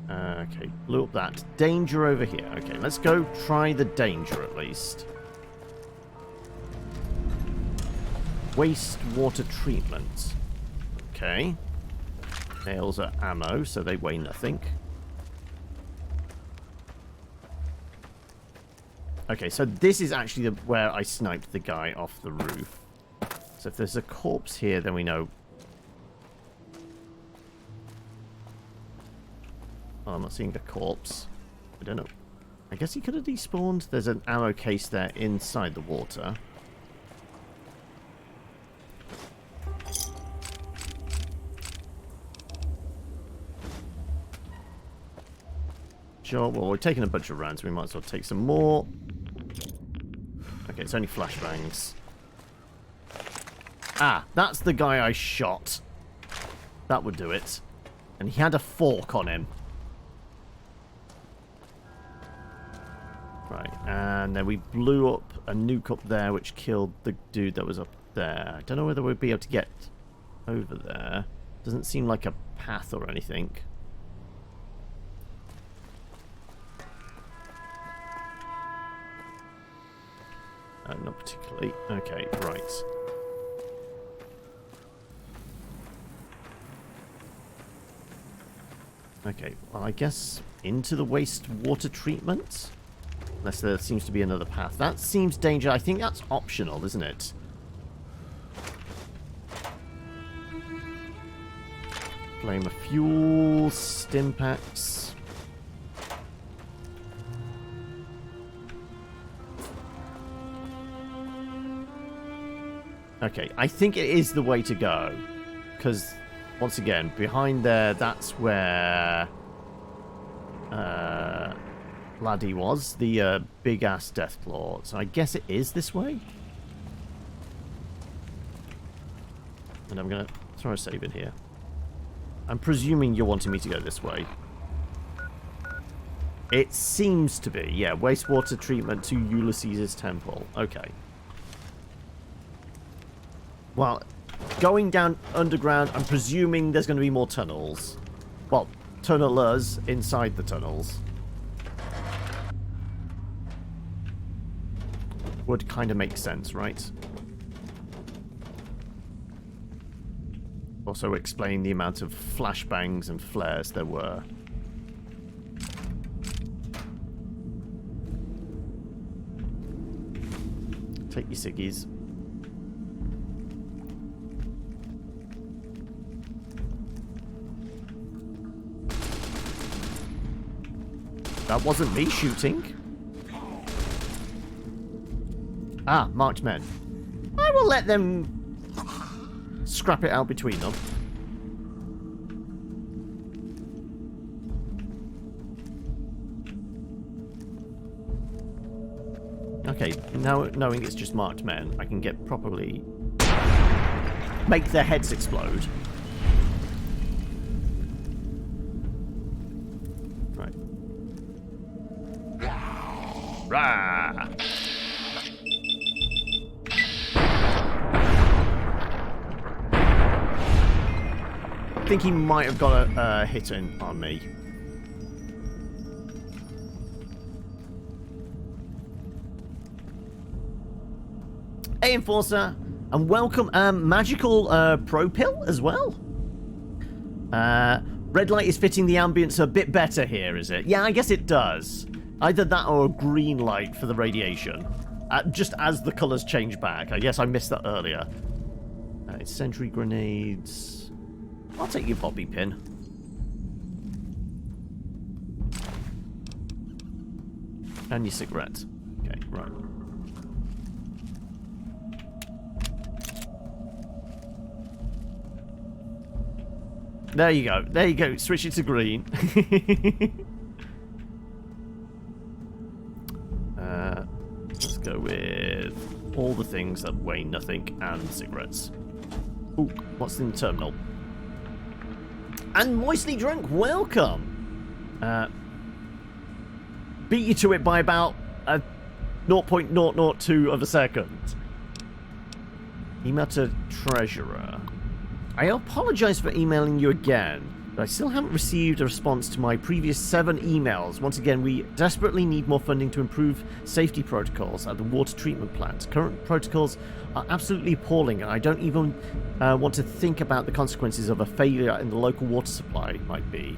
S1: Okay, blew up that. Danger over here. Okay, let's go try the danger at least. Wastewater treatment. Okay. Nails are ammo, so they weigh nothing. Okay, so this is actually where I sniped the guy off the roof. So if there's a corpse here, then we know. Oh, I'm not seeing a corpse. I don't know. I guess he could have despawned. There's an ammo case there inside the water. Sure, well, we're taking a bunch of rounds, so we might as well take some more. Okay, it's only flashbangs. Ah, that's the guy I shot. That would do it. And he had a fork on him. Right, and then we blew up a nuke up there, which killed the dude that was up there. I don't know whether we'd be able to get over there. Doesn't seem like a path or anything. Not particularly. Okay, right. Okay, well, I guess into the wastewater treatment? Unless there seems to be another path. That seems dangerous. I think that's optional, isn't it? Flame of fuel, stimpaks. Okay, I think it is the way to go. Because, once again, behind there, that's where Laddie was, the big-ass Deathclaw. So I guess it is this way? And I'm going to throw a save in here. I'm presuming you're wanting me to go this way. It seems to be, yeah. Wastewater treatment to Ulysses' temple. Okay. Well, going down underground, I'm presuming there's going to be more tunnels. Well, tunnelers inside the tunnels. Would kind of make sense, right? Also explain the amount of flashbangs and flares there were. Take your ciggies. That wasn't me shooting. Ah, marked men. I will let them scrap it out between them. Okay, now knowing it's just marked men, I can get properly... make their heads explode. Right. Rah! I think he might have got a hit in on me. Hey, Enforcer, and welcome, Magical Pro Pill as well. Red light is fitting the ambience a bit better here, is it? Yeah, I guess it does. Either that or a green light for the radiation. Just as the colours change back. I guess I missed that earlier. Sentry grenades. I'll take your bobby pin. And your cigarette. Okay, right. There you go. There you go. Switch it to green. Let's go with all the things that weigh nothing and cigarettes. Ooh, what's in the terminal? And Moistly Drunk, welcome! Beat you to it by about 0.002 of a second. Email to Treasurer. I apologize for emailing you again, but I still haven't received a response to my previous 7 emails. Once again, we desperately need more funding to improve safety protocols at the water treatment plant. Current protocols are absolutely appalling, and I don't even want to think about the consequences of a failure in the local water supply might be.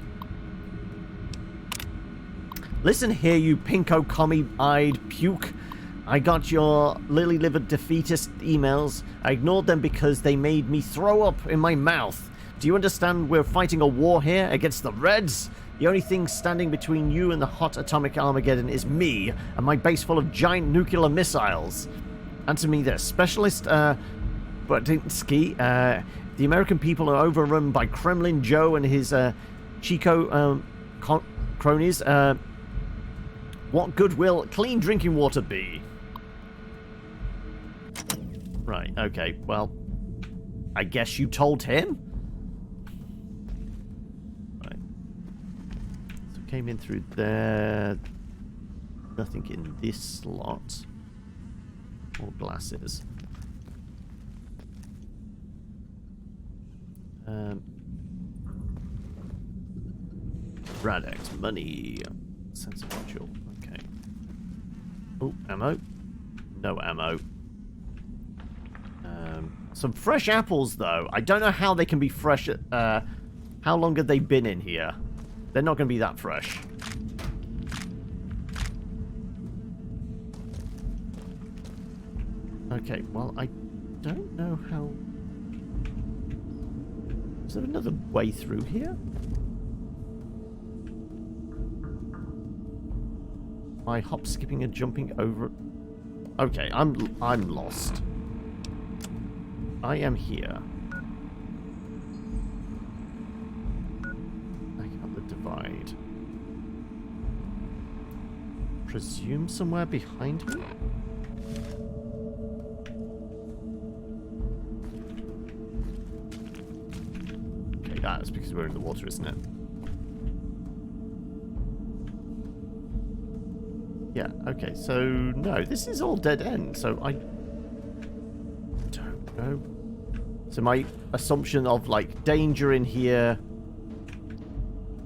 S1: Listen here, you pinko commie-eyed puke. I got your lily-livered defeatist emails. I ignored them because they made me throw up in my mouth. Do you understand we're fighting a war here against the Reds? The only thing standing between you and the hot atomic Armageddon is me and my base full of giant nuclear missiles. Answer me this. Specialist Bradinsky, the American people are overrun by Kremlin Joe and his Chico cronies. What good will clean drinking water be? Right, okay, well, I guess you told him? Right. So came in through there. Nothing in this slot. More glasses. Radex, money. Sensor module. Okay. Oh, ammo. No ammo. Some fresh apples, though. I don't know how they can be fresh. How long have they been in here? They're not going to be that fresh. Okay, well, I don't know how... Is there another way through here? Am I hop, skipping, and jumping over... Okay, I'm lost. I am here. Back up the divide. Presume somewhere behind me? Okay, that's because we're in the water, isn't it? Yeah, okay, so no, this is all dead end, so I don't know. So my assumption of, like, danger in here,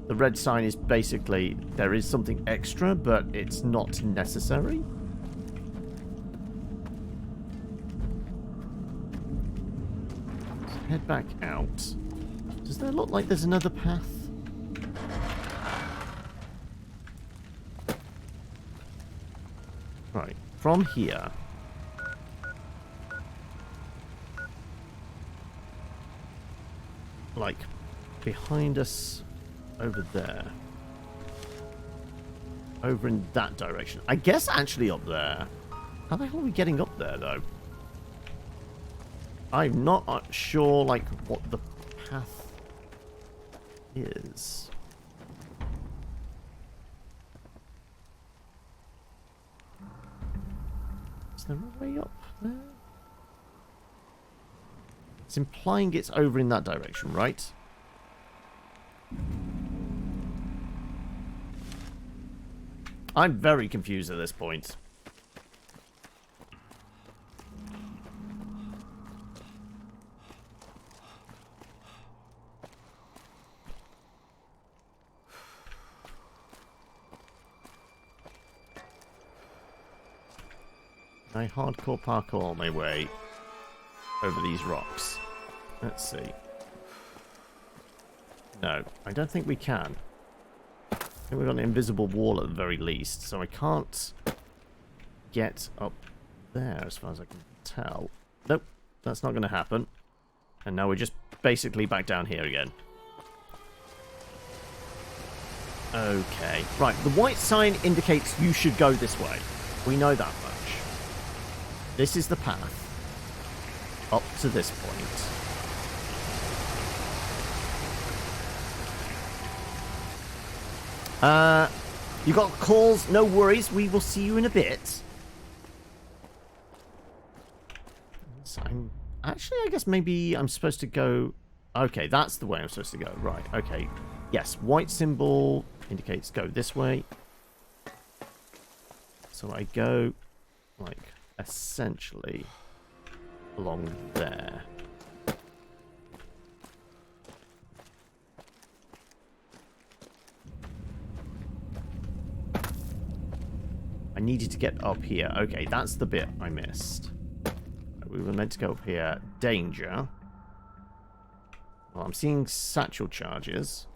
S1: the red sign is basically there is something extra, but it's not necessary. Let's head back out. Does there look like there's another path? Right, from here. Like, behind us, over there. Over in that direction. I guess actually up there. How the hell are we getting up there, though? I'm not sure, like, what the path is. Is there a way up there? It's implying it's over in that direction, right? I'm very confused at this point. I hardcore parkour my way over these rocks. Let's see. No, I don't think we can. I think we've got an invisible wall at the very least, so I can't get up there as far as I can tell. Nope, that's not going to happen. And now we're just basically back down here again. Okay, right, the white sign indicates you should go this way. We know that much. This is the path up to this point. You got calls, no worries, we will see you in a bit. So actually, I guess maybe I'm supposed to go... Okay, that's the way I'm supposed to go. Right, okay. Yes, white symbol indicates go this way. So I go, like, essentially along there. I needed to get up here. Okay, that's the bit I missed. We were meant to go up here. Danger. Well, I'm seeing satchel charges.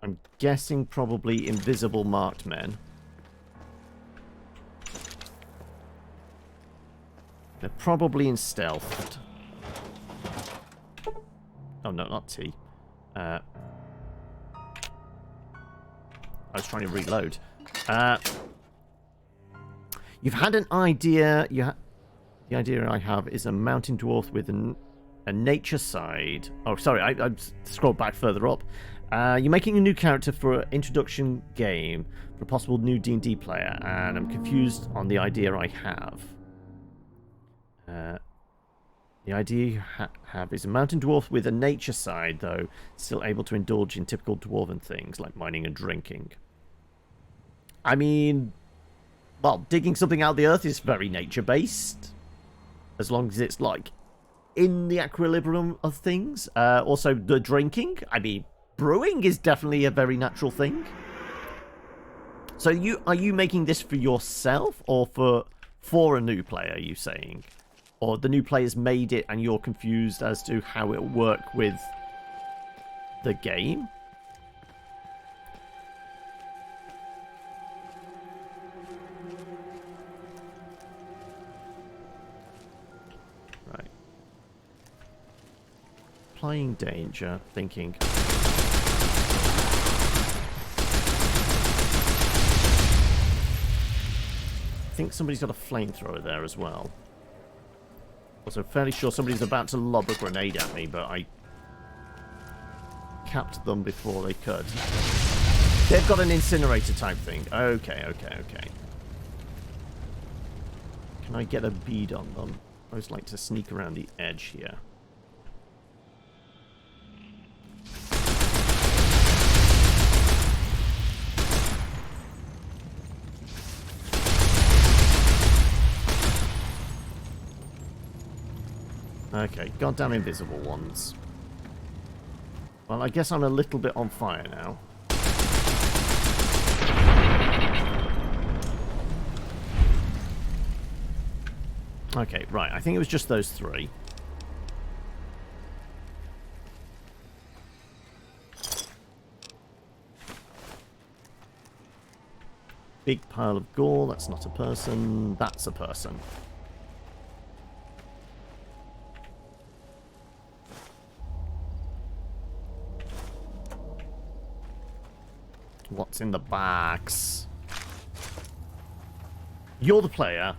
S1: I'm guessing probably invisible marked men. They're probably in stealth. Oh, no, not T. I was trying to reload. You've had an idea. The idea I have is a mountain dwarf with a nature side. Oh, sorry, I scrolled back further up. You're making a new character for an introduction game for a possible new D&D player, and I'm confused on the idea I have. The idea you have is a mountain dwarf with a nature side, though still able to indulge in typical dwarven things like mining and drinking. I mean, well, digging something out of the earth is very nature-based, as long as it's, like, in the equilibrium of things. Also, the drinking, I mean, brewing is definitely a very natural thing. So are you making this for yourself, or for a new player, are you saying? Or the new player's made it and you're confused as to how it'll work with the game? Right. Applying danger, thinking... I think somebody's got a flamethrower there as well. Also, fairly sure somebody's about to lob a grenade at me, but I capped them before they could. They've got an incinerator type thing. Okay. Can I get a bead on them? I always like to sneak around the edge here. Okay, goddamn invisible ones. Well, I guess I'm a little bit on fire now. Okay, right. I think it was just those three. big pile of gore. That's not a person. That's a person. What's in the box? You're the player.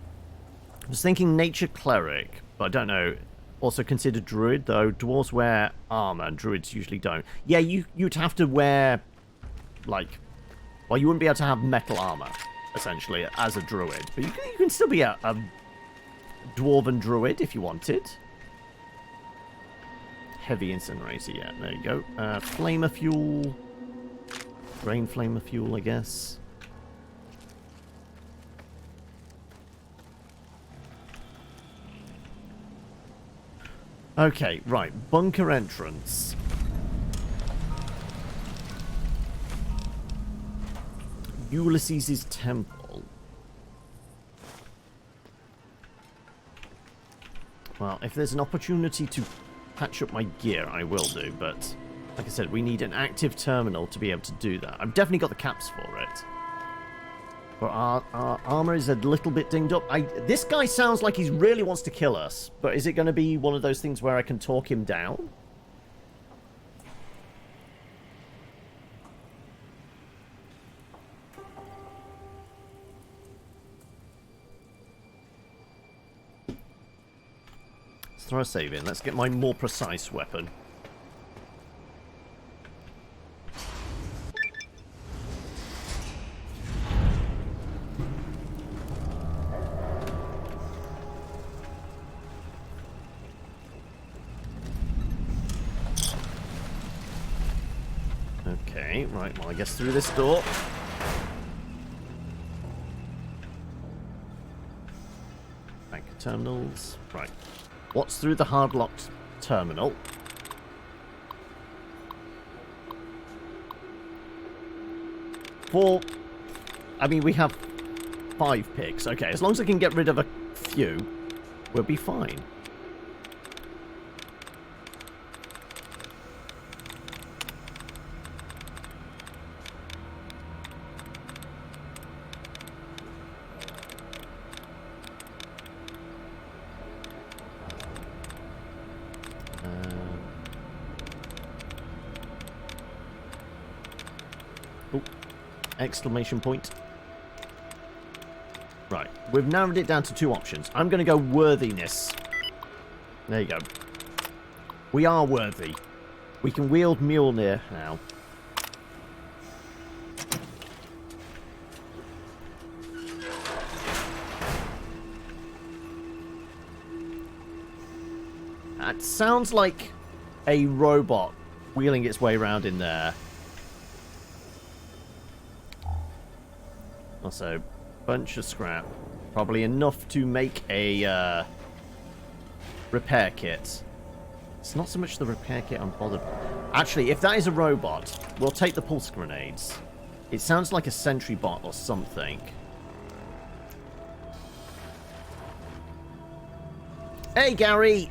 S1: I was thinking nature cleric, but I don't know. Also considered druid, though dwarves wear armor and druids usually don't. Yeah, you'd have to wear, like, well, you wouldn't be able to have metal armor, essentially, as a druid. But you can still be a dwarven druid if you wanted. Heavy incinerator, yeah, there you go. Flamer fuel. Rain flamer fuel, I guess. Okay, right. Bunker entrance. Ulysses' temple. Well, if there's an opportunity to patch up my gear, I will do, but like I said, we need an active terminal to be able to do that. I've definitely got the caps for it. But our armor is a little bit dinged up. This guy sounds like he really wants to kill us, but is it going to be one of those things where I can talk him down? Let's throw a save in. Let's get my more precise weapon. Okay, right, well, I guess through this door. Bank of terminals. Right. What's through the hard-locked terminal? I mean, we have 5 picks. Okay, as long as I can get rid of a few, we'll be fine. Exclamation point. Right, we've narrowed it down to 2 options. I'm going to go worthiness. There you go. We are worthy. We can wield Mjolnir now. That sounds like a robot wheeling its way around in there. Also, bunch of scrap. Probably enough to make a repair kit. It's not so much the repair kit I'm bothered with. Actually, if that is a robot, we'll take the pulse grenades. It sounds like a sentry bot or something. Hey, Gary!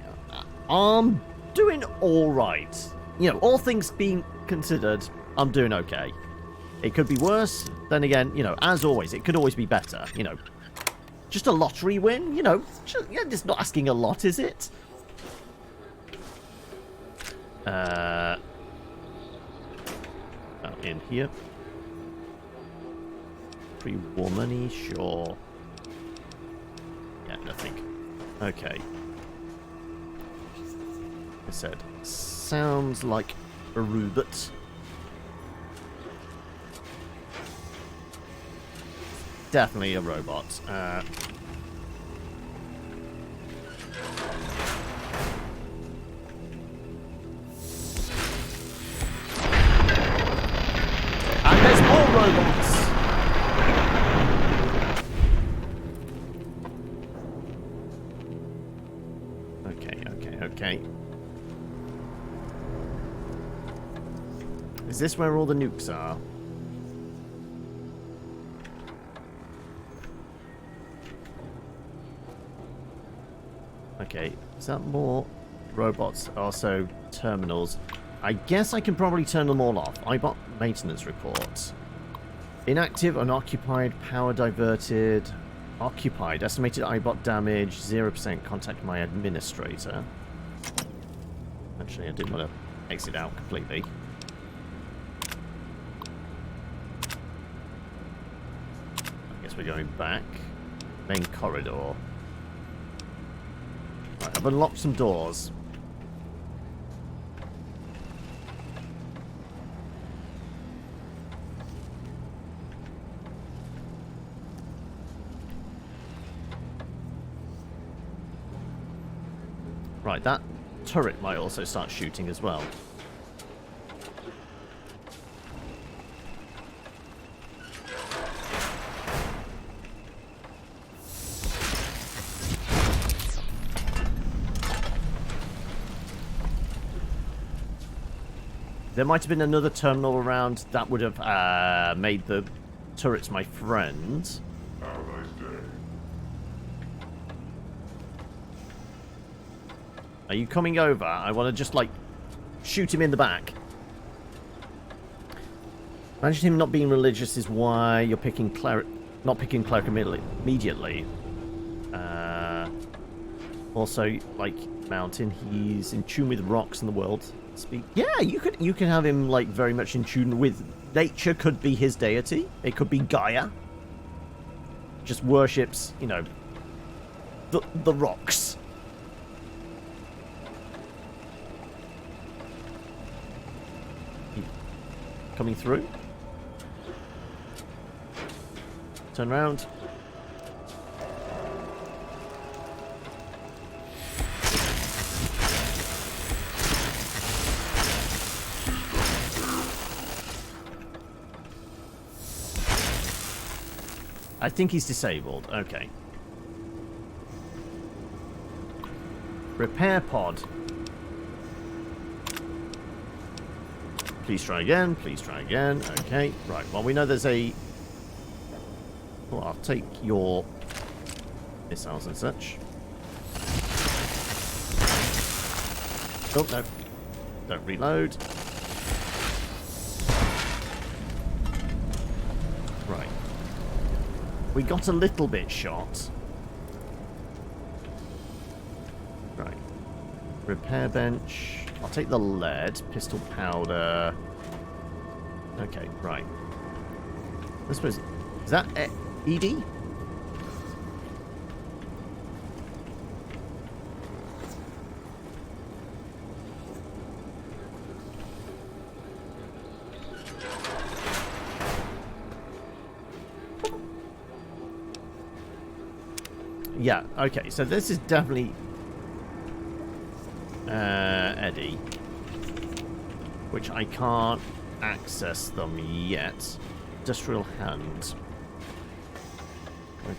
S1: I'm doing alright. You know, all things being considered, I'm doing okay. It could be worse. Then again, you know, as always, it could always be better. You know, just a lottery win. You know, just not asking a lot, is it? Oh, in here. Pretty womany, sure. Yeah, nothing. Okay. Like I said, sounds like a robot. Definitely a robot. And there's more robots! Okay. Is this where all the nukes are? Okay, is that more robots? Also, terminals. I guess I can probably turn them all off. I bought maintenance reports. Inactive, unoccupied, power diverted, occupied. Estimated iBot damage, 0%. Contact my administrator. Actually, I didn't want to exit out completely. I guess we're going back. Main corridor. Right, I've unlocked some doors. Right, that turret might also start shooting as well. There might have been another terminal around that would have made the turrets my friends. Are you coming over? I want to just, like, shoot him in the back. Imagine him not being religious is why you're picking not picking cleric immediately. Also, like, Mountain, he's in tune with rocks in the world. Yeah, you could have him, like, very much in tune with nature. Could be his deity. It could be Gaia. Just worships, you know, the rocks. Coming through. Turn around. I think he's disabled. Okay. Repair pod. Please try again. Please try again. Okay. Right. Well, we know there's a... Well, I'll take your missiles and such. Oh, no. Don't reload. Right. We got a little bit shot. Right. Repair bench. I'll take the lead, pistol powder. Okay, right. I suppose... Is that ED? Yeah, okay, so this is definitely... Eddie, which I can't access them yet. Industrial hand.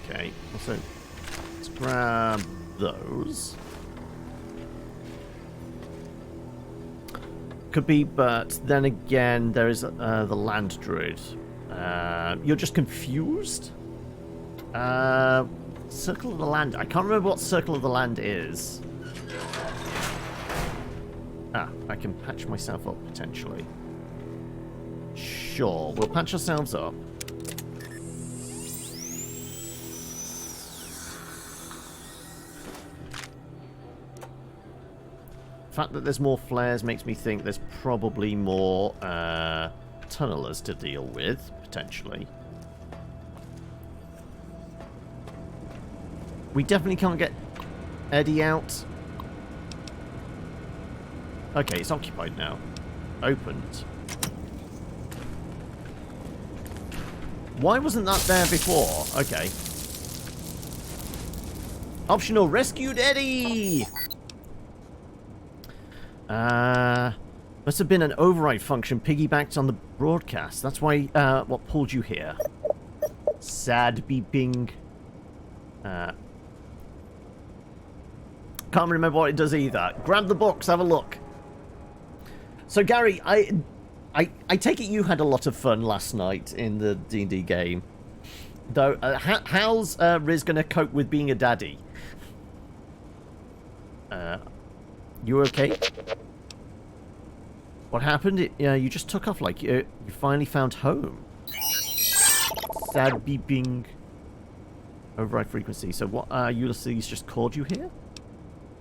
S1: Okay, so let's grab those. Could be, but then again, there is the land druid. You're just confused? Circle of the Land. I can't remember what Circle of the Land is. Ah, I can patch myself up, potentially. Sure, we'll patch ourselves up. The fact that there's more flares makes me think there's probably more tunnelers to deal with, potentially. We definitely can't get Eddie out. Okay, it's occupied now. Opened. Why wasn't that there before? Okay. Optional, rescued Eddie! Must have been an override function piggybacked on the broadcast. That's why, what pulled you here. Sad beeping. Can't remember what it does either. Grab the books, have a look. So Gary, I take it you had a lot of fun last night in the D&D game. Though, how's Riz going to cope with being a daddy? You okay? What happened? You just took off like you finally found home. Sad beeping. Override frequency. So what, Ulysses just called you here?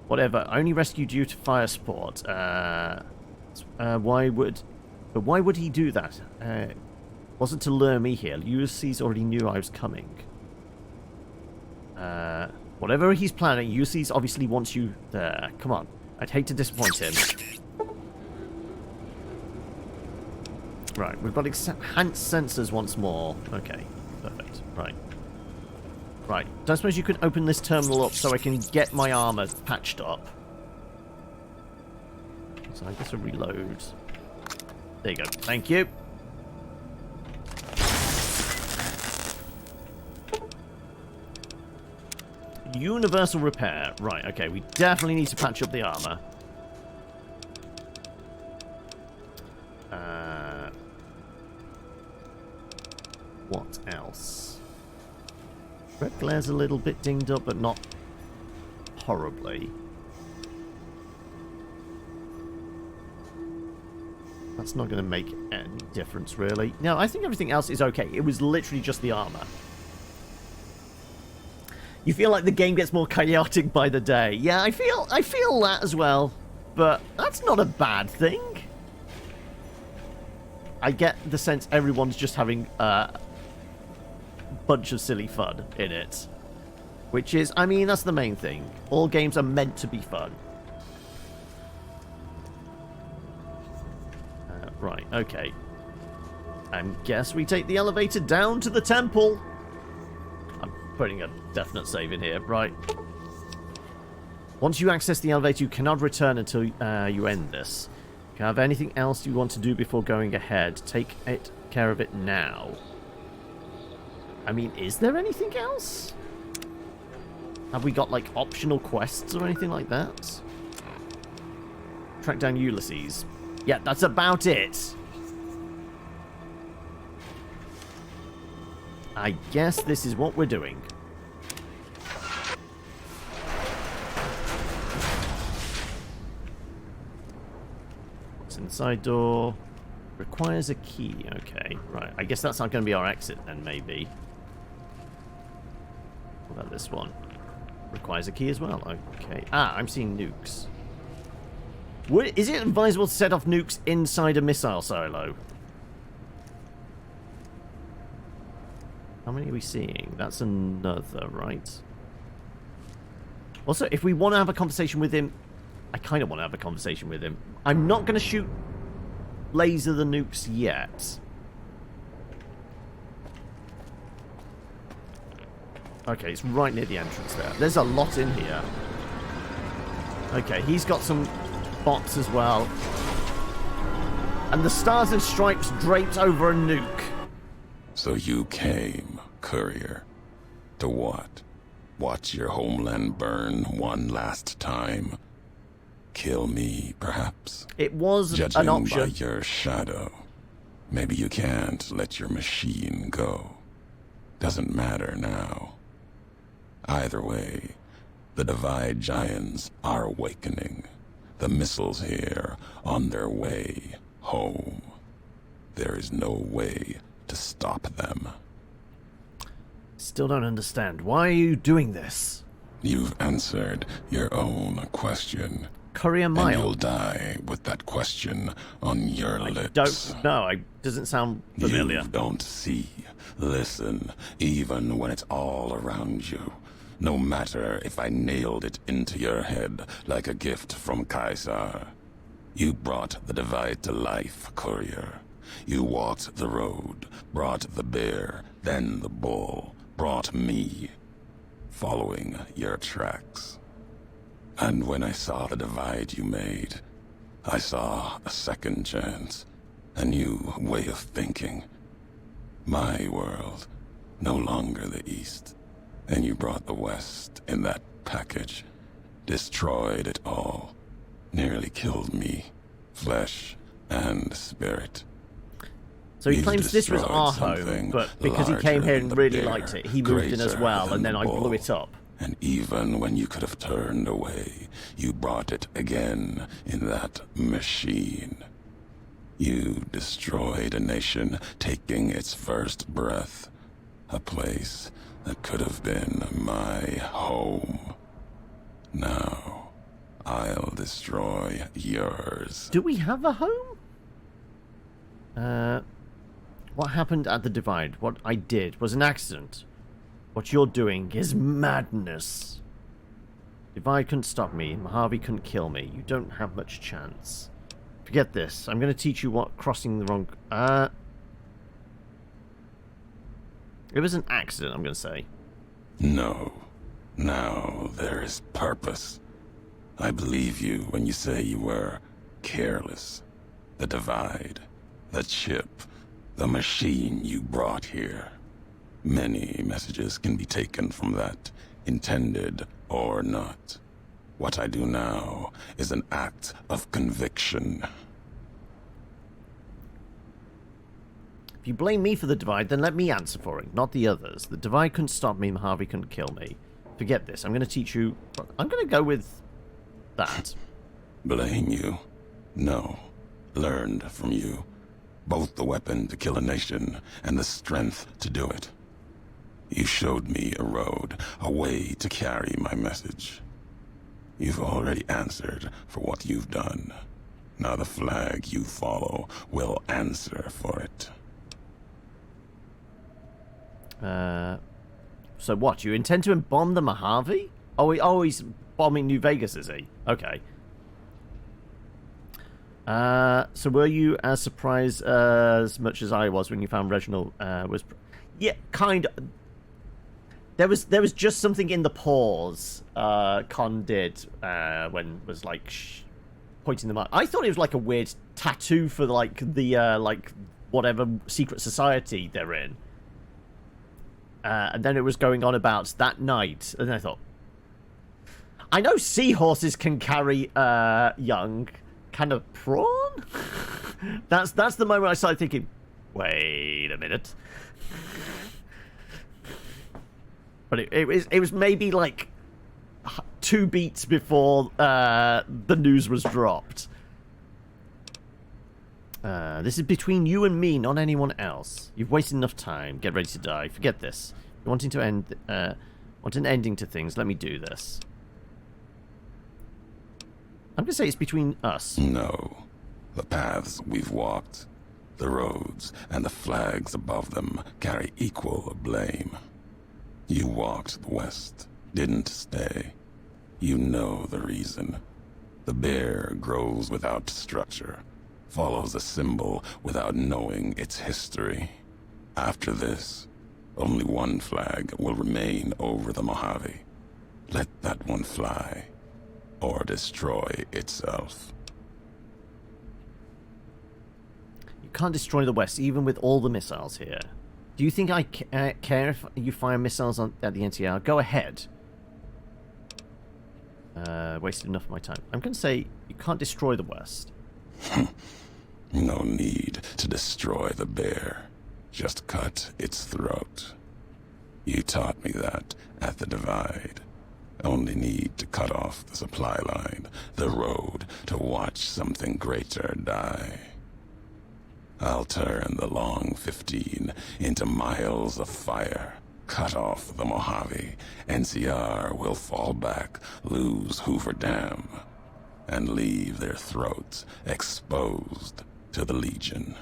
S1: Whatever. I only rescued you to fire support. Why would he do that? Wasn't to lure me here. Ulysses already knew I was coming. Whatever he's planning, Ulysses obviously wants you there. Come on. I'd hate to disappoint him. Right, we've got enhanced sensors once more. Okay, perfect. Right. Right. Don't suppose you could open this terminal up so I can get my armor patched up? So I guess a reload. There you go. Thank you. Universal repair. Right, okay. We definitely need to patch up the armor. What else? Red glare's a little bit dinged up, but not horribly. That's not going to make any difference, really. No, I think everything else is okay. It was literally just the armor. You feel like the game gets more chaotic by the day. Yeah, I feel that as well. But that's not a bad thing. I get the sense everyone's just having a bunch of silly fun in it. Which is, I mean, that's the main thing. All games are meant to be fun. Right, okay. I guess we take the elevator down to the temple. I'm putting a definite save in here, right. Once you access the elevator, you cannot return until you end this. If you have anything else you want to do before going ahead, take care of it now. I mean, is there anything else? Have we got, like, optional quests or anything like that? Track down Ulysses. Yeah, that's about it. I guess this is what we're doing. What's inside door? Requires a key. Okay, right. I guess that's not going to be our exit then, maybe. What about this one? Requires a key as well. Okay. Ah, I'm seeing nukes. Is it advisable to set off nukes inside a missile silo? How many are we seeing? That's another, right? Also, if we want to have a conversation with him... I kind of want to have a conversation with him. I'm not going to shoot laser the nukes yet. Okay, it's right near the entrance there. There's a lot in here. Okay, he's got some bots as well. And the stars and stripes draped over a nuke.
S4: So you came, courier. To what? Watch your homeland burn one last time? Kill me, perhaps?
S1: It was
S4: Judging
S1: an option.
S4: by your shadow, maybe you can't let your machine go. Doesn't matter now. Either way, the Divide Giants are awakening. The missiles here on their way home. There is no way to stop them.
S1: Still don't understand. Why are you doing this?
S4: You've answered your own question.
S1: Courier Mile.
S4: And you'll die with that question on your lips.
S1: Don't know. Doesn't sound familiar.
S4: You don't see, listen, even when it's all around you. No matter if I nailed it into your head like a gift from Caesar. You brought the Divide to life, courier. You walked the road, brought the bear, then the bull, brought me, following your tracks. And when I saw the divide you made, I saw a second chance, a new way of thinking. My world, no longer the East. And you brought the West in that package, destroyed it all, nearly killed me, flesh and spirit.
S1: So he claims this was our home, but because he came here and really liked it, he moved in as well, and then I blew it up.
S4: And even when you could have turned away, you brought it again in that machine. You destroyed a nation taking its first breath, a place that could have been my home. Now, I'll destroy yours.
S1: Do we have a home? What happened at the Divide? What I did was an accident. What you're doing is madness. Divide couldn't stop me. Mojave couldn't kill me. You don't have much chance. Forget this. I'm going to teach you what crossing the wrong... It was an accident, I'm going to say.
S4: No. Now there is purpose. I believe you when you say you were careless. The Divide, the chip, the machine you brought here. Many messages can be taken from that, intended or not. What I do now is an act of conviction.
S1: If you blame me for the Divide, then let me answer for it, not the others. The Divide couldn't stop me, Mojave couldn't kill me. Forget this. I'm going to teach you... I'm going to go with that.
S4: Blame you? No. Learned from you. Both the weapon to kill a nation and the strength to do it. You showed me a road, a way to carry my message. You've already answered for what you've done. Now the flag you follow will answer for it.
S1: So what? You intend to bomb the Mojave? Oh, he's bombing New Vegas, is he? Okay. So were you as surprised as much as I was when you found Reginald was... Yeah, kind of. There was just something in the pause Con did when was like pointing them out. I thought it was like a weird tattoo for like the like whatever secret society they're in. And then it was going on about that night, and I thought, I know seahorses can carry young. Kind of prawn? That's the moment I started thinking, wait a minute. But it was maybe like 2 beats before the news was dropped. This is between you and me, not anyone else. You've wasted enough time. Get ready to die. Forget this. You're wanting to end, want an ending to things. Let me do this. I'm going to say it's between us.
S4: No. The paths we've walked, the roads, and the flags above them carry equal blame. You walked the west, didn't stay. You know the reason. The bear grows without structure, follows a symbol without knowing its history. After this, only one flag will remain over the Mojave. Let that one fly. Or destroy itself.
S1: You can't destroy the West, even with all the missiles here. Do you think I care if you fire missiles at the NCR? Go ahead. Wasted enough of my time. I'm going to say you can't destroy the West.
S4: No need to destroy the bear. Just cut its throat. You taught me that at the Divide. Only need to cut off the supply line, the road, to watch something greater die. I'll turn the long 15 into miles of fire. Cut off the Mojave. NCR will fall back, lose Hoover Dam, and leave their throats exposed to the Legion.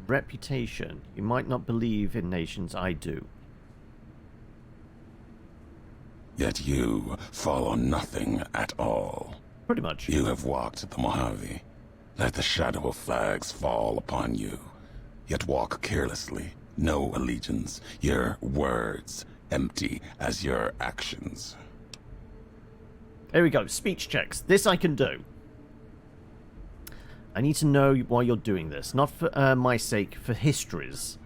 S1: Reputation. You might not believe in nations. I do.
S4: Yet you follow nothing at all.
S1: Pretty much.
S4: You have walked the Mojave. Let the shadow of flags fall upon you. Yet walk carelessly. No allegiance. Your words empty as your actions.
S1: There we go. Speech checks. This I can do. I need to know why you're doing this. Not for my sake, for history's.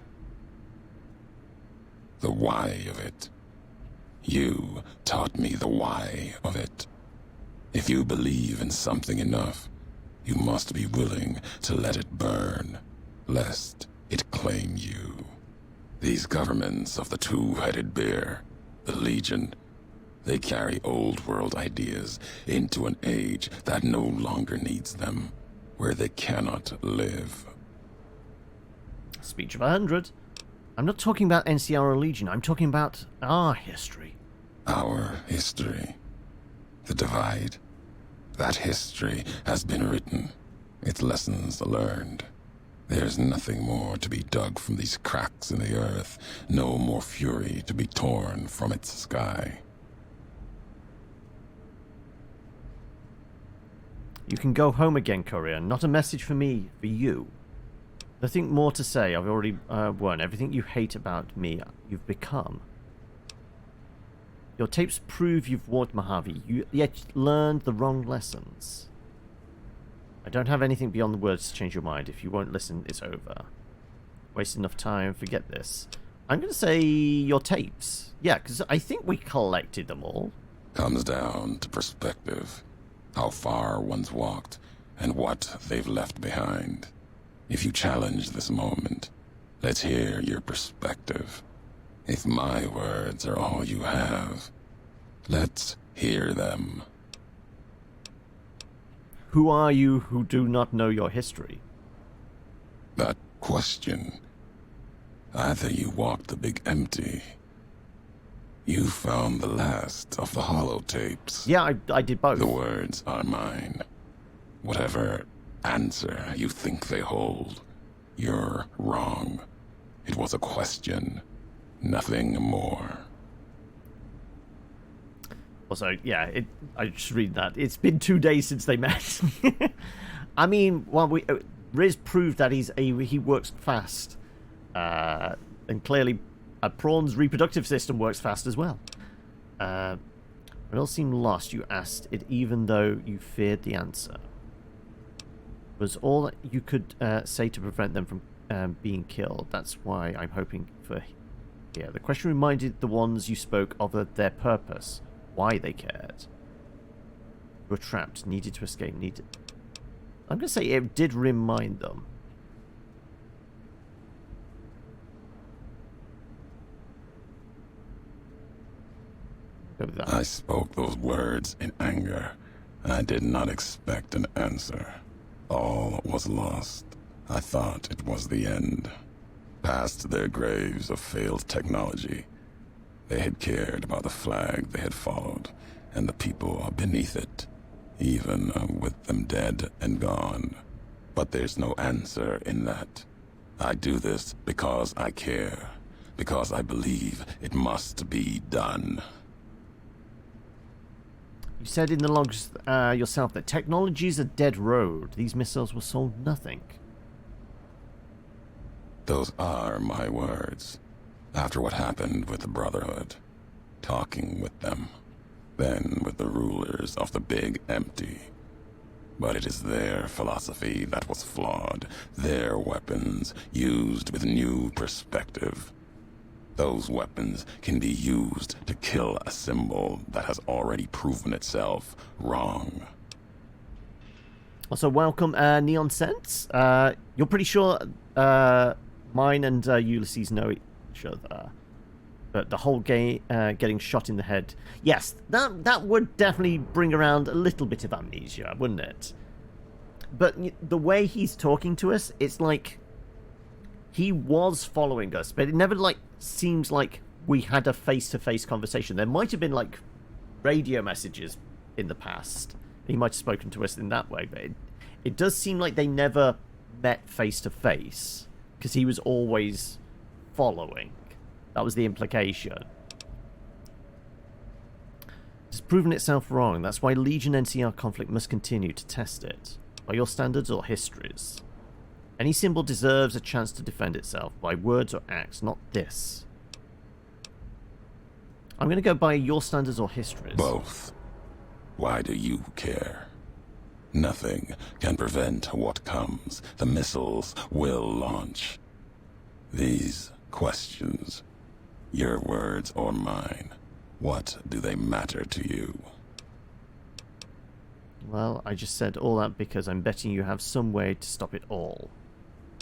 S4: The why of it. You taught me the why of it. If you believe in something enough, you must be willing to let it burn, lest it claim you. These governments of the two-headed bear, the Legion, they carry old-world ideas into an age that no longer needs them, where they cannot live.
S1: Speech of 100. I'm not talking about NCR or Legion. I'm talking about our history.
S4: Our history. The divide. That history has been written. Its lessons learned. There's nothing more to be dug from these cracks in the earth. No more fury to be torn from its sky.
S1: You can go home again, Courier. Not a message for me, for you. Nothing more to say. I've already won. Everything you hate about me, you've become. Your tapes prove you've warped Mojave, yet learned the wrong lessons. I don't have anything beyond the words to change your mind. If you won't listen, it's over. Wasted enough time, forget this. I'm going to say your tapes. Yeah, because I think we collected them all.
S4: Comes down to perspective. How far one's walked, and what they've left behind. If you challenge this moment, let's hear your perspective. If my words are all you have, let's hear them.
S1: Who are you who do not know your history?
S4: That question. Either you walked the big empty. You found the last of the holotapes.
S1: Yeah, I did both.
S4: The words are mine. Whatever answer you think they hold, you're wrong. It was a question, nothing more.
S1: Also, yeah, I just read that. It's been 2 days since they met. I mean, well, Riz proved that he works fast. And clearly, Prawn's reproductive system works fast as well. When it all seemed lost, you asked it even though you feared the answer. It was all that you could say to prevent them from being killed. That's why I'm hoping for here. The question reminded the ones you spoke of their purpose. Why they cared. You were trapped, needed to escape, needed... I'm going to say it did remind them. Go with that.
S4: I spoke those words in anger. I did not expect an answer. All was lost. I thought it was the end. Past their graves of failed technology. They had cared about the flag they had followed, and the people beneath it, even with them dead and gone. But there's no answer in that. I do this because I care, because I believe it must be done.
S1: You said in the logs yourself that technology is a dead road. These missiles were sold nothing.
S4: Those are my words. After what happened with the Brotherhood, talking with them, then with the rulers of the big empty. But it is their philosophy that was flawed, their weapons used with new perspective. Those weapons can be used to kill a symbol that has already proven itself wrong.
S1: Also, welcome, Neon Sense. You're pretty sure mine and Ulysses know each other. But the whole game getting shot in the head. Yes, that would definitely bring around a little bit of amnesia, wouldn't it? But the way he's talking to us, it's like he was following us, but it never seems like we had a face-to-face conversation. There might have been radio messages in the past. He might have spoken to us in that way, but it does seem like they never met face-to-face because he was always following. That was the implication. It's proven itself wrong. That's why Legion NCR conflict must continue to test it. By your standards or histories. Any symbol deserves a chance to defend itself by words or acts, not this. I'm going to go by your standards or histories.
S4: Both. Why do you care? Nothing can prevent what comes. The missiles will launch. These questions, your words or mine, what do they matter to you?
S1: Well, I just said all that because I'm betting you have some way to stop it all.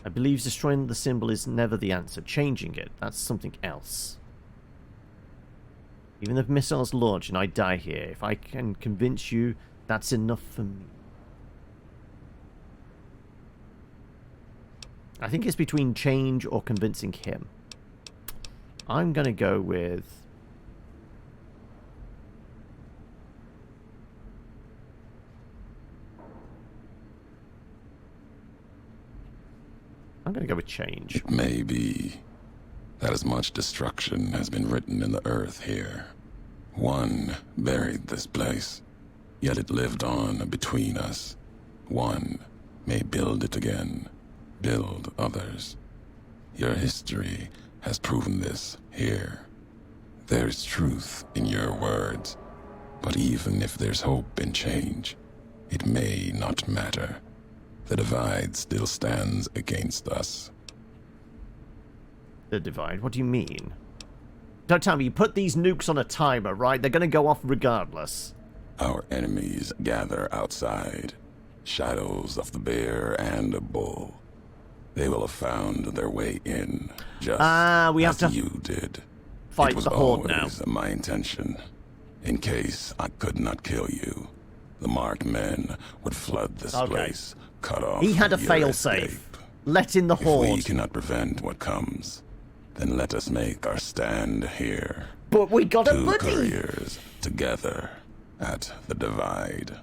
S1: I believe destroying the symbol is never the answer. Changing it, that's something else. Even if missiles launch and I die here, if I can convince you, that's enough for me. I think it's between change or convincing him. I'm going to go with... I'm going to go with change.
S4: It may be that as much destruction has been written in the earth here. One buried this place, yet it lived on between us. One may build it again, build others. Your history has proven this here. There's truth in your words, but even if there's hope in change, it may not matter. The divide still stands against us.
S1: The divide? What do you mean? Don't tell me, you put these nukes on a timer, right? They're gonna go off regardless.
S4: Our enemies gather outside, shadows of the bear and a bull. They will have found their way in, just
S1: we have
S4: as
S1: to
S4: you did.
S1: fight
S4: it was
S1: the horde now.
S4: always my intention. In case I could not kill you, the marked men would flood this place, cut off
S1: He had a
S4: your
S1: failsafe.
S4: escape.
S1: Let in the
S4: If
S1: horde.
S4: we cannot prevent what comes, then let us make our stand here.
S1: But we got a
S4: Two
S1: buddy!
S4: couriers together at the divide.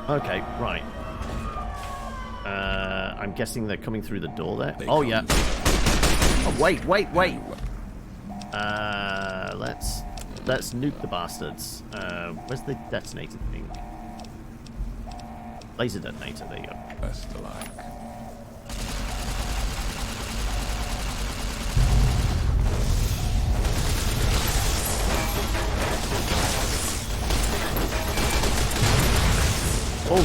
S1: Okay, right. I'm guessing they're coming through the door there.
S4: They
S1: Oh,
S4: come
S1: yeah. Oh, wait. Let's nuke the bastards. Where's the detonator thing? Laser detonator, there you go.
S4: Best alike.
S1: Oh,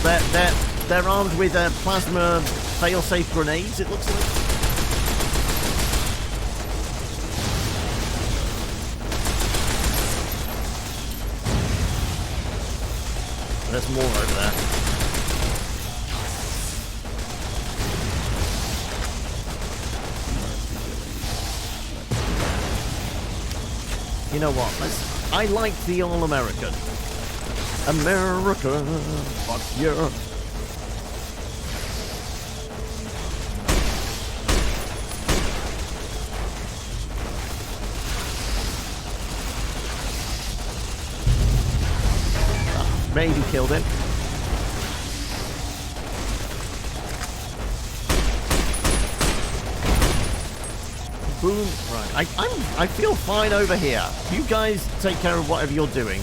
S1: they're armed with plasma failsafe grenades, it looks like. There's more over there. You know what? I like the all-American. America, fuck yeah. Maybe killed him. Boom. Right. I feel fine over here. You guys take care of whatever you're doing.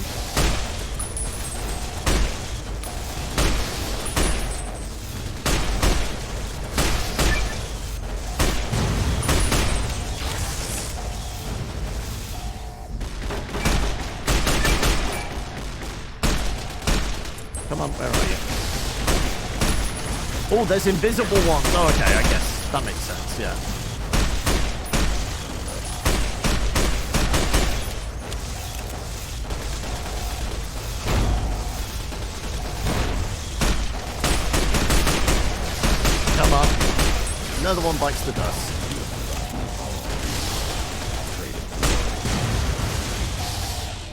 S1: Come on, where are you? Oh, there's invisible ones. Oh, okay, I guess. That makes sense, yeah. Come on. Another one bites the dust.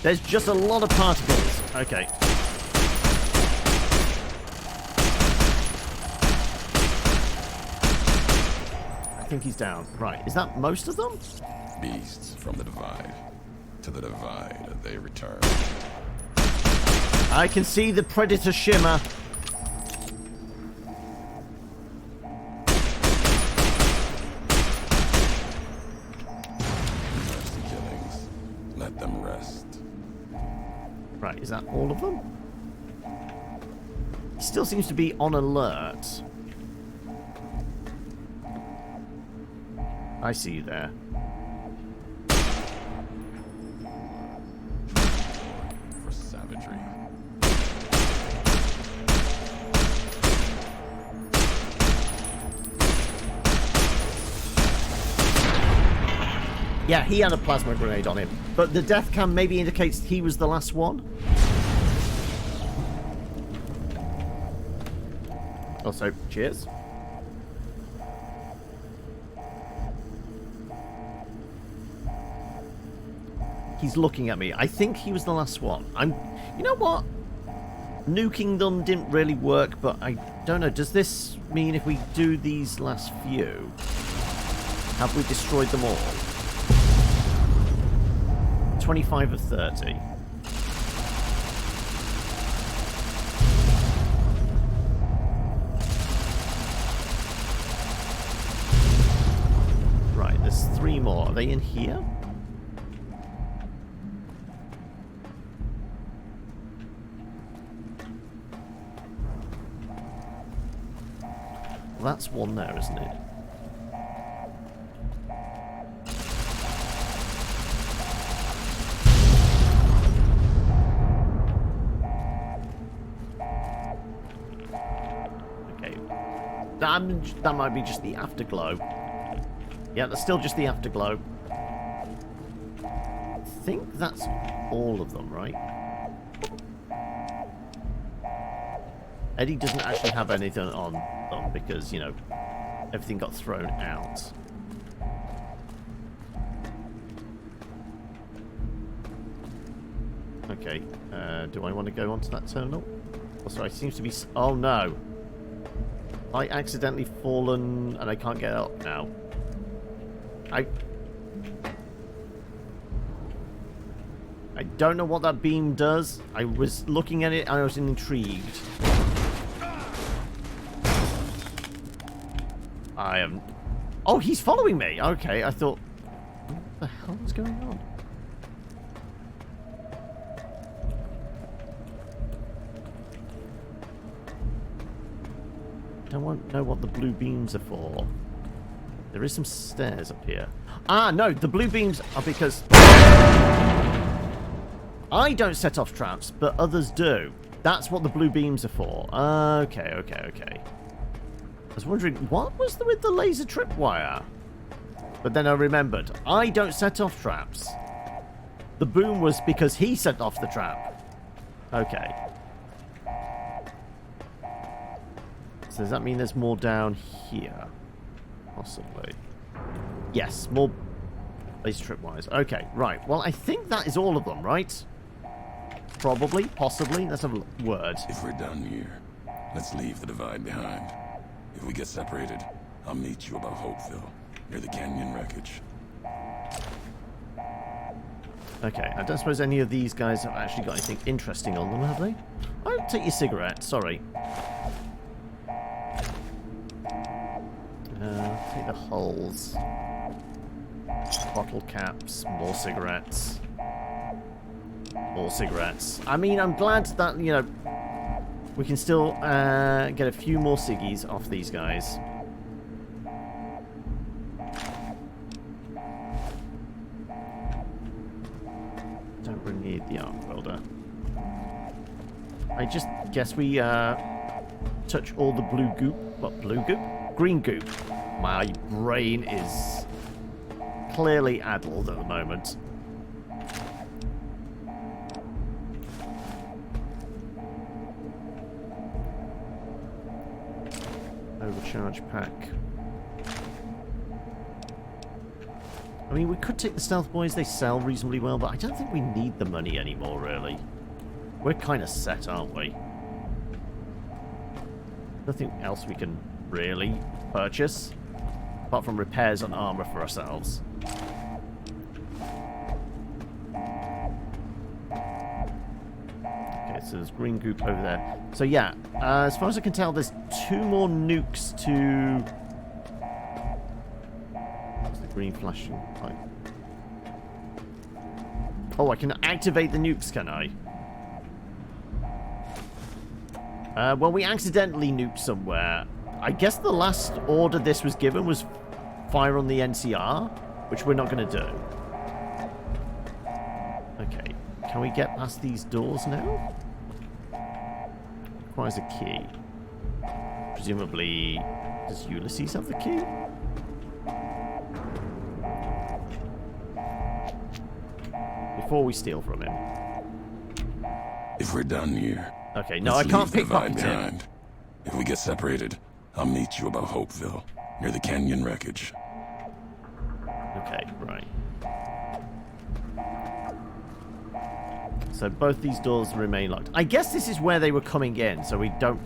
S1: There's just a lot of particles. Okay. I think he's down. Right. Is that most of them?
S4: Beasts from the divide. To the divide they return.
S1: I can see the predator shimmer.
S4: Mercy killings. Let them rest.
S1: Right, is that all of them? He still seems to be on alert. I see you there.
S4: For savagery.
S1: Yeah, he had a plasma grenade on him. But the death cam maybe indicates he was the last one. Also, cheers. He's looking at me. I think he was the last one. You know what? Nuking them didn't really work, but I don't know. Does this mean if we do these last few, have we destroyed them all? 25 of 30. Right, there's 3 more. Are they in here? Well, that's one there, isn't it? That might be just the afterglow. Yeah, that's still just the afterglow. I think that's all of them, right? Eddie doesn't actually have anything on them because, you know, everything got thrown out. Okay, do I want to go onto that terminal? Oh, sorry, it seems to be... Oh, no. I accidentally fallen and I can't get up now. I don't know what that beam does. I was looking at it and I was intrigued. I am... Oh, he's following me! Okay, I thought... What the hell is going on? I don't know what the blue beams are for. There is some stairs up here. Ah, no, the blue beams are because... I don't set off traps, but others do. That's what the blue beams are for. Okay, okay, okay. I was wondering, what was with the laser tripwire? But then I remembered, I don't set off traps. The boom was because he set off the trap. Okay. So does that mean there's more down here? Possibly. Yes, more laser tripwires. Okay, right. Well, I think that is all of them, right? Probably, possibly. That's a word.
S4: If we're done here, let's leave the divide behind. If we get separated, I'll meet you above Hopeville, near the canyon wreckage.
S1: Okay, I don't suppose any of these guys have actually got anything interesting on them, have they? I'll take your cigarette, sorry. Take the hulls. Bottle caps, more cigarettes. More cigarettes. I mean, I'm glad that, you know, we can still get a few more ciggies off these guys. Don't really need the arc welder. I just guess we touch all the blue goop. What, blue goop? Green goop. My brain is clearly addled at the moment. Overcharge pack. I mean, we could take the stealth boys. They sell reasonably well, but I don't think we need the money anymore, really. We're kind of set, aren't we? Nothing else we can really purchase, apart from repairs on armor for ourselves. Okay, so there's green goop over there. So yeah, as far as I can tell, there's 2 more nukes to... What's the green flashing light? Oh, I can activate the nukes, can I? Well, we accidentally nuked somewhere. I guess the last order this was given was fire on the NCR, which we're not going to do. Okay, can we get past these doors now? Requires a key. Presumably, does Ulysses have the key? Before we steal from him.
S4: If we're done here...
S1: Okay, no, I can't pickpocket him.
S4: If we get separated, I'll meet you above Hopeville, near the canyon wreckage.
S1: Okay, right. So both these doors remain locked. I guess this is where they were coming in, so we don't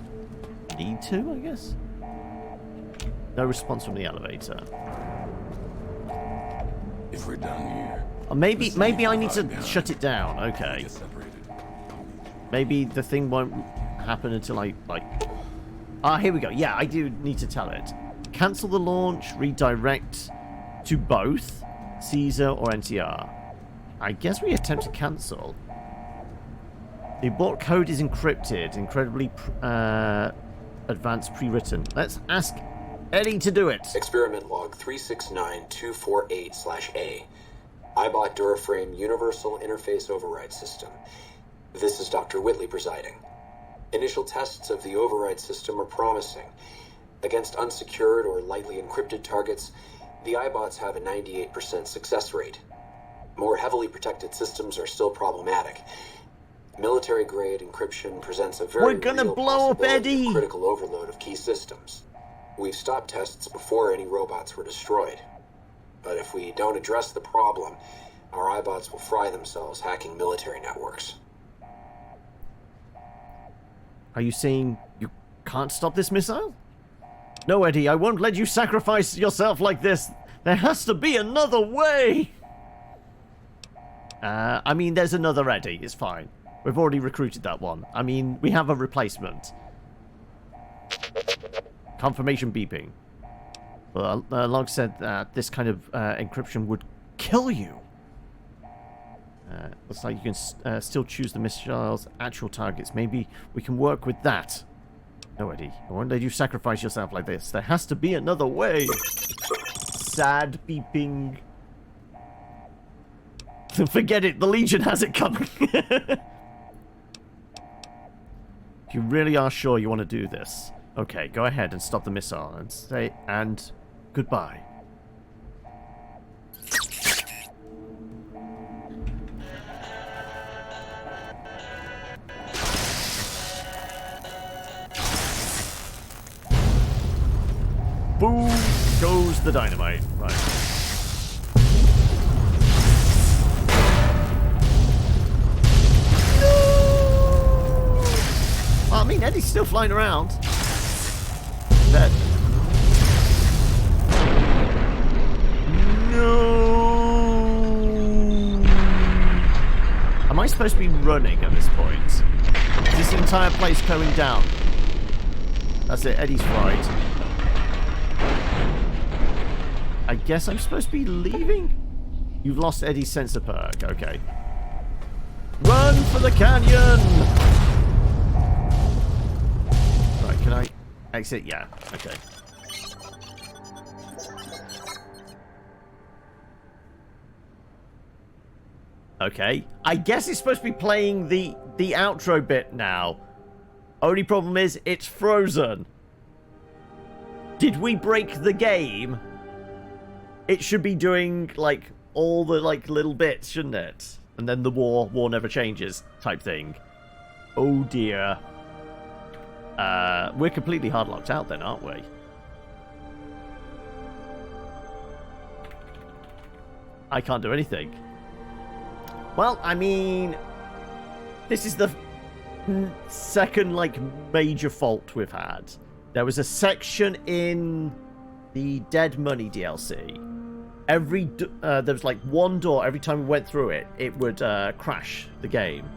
S1: need to, I guess? No response from the elevator.
S4: If we're done here,
S1: Or maybe I need to shut it down. Okay. Maybe the thing won't happen until I, like... Ah, here we go. Yeah, I do need to tell it. Cancel the launch, redirect to both Caesar or NCR. I guess we attempt to cancel. The abort code is encrypted, incredibly advanced pre-written. Let's ask Eddie to do it.
S2: Experiment log 369248/A. iBot Duraframe Universal Interface Override System. This is Dr. Whitley presiding. Initial tests of the override system are promising. Against unsecured or lightly encrypted targets, the iBots have a 98% success rate. More heavily protected systems are still problematic. Military-grade encryption presents a very
S1: We're gonna
S2: real
S1: blow up
S2: possibility
S1: Eddie!
S2: of critical overload of key systems. We've stopped tests before any robots were destroyed. But if we don't address the problem, our iBots will fry themselves hacking military networks.
S1: Are you saying you can't stop this missile? No, Eddie, I won't let you sacrifice yourself like this. There has to be another way. I mean, there's another Eddie. It's fine. We've already recruited that one. I mean, we have a replacement. Confirmation beeping. Well, Log said that this kind of encryption would kill you. Looks like you can still choose the missile's actual targets. Maybe we can work with that. No, Eddie. I won't let you sacrifice yourself like this. There has to be another way. Sad beeping. Forget it. The Legion has it coming. If you really are sure you want to do this, okay, go ahead and stop the missile and say and goodbye. Boom goes the dynamite. Right. No! Well, I mean, Eddie's still flying around. That. No! Am I supposed to be running at this point? Is this entire place going down? That's it, Eddie's fried. I guess I'm supposed to be leaving? You've lost Eddie's sensor perk. Okay. Run for the canyon! Right, can I exit? Yeah, okay. Okay. I guess it's supposed to be playing the outro bit now. Only problem is, it's frozen. Did we break the game? It should be doing, like, all the, like, little bits, shouldn't it? And then the war never changes type thing. Oh, dear. We're completely hard locked out then, aren't we? I can't do anything. Well, I mean... This is the second, like, major fault we've had. There was a section in the Dead Money DLC. There was like one door. Every time we went through it, it would crash the game.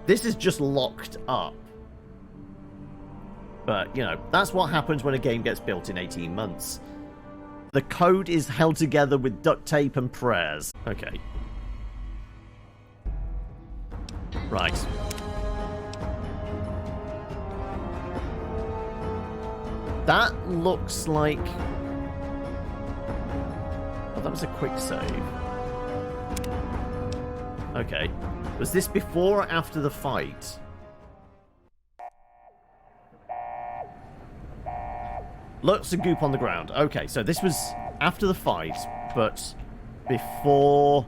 S1: This is just locked up. But, you know, that's what happens when a game gets built in 18 months. The code is held together with duct tape and prayers. Okay. Right. That looks like... Oh, that was a quick save. Okay. Was this before or after the fight? Lots of goop on the ground. Okay, so this was after the fight, but before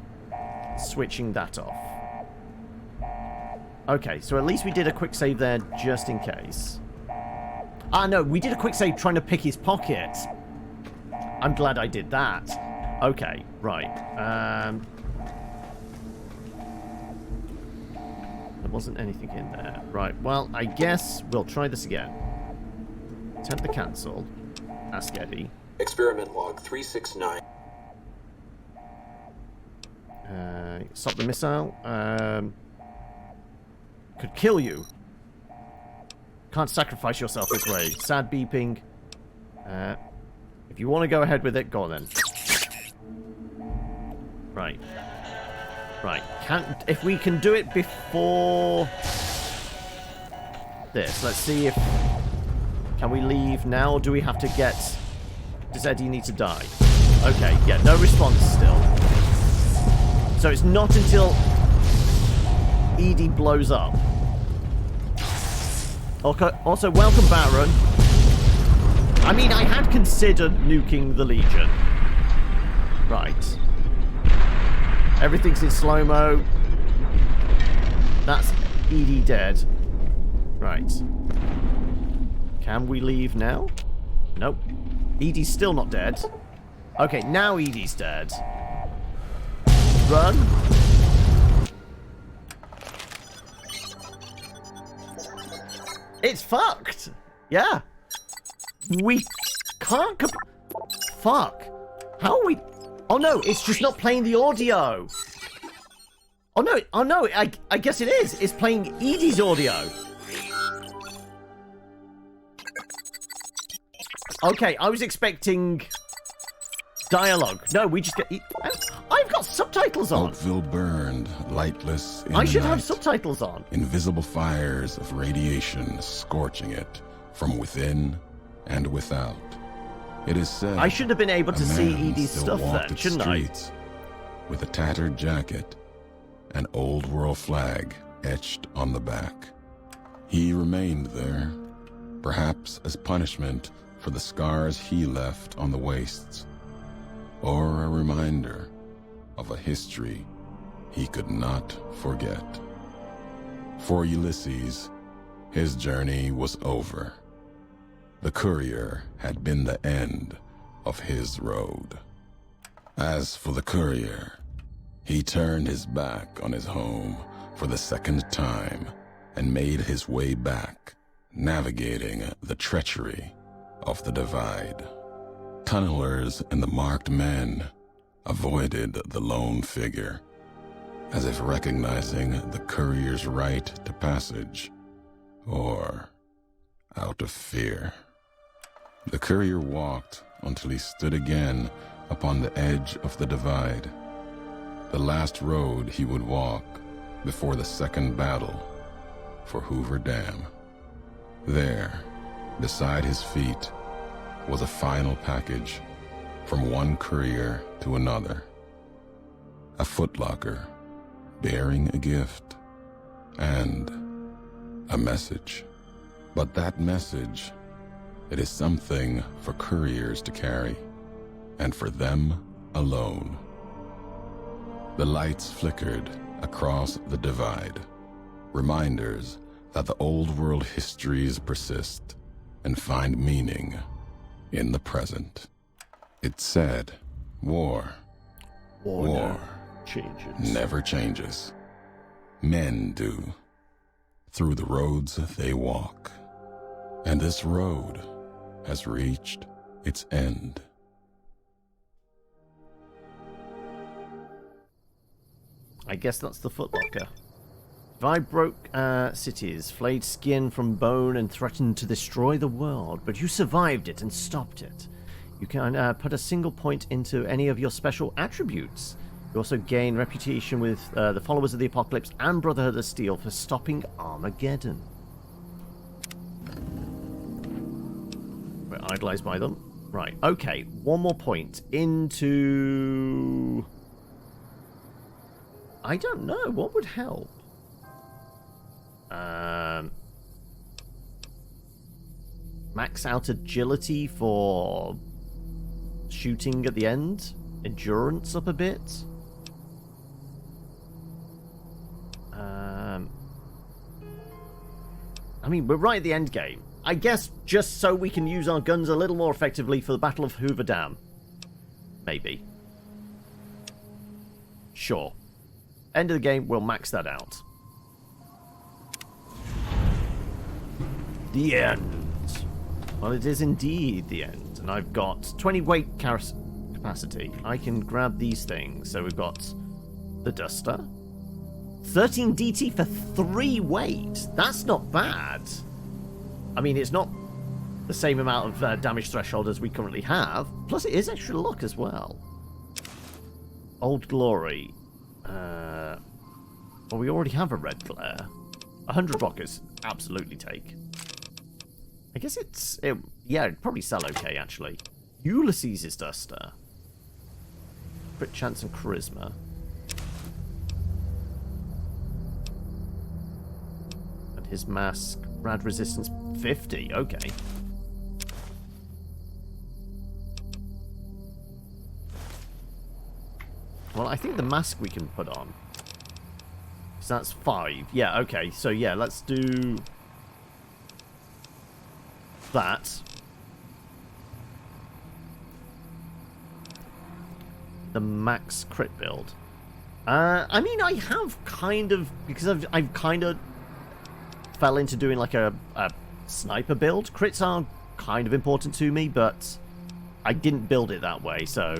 S1: switching that off. Okay, so at least we did a quick save there just in case. Ah, no, we did a quick save trying to pick his pocket. I'm glad I did that. Okay, right. There wasn't anything in there. Right, well, I guess we'll try this again. Attempt to cancel. Ask Eddie.
S2: Experiment log 369.
S1: Stop the missile. Could kill you. Can't sacrifice yourself this way. Sad beeping. If you want to go ahead with it, go on then. Right. Right. If we can do it before this, let's see if... Can we leave now, or do we have to get... Does Eddie need to die? Okay, yeah, no response still. So it's not until Edie blows up. Okay, also, welcome, Baron. I mean, I had considered nuking the Legion. Right. Everything's in slow-mo. That's Edie dead. Right. Can we leave now? Nope. Edie's still not dead. Okay, now Edie's dead. Run. It's fucked. Yeah. We can't... Fuck. How are we... Oh no, it's just not playing the audio. Oh no, I guess it is. It's playing Edie's audio. Okay, I was expecting dialogue. No, we just get... I've got subtitles on.
S4: Oakville burned, lightless in
S1: I should
S4: the
S1: have
S4: night.
S1: subtitles on.
S4: Invisible fires of radiation scorching it from within and without. It is said
S1: I should have been able to
S4: a
S1: see
S4: man
S1: Edie's
S4: still
S1: stuff
S4: walked
S1: then,
S4: its
S1: shouldn't I?
S4: streets with a tattered jacket, an old world flag etched on the back. He remained there, perhaps as punishment for the scars he left on the wastes, or a reminder of a history he could not forget. For Ulysses, his journey was over. The courier had been the end of his road. As for the courier, he turned his back on his home for the second time and made his way back, navigating the treachery of the divide. Tunnelers and the marked men avoided the lone figure, as if recognizing the courier's right to passage, or out of fear. The courier walked until he stood again upon the edge of the divide, the last road he would walk before the second battle for Hoover Dam. There, beside his feet, was a final package from one courier to another. A footlocker bearing a gift and a message. But that message, it is something for couriers to carry, and for them alone. The lights flickered across the divide, reminders that the old world histories persist and find meaning in the present. It said, war
S1: changes.
S4: never changes. Men do, through the roads they walk. And this road has reached its end.
S1: I guess that's the footlocker. Divide broke cities, flayed skin from bone, and threatened to destroy the world, but you survived it and stopped it. You can put a single point into any of your special attributes. You also gain reputation with the followers of the Apocalypse and Brotherhood of Steel for stopping Armageddon. We're idolized by them. Right, okay, one more point into... I don't know, what would help? Max out agility for shooting at the end? Endurance up a bit? I mean, we're right at the end game. I guess just so we can use our guns a little more effectively for the Battle of Hoover Dam. Maybe. Sure. End of the game, we'll max that out. The end. Well, it is indeed the end. And I've got 20 weight capacity. I can grab these things. So we've got the Duster. 13 DT for 3 weight. That's not bad. I mean, it's not the same amount of damage threshold as we currently have. Plus, it is extra luck as well. Old Glory. Well, we already have a red glare. 100 rockets, absolutely take. I guess yeah, it'd probably sell okay, actually. Ulysses' Duster. Crit chance and charisma. And his mask, rad resistance 50, okay. Well, I think the mask we can put on. So that's 5. Yeah, okay. So yeah, let's do that. The max crit build. I mean, I have kind of, because I've kind of fell into doing like a sniper build. Crits are kind of important to me, but I didn't build it that way, so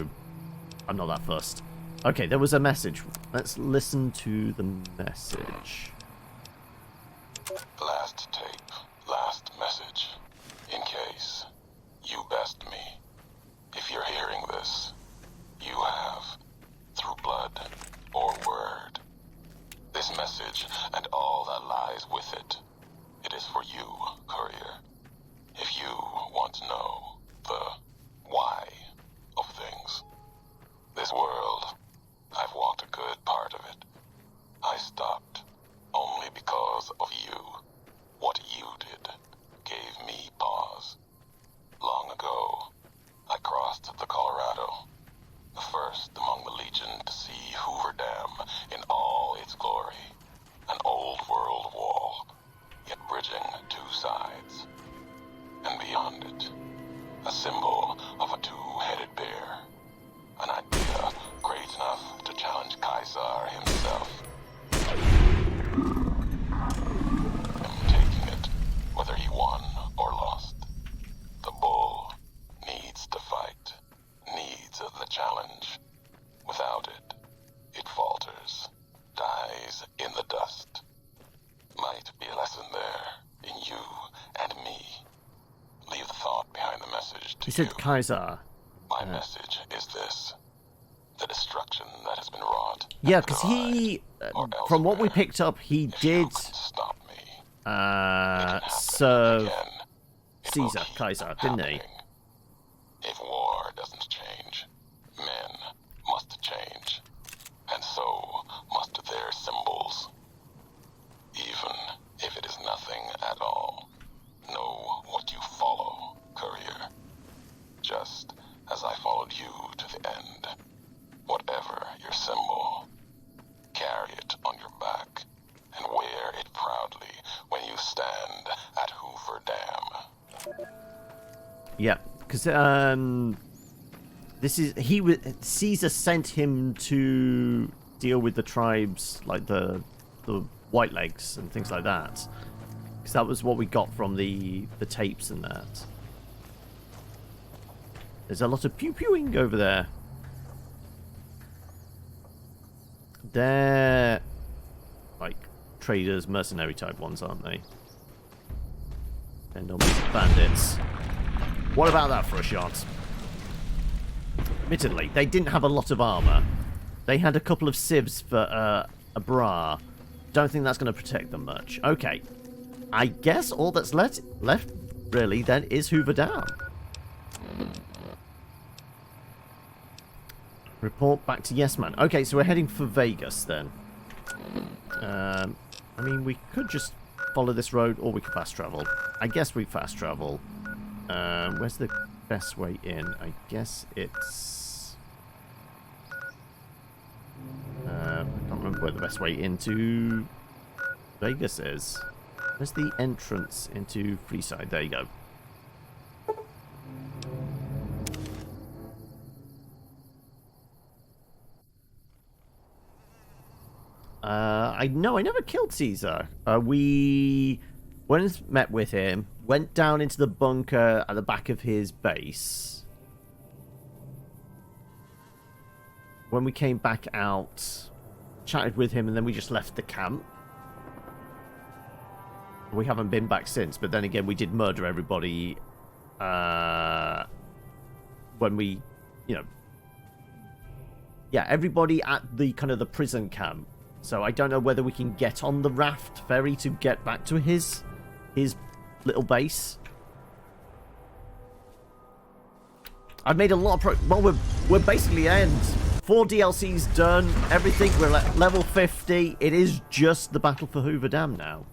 S1: I'm not that fussed. Okay, there was a message. Let's listen to the message.
S4: Last tape, last message. In case you best me. If you're hearing this, you have, through blood or word. This message and all that lies with it. It is for you, courier. If you want to know the why of things. This world, I've walked a good part of it. I stopped only because of you. What you did gave me pause. Long ago, I crossed the Colorado, the first among the Legion to see Hoover Dam in all its glory. An old world wall, yet bridging 2 sides. And beyond it, a symbol of a 2-headed bear. An idea great enough to challenge Caesar himself. I'm taking it, whether he won or lost. The bull needs to fight, needs the challenge. Without it, it falters, dies in the dust. Might be a lesson there, in you and me. Leave the thought behind the message to
S1: He said
S4: you.
S1: Kaiser.
S4: My message is this. The destruction that has been wrought.
S1: Yeah, because he, from what we picked up, he did
S4: Stop me.
S1: serve
S4: Again, it will
S1: Caesar,
S4: keep
S1: Kaiser, didn't he?
S4: happening. If war doesn't change, men must change. And so must their symbols. Even if it is nothing at all. Know what you follow, courier. Just as I followed you to the end. Whatever your symbol, carry it on your back and wear it proudly when you stand at Hoover Dam.
S1: Yeah, because this is Caesar sent him to deal with the tribes, like the Whitelegs and things like that. Because that was what we got from the tapes and that. There's a lot of pew-pewing over there. They're like traders, mercenary type ones, aren't they? They're normally bandits. What about that for a shot? Admittedly, they didn't have a lot of armor. They had a couple of civs for a bra. Don't think that's going to protect them much. Okay. I guess all that's left really then is Hoover Dam. Report back to Yes Man. Okay, so we're heading for Vegas then. I mean, we could just follow this road or we could fast travel. I guess we fast travel. Where's the best way in? I guess it's... I can't remember where the best way into Vegas is. Where's the entrance into Freeside? There you go. I never killed Caesar. We went and met with him, went down into the bunker at the back of his base. When we came back out, chatted with him, and then we just left the camp. We haven't been back since, but then again, we did murder everybody when we, you know... Yeah, everybody at the kind of the prison camp. So I don't know whether we can get on the raft ferry to get back to his little base. I've made a lot of well, we're basically end. 4 DLCs done, everything. We're at level 50. It is just the battle for Hoover Dam now.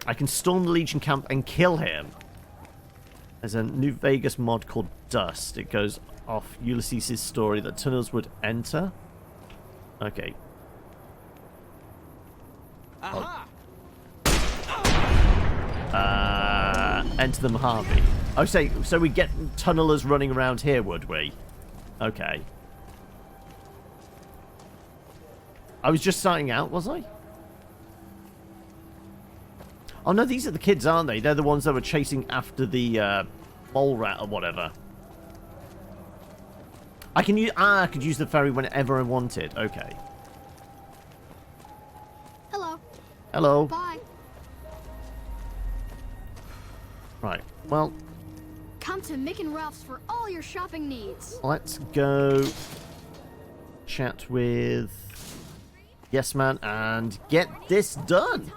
S1: I can storm the Legion camp and kill him. There's a New Vegas mod called Dust. It goes off Ulysses' story that tunnels would enter. Okay.
S8: Aha!
S1: Enter the Mojave. Oh, so we get tunnelers running around here, would we? Okay. I was just starting out, was I? Oh no, these are the kids, aren't they? They're the ones that were chasing after the mole rat or whatever. I can use I could use the ferry whenever I wanted. Okay.
S9: Hello.
S1: Hello.
S9: Bye.
S1: Right. Well,
S9: Come to Mick and Ralph's for all your shopping needs.
S1: let's go chat with Yes Man and get this done.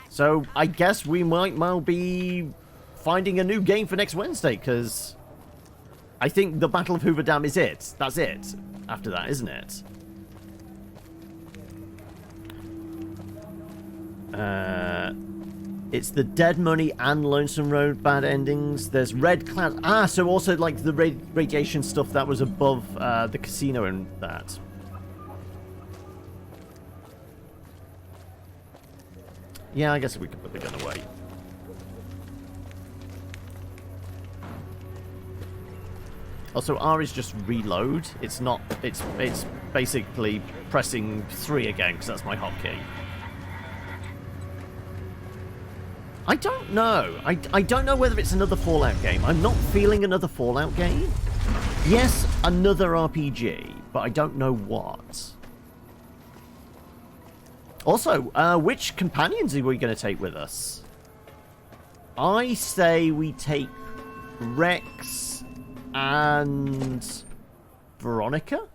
S1: So I guess we might well be finding a new game for next Wednesday, because I think the Battle of Hoover Dam is it. That's it. After that, isn't it? It's the Dead Money and Lonesome Road bad endings. There's Red Cloud. Ah, so also like the radiation stuff that was above the casino and that. Yeah, I guess we can put the gun away. Also, R is just reload. It's not. It's basically pressing 3 again because that's my hotkey. I don't know. I don't know whether it's another Fallout game. I'm not feeling another Fallout game. Yes, another RPG, but I don't know what. Also, which companions are we going to take with us? I say we take Rex and Veronica?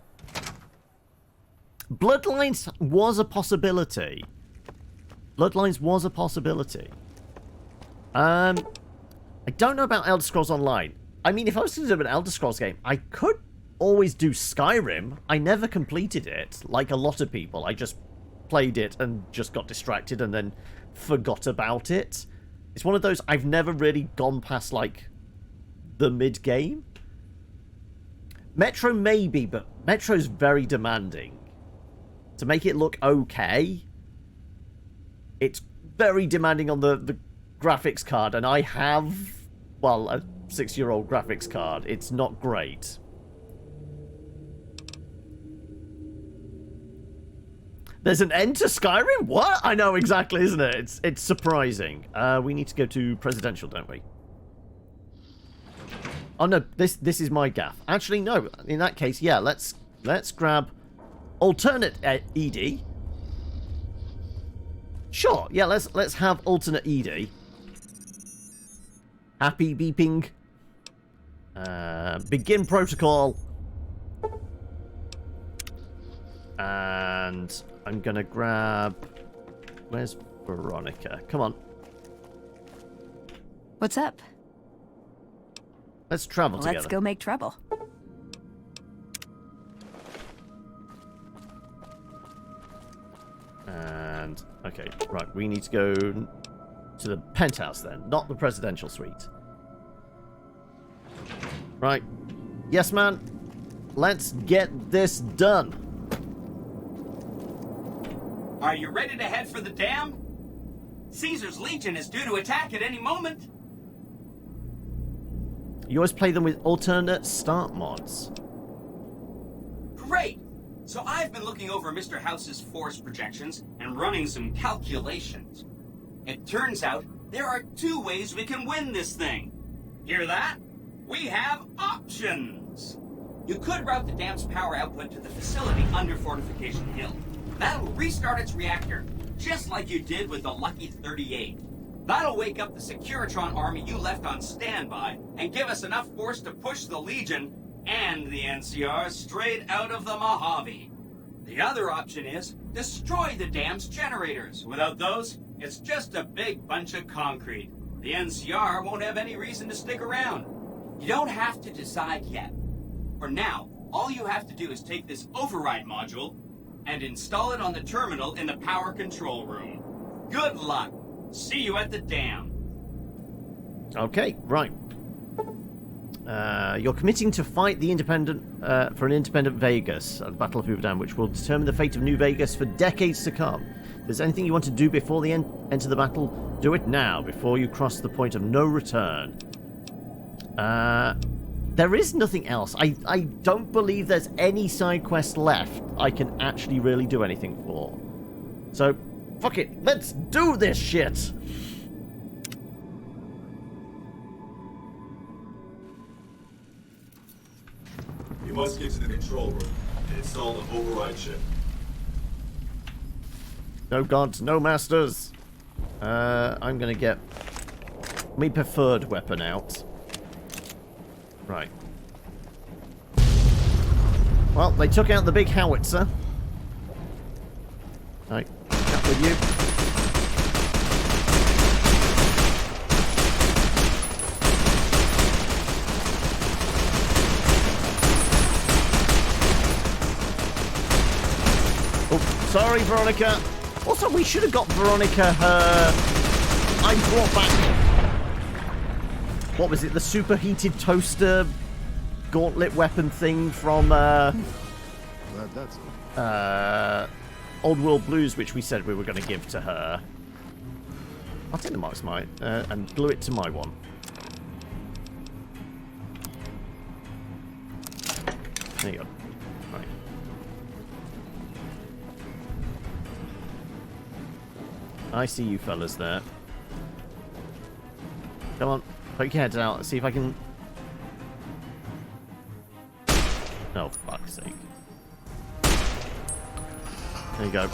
S1: Bloodlines was a possibility. Bloodlines was a possibility. I don't know about Elder Scrolls Online. I mean, if I was to do an Elder Scrolls game, I could always do Skyrim. I never completed it, like a lot of people. I just played it and just got distracted and then forgot about it. It's one of those I've never really gone past, like, the mid-game. Metro maybe, but Metro's very demanding. To make it look okay, it's very demanding on the graphics card, and I have, well, a 6-year-old graphics card. It's not great. There's an end to Skyrim? What? I know exactly, isn't it? It's surprising. We need to go to Presidential, don't we? Oh no, this is my gaff. Actually, no. In that case, yeah, let's grab alternate ED. Sure, yeah, let's have alternate ED. Happy beeping. Begin protocol. And I'm gonna grab... Where's Veronica? Come on.
S10: What's up?
S1: Let's travel together.
S10: Let's go make trouble.
S1: And, okay, right, we need to go to the penthouse then, not the presidential suite. Right. Yes, man. Let's get this done.
S8: Are you ready to head for the dam? Caesar's Legion is due to attack at any moment.
S1: You always play them with alternate start mods.
S8: Great! So I've been looking over Mr. House's force projections and running some calculations. It turns out there are 2 ways we can win this thing. Hear that? We have options. You could route the dam's power output to the facility under Fortification Hill. That'll restart its reactor, just like you did with the Lucky 38. That'll wake up the Securitron army you left on standby and give us enough force to push the Legion and the NCR straight out of the Mojave. The other option is destroy the dam's generators. Without those, it's just a big bunch of concrete. The NCR won't have any reason to stick around. You don't have to decide yet. For now, all you have to do is take this override module and install it on the terminal in the power control room. Good luck. See you at the dam.
S1: Okay, right. You're committing to fight the independent for an independent Vegas at the Battle of Hoover Dam, which will determine the fate of New Vegas for decades to come. If there's anything you want to do before the enter the battle, do it now, before you cross the point of no return. There is nothing else. I don't believe there's any side quest left I can actually really do anything for. So, fuck it. Let's do this shit!
S6: You must get to the control room and install the override chip.
S1: No gods, no masters. I'm gonna get my preferred weapon out. Right. Well, they took out the big howitzer. Right, up with you. Oh, sorry, Veronica. Also, we should have got Veronica her... I brought back... What was it? The superheated toaster gauntlet weapon thing from Old World Blues, which we said we were going to give to her. I'll take the Mark's Might and glue it to my one. There you go. Right. I see you fellas there. Come on. Poke your heads out. See if I can... Oh, fuck's sake. There you go.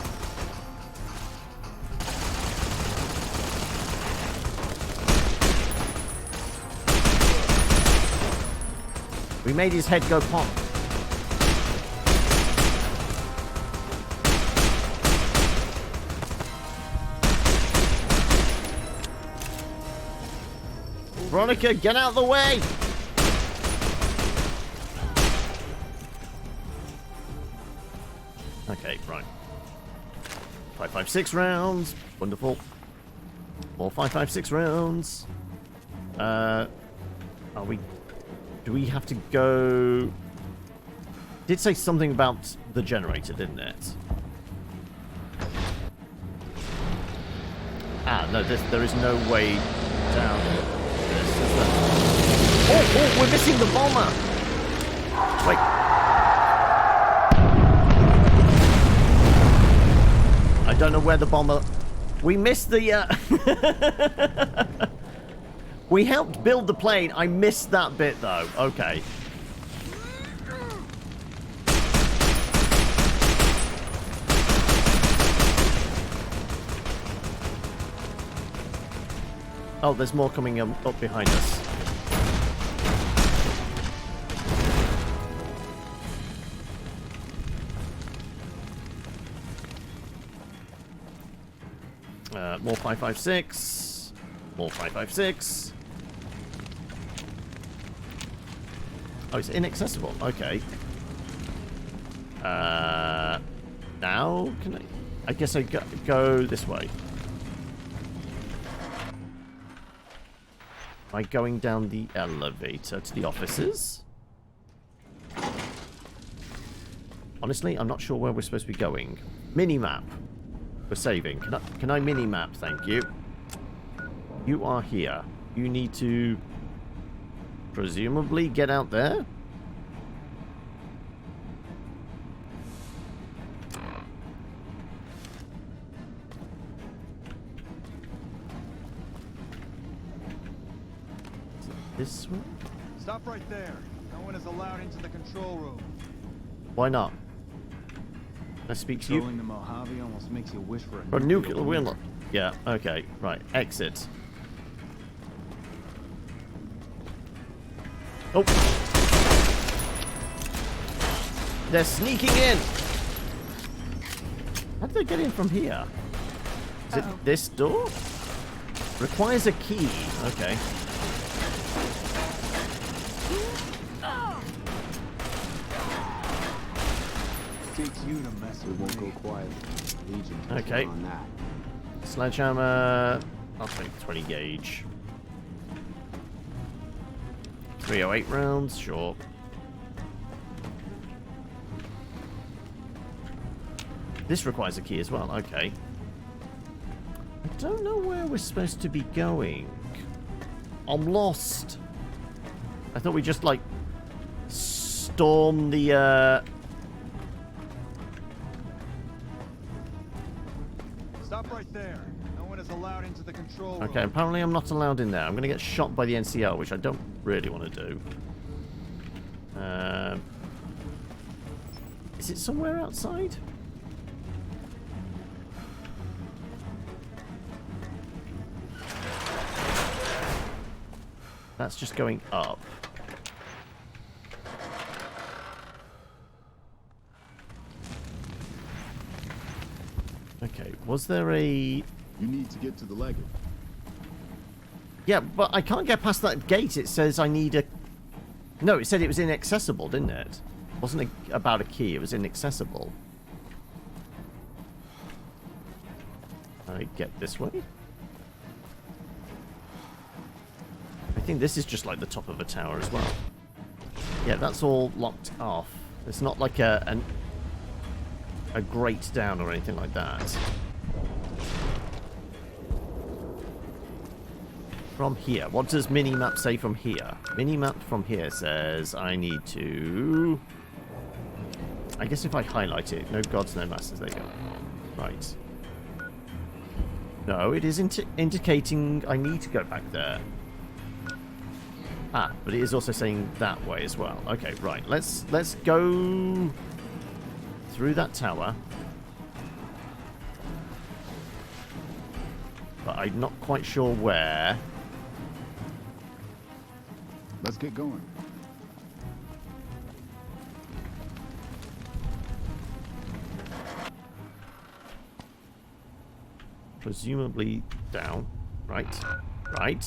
S1: We made his head go pop. Veronica, get out of the way! Okay, right. 5.56 rounds. Wonderful. More 5.56 rounds. Are we... Do we have to go... Did say something about the generator, didn't it? Ah, no, there is no way down this. Oh, we're missing the bomber! Wait. I don't know where the bomber... We missed the... We helped build the plane. I missed that bit, though. Okay. Oh, there's more coming up behind us. More 5.56. More 5.56. Oh, it's inaccessible. Okay. Now can I guess I go this way. Am I going down the elevator to the offices? Honestly, I'm not sure where we're supposed to be going. Mini-map. We're saving. Can I mini-map? Thank you. You are here. You need to presumably get out there. This one?
S10: Stop right there. one is allowed into the control room.
S1: Why not? Let's speak to you.
S10: Controlling the Mojave almost makes you wish for
S1: A nuclear winlock. Yeah, okay, right. Exit. Oh! They're sneaking in! How did they get in from here? Is it this door? Requires a key. Okay.
S10: Takes you to mess with
S3: Won't go quiet. Legion.
S1: Okay.
S3: On that.
S1: Sledgehammer. I'll take 20 gauge. 308 rounds, sure. This requires a key as well, okay. I don't know where we're supposed to be going. I'm lost. I thought we just, like, storm the,
S10: Stop right there. No one is allowed into the control room.
S1: Okay, apparently I'm not allowed in there. I'm going to get shot by the NCR, which I don't really want to do. Is it somewhere outside? That's just going up. Okay, was there a...
S3: You need to get to the Legion.
S1: Yeah, but I can't get past that gate. It says I need a... No, it said it was inaccessible, didn't it? It wasn't about a key, it was inaccessible. I get this way? I think this is just like the top of a tower as well. Yeah, that's all locked off. It's not like a grate down or anything like that. From here. What does minimap say from here? Minimap from here says I need to... I guess if I highlight it, no gods, no masters, there you go. Right. No, it is indicating I need to go back there. Ah, but it is also saying that way as well. Okay, right. Let's go through that tower. But I'm not quite sure where.
S3: Let's get going.
S1: Presumably down. Right. Right.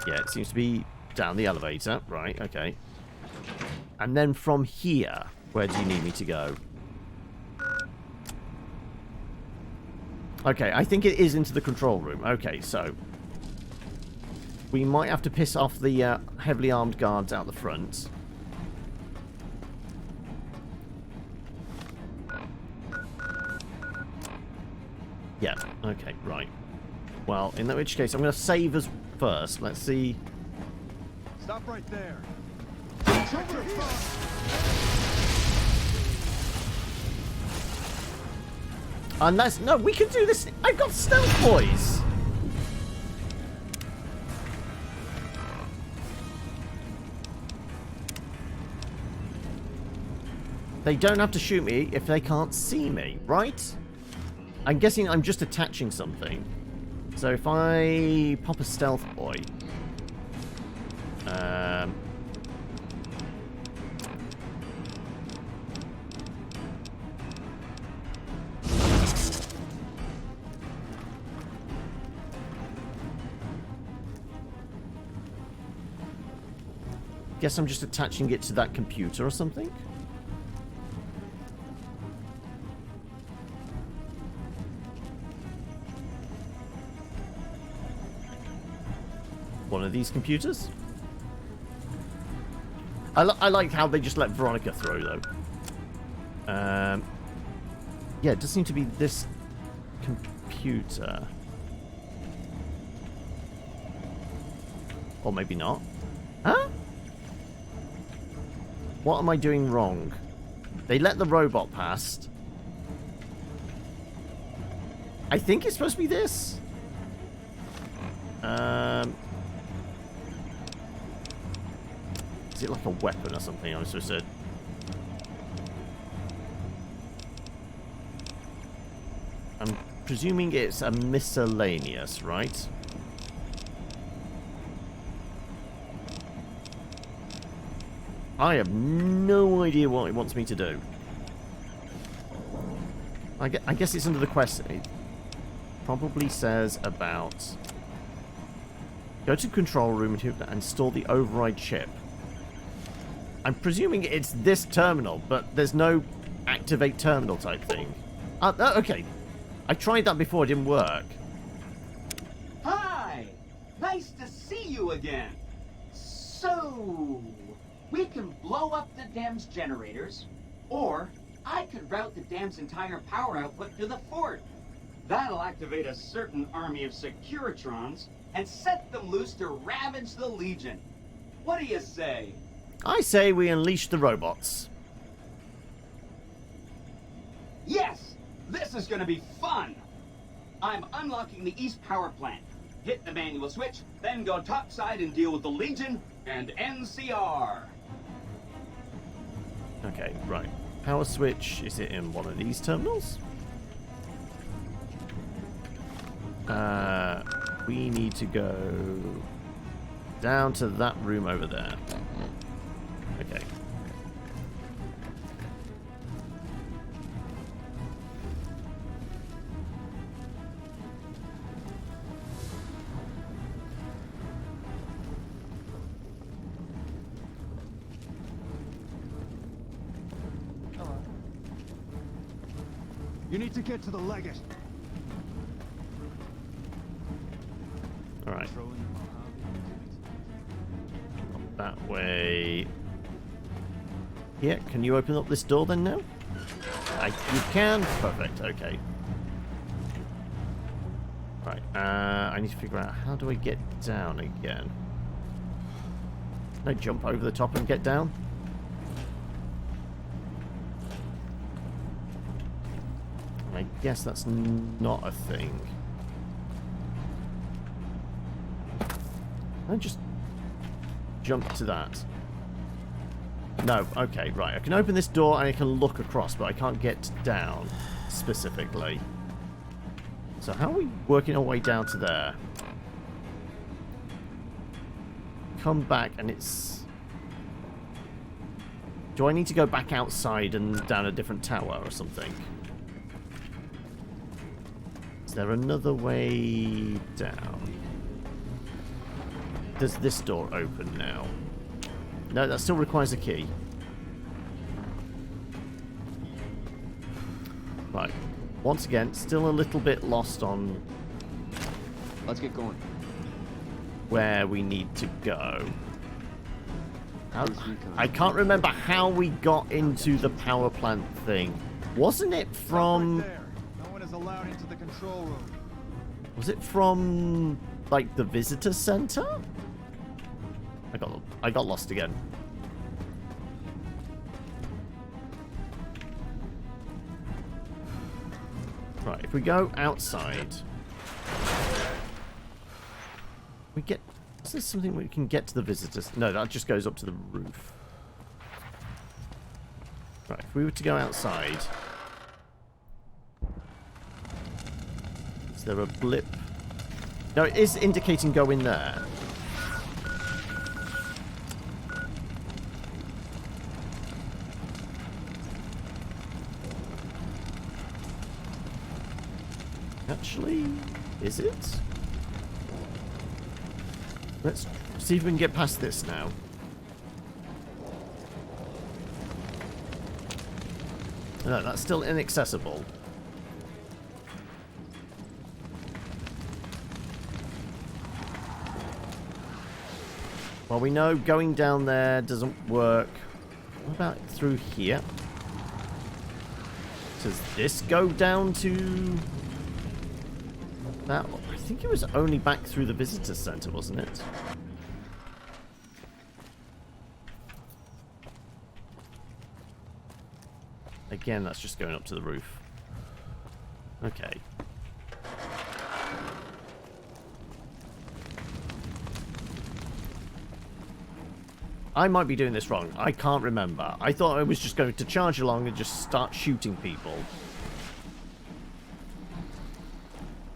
S1: Yeah, it seems to be down the elevator. Right, okay. And then from here, where do you need me to go? Okay, I think it is into the control room. Okay, so we might have to piss off the heavily armed guards out the front. Yeah, okay, right. Well, in which case, I'm going to save us first. Let's see.
S10: Stop right there.
S1: Unless... No, we can do this. I've got stealth boys. They don't have to shoot me if they can't see me, right? I'm guessing I'm just attaching something. So if I pop a stealth boy... guess I'm just attaching it to that computer or something? One of these computers? I like how they just let Veronica through, though. Yeah, it does seem to be this computer. Or maybe not. Huh? What am I doing wrong? They let the robot past. I think it's supposed to be this. Is it like a weapon or something? I'm supposed to... I'm presuming it's a miscellaneous, right? I have no idea what it wants me to do. I guess it's under the quest. It probably says about... Go to control room and install the override chip. I'm presuming it's this terminal, but there's no activate terminal type thing. Okay. I tried that before, it didn't work.
S8: Hi! Nice to see you again. So, we can blow up the dam's generators, or I could route the dam's entire power output to the fort. That'll activate a certain army of Securitrons and set them loose to ravage the Legion. What do you say?
S1: I say we unleash the robots.
S8: Yes! This is gonna be fun! I'm unlocking the East Power Plant. Hit the manual switch, then go topside and deal with the Legion and NCR.
S1: Okay, right. Power switch, is it in one of these terminals? We need to go down to that room over there. Okay.
S10: You need to get to the Legate.
S1: Alright. That way. Yeah, can you open up this door then now? You can? Perfect, okay. Right, I need to figure out how do I get down again? Can I jump over the top and get down? I guess that's not a thing. I just jump to that. No, okay, right. I can open this door and I can look across, but I can't get down specifically. So how are we working our way down to there? Come back and it's... Do I need to go back outside and down a different tower or something? Is there another way down? Does this door open now? No, that still requires a key. Right. Once again, still a little bit lost on...
S3: Let's get going.
S1: Where we need to go. I can't remember how we got into the power plant thing. Wasn't it from...
S10: Right there. No one is allowed into the control room.
S1: Was it from, like, the visitor center? I got lost again. Right, if we go outside, we get... Is there something we can get to the visitors? No, that just goes up to the roof. Right, if we were to go outside... Is there a blip? No, it is indicating go in there. Actually, is it? Let's see if we can get past this now. No, that's still inaccessible. Well, we know going down there doesn't work. What about through here? Does this go down to... That, I think it was only back through the visitor center, wasn't it? Again, that's just going up to the roof. Okay. I might be doing this wrong. I can't remember. I thought I was just going to charge along and just start shooting people.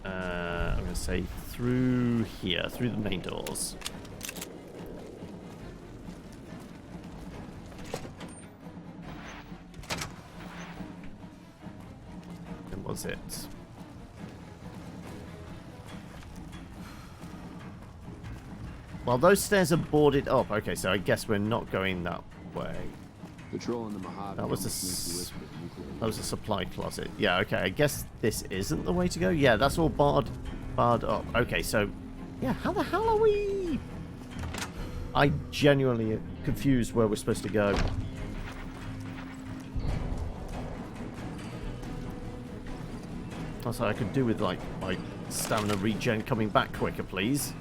S1: I'm going to say through here, through the main doors. And was it? Well, those stairs are boarded up. Okay, so I guess we're not going that way.
S3: Patrolling the Mojave.
S1: That was a supply closet. Yeah, okay. I guess this isn't the way to go. Yeah, that's all barred up. Okay, so yeah, how the hell are we? I genuinely am confused where we're supposed to go. Also, I could do with like my stamina regen coming back quicker, please.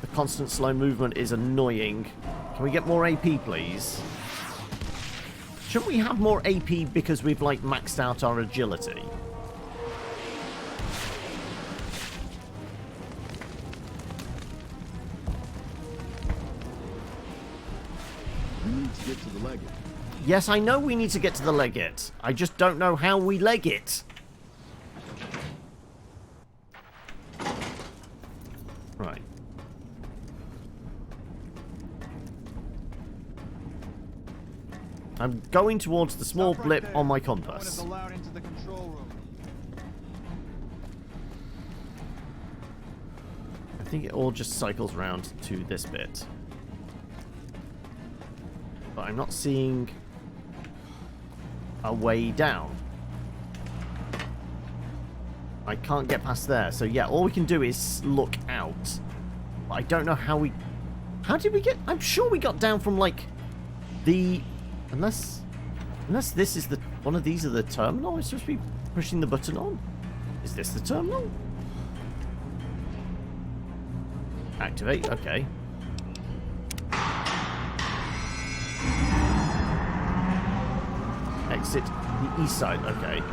S1: The constant slow movement is annoying. Can we get more AP, please? Shouldn't we have more AP because we've, like, maxed out our agility?
S3: We need to get to the Legate.
S1: Yes, I know we need to get to the Legate. I just don't know how we leg it. Right. I'm going towards the small blip on my compass.
S10: Allowed into the control room.
S1: I think it all just cycles around to this bit. But I'm not seeing a way down. I can't get past there. So yeah, all we can do is look out. But I don't know how we... How did we get... I'm sure we got down from, like, the... Unless this is the... One of these are the terminal I'm supposed to be pushing the button on? Is this the terminal? Activate, okay. Exit the east side, okay.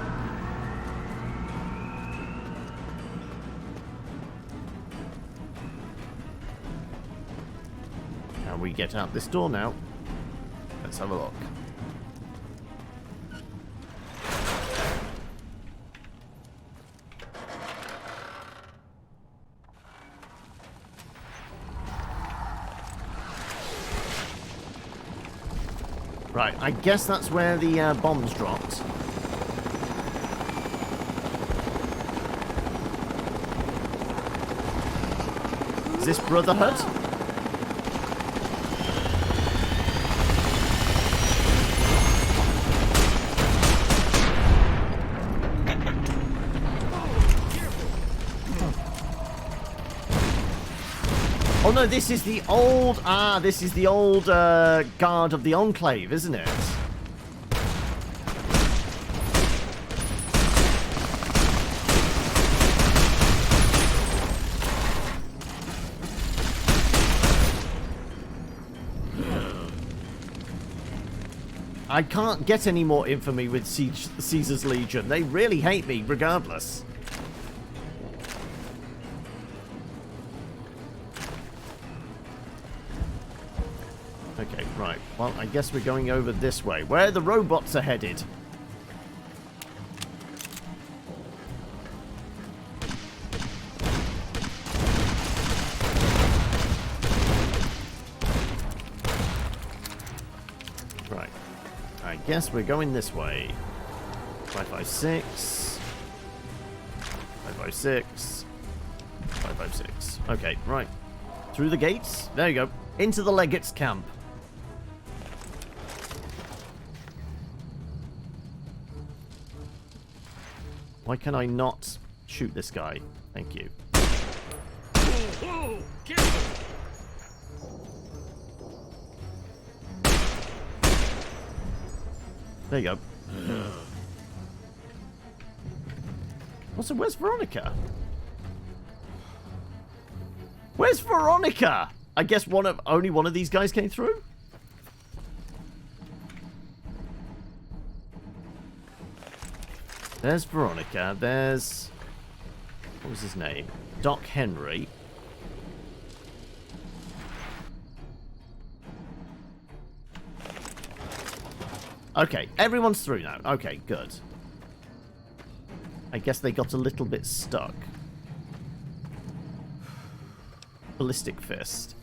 S1: Can we get out this door now? Let's have a look. Right, I guess that's where the bombs dropped. Is this Brotherhood? Oh no, this is the old... Ah, this is the old guard of the Enclave, isn't it? I can't get any more infamy with Caesar's Legion. They really hate me, regardless. Okay, right. Well, I guess we're going over this way, where the robots are headed. Right. I guess we're going this way. 556. 556. 556. Okay, right. Through the gates. There you go. Into the Legate's camp. Why can I not shoot this guy? Thank you.
S6: Whoa, careful.
S1: There you go. Also, where's Veronica? Where's Veronica? I guess only one of these guys came through? There's Veronica. There's... What was his name? Doc Henry. Okay, everyone's through now. Okay, good. I guess they got a little bit stuck. Ballistic fist.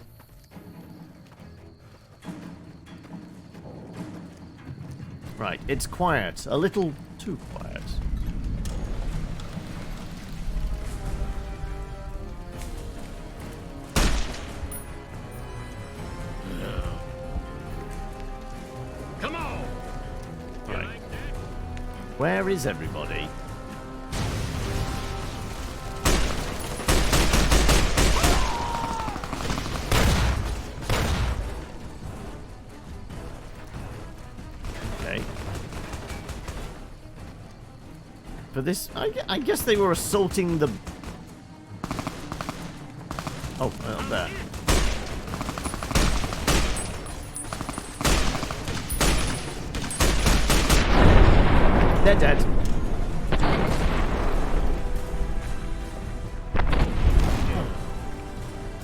S1: Right, it's quiet. A little too quiet.
S6: Come on!
S1: Right. Where is everybody? Okay. For this, I guess they were assaulting the... Oh, well, there. They're dead.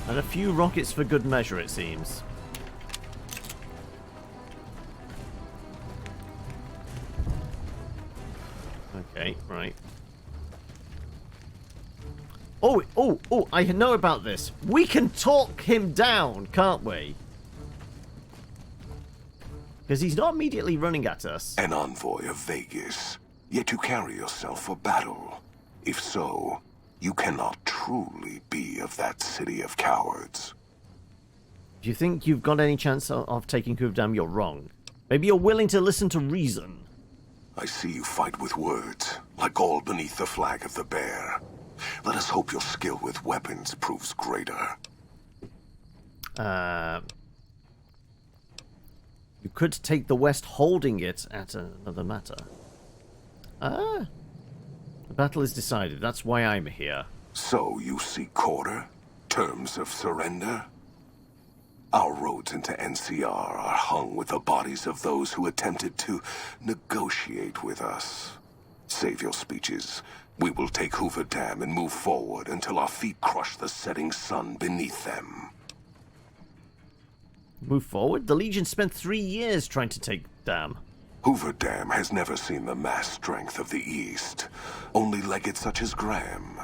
S1: And a few rockets for good measure, it seems. Okay, right. Oh, I know about this. We can talk him down, can't we? Because he's not immediately running at us.
S11: An envoy of Vegas, yet you carry yourself for battle. If so, you cannot truly be of that city of cowards.
S1: Do you think you've got any chance of taking Kuvdam? You're wrong. Maybe you're willing to listen to reason.
S11: I see you fight with words, like all beneath the flag of the bear. Let us hope your skill with weapons proves greater.
S1: You could take the West holding it at another matter. The battle is decided. That's why I'm here.
S11: So you seek quarter? Terms of surrender? Our roads into NCR are hung with the bodies of those who attempted to negotiate with us. Save your speeches. We will take Hoover Dam and move forward until our feet crush the setting sun beneath them.
S1: Move forward? The Legion spent 3 years trying to take Dam.
S11: Hoover Dam has never seen the mass strength of the East. Only legates such as Graham,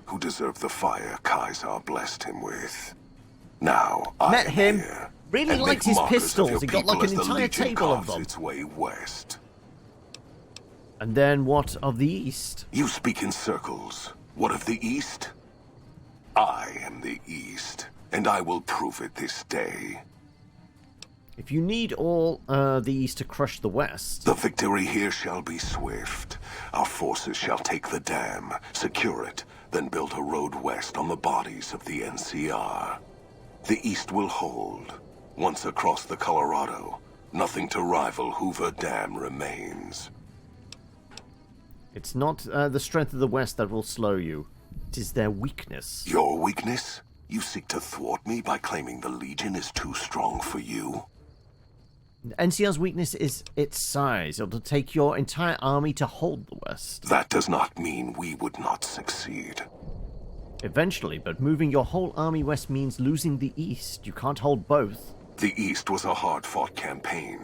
S11: who deserve the fire Kaiser blessed him with. Now,
S1: Met
S11: I
S1: him.
S11: Here,
S1: Really liked his pistols. He got like an entire table of them.
S11: Its way west.
S1: And then what of the East?
S11: You speak in circles. What of the East? I am the East, and I will prove it this day.
S1: If you need all the East to crush the West...
S11: The victory here shall be swift. Our forces shall take the dam, secure it, then build a road west on the bodies of the NCR. The East will hold. Once across the Colorado, nothing to rival Hoover Dam remains.
S1: It's not the strength of the West that will slow you. It is their weakness.
S11: Your weakness? You seek to thwart me by claiming the Legion is too strong for you?
S1: NCR's weakness is its size. It'll take your entire army to hold the West.
S11: That does not mean we would not succeed.
S1: Eventually, but moving your whole army west means losing the East. You can't hold both.
S11: The East was a hard-fought campaign.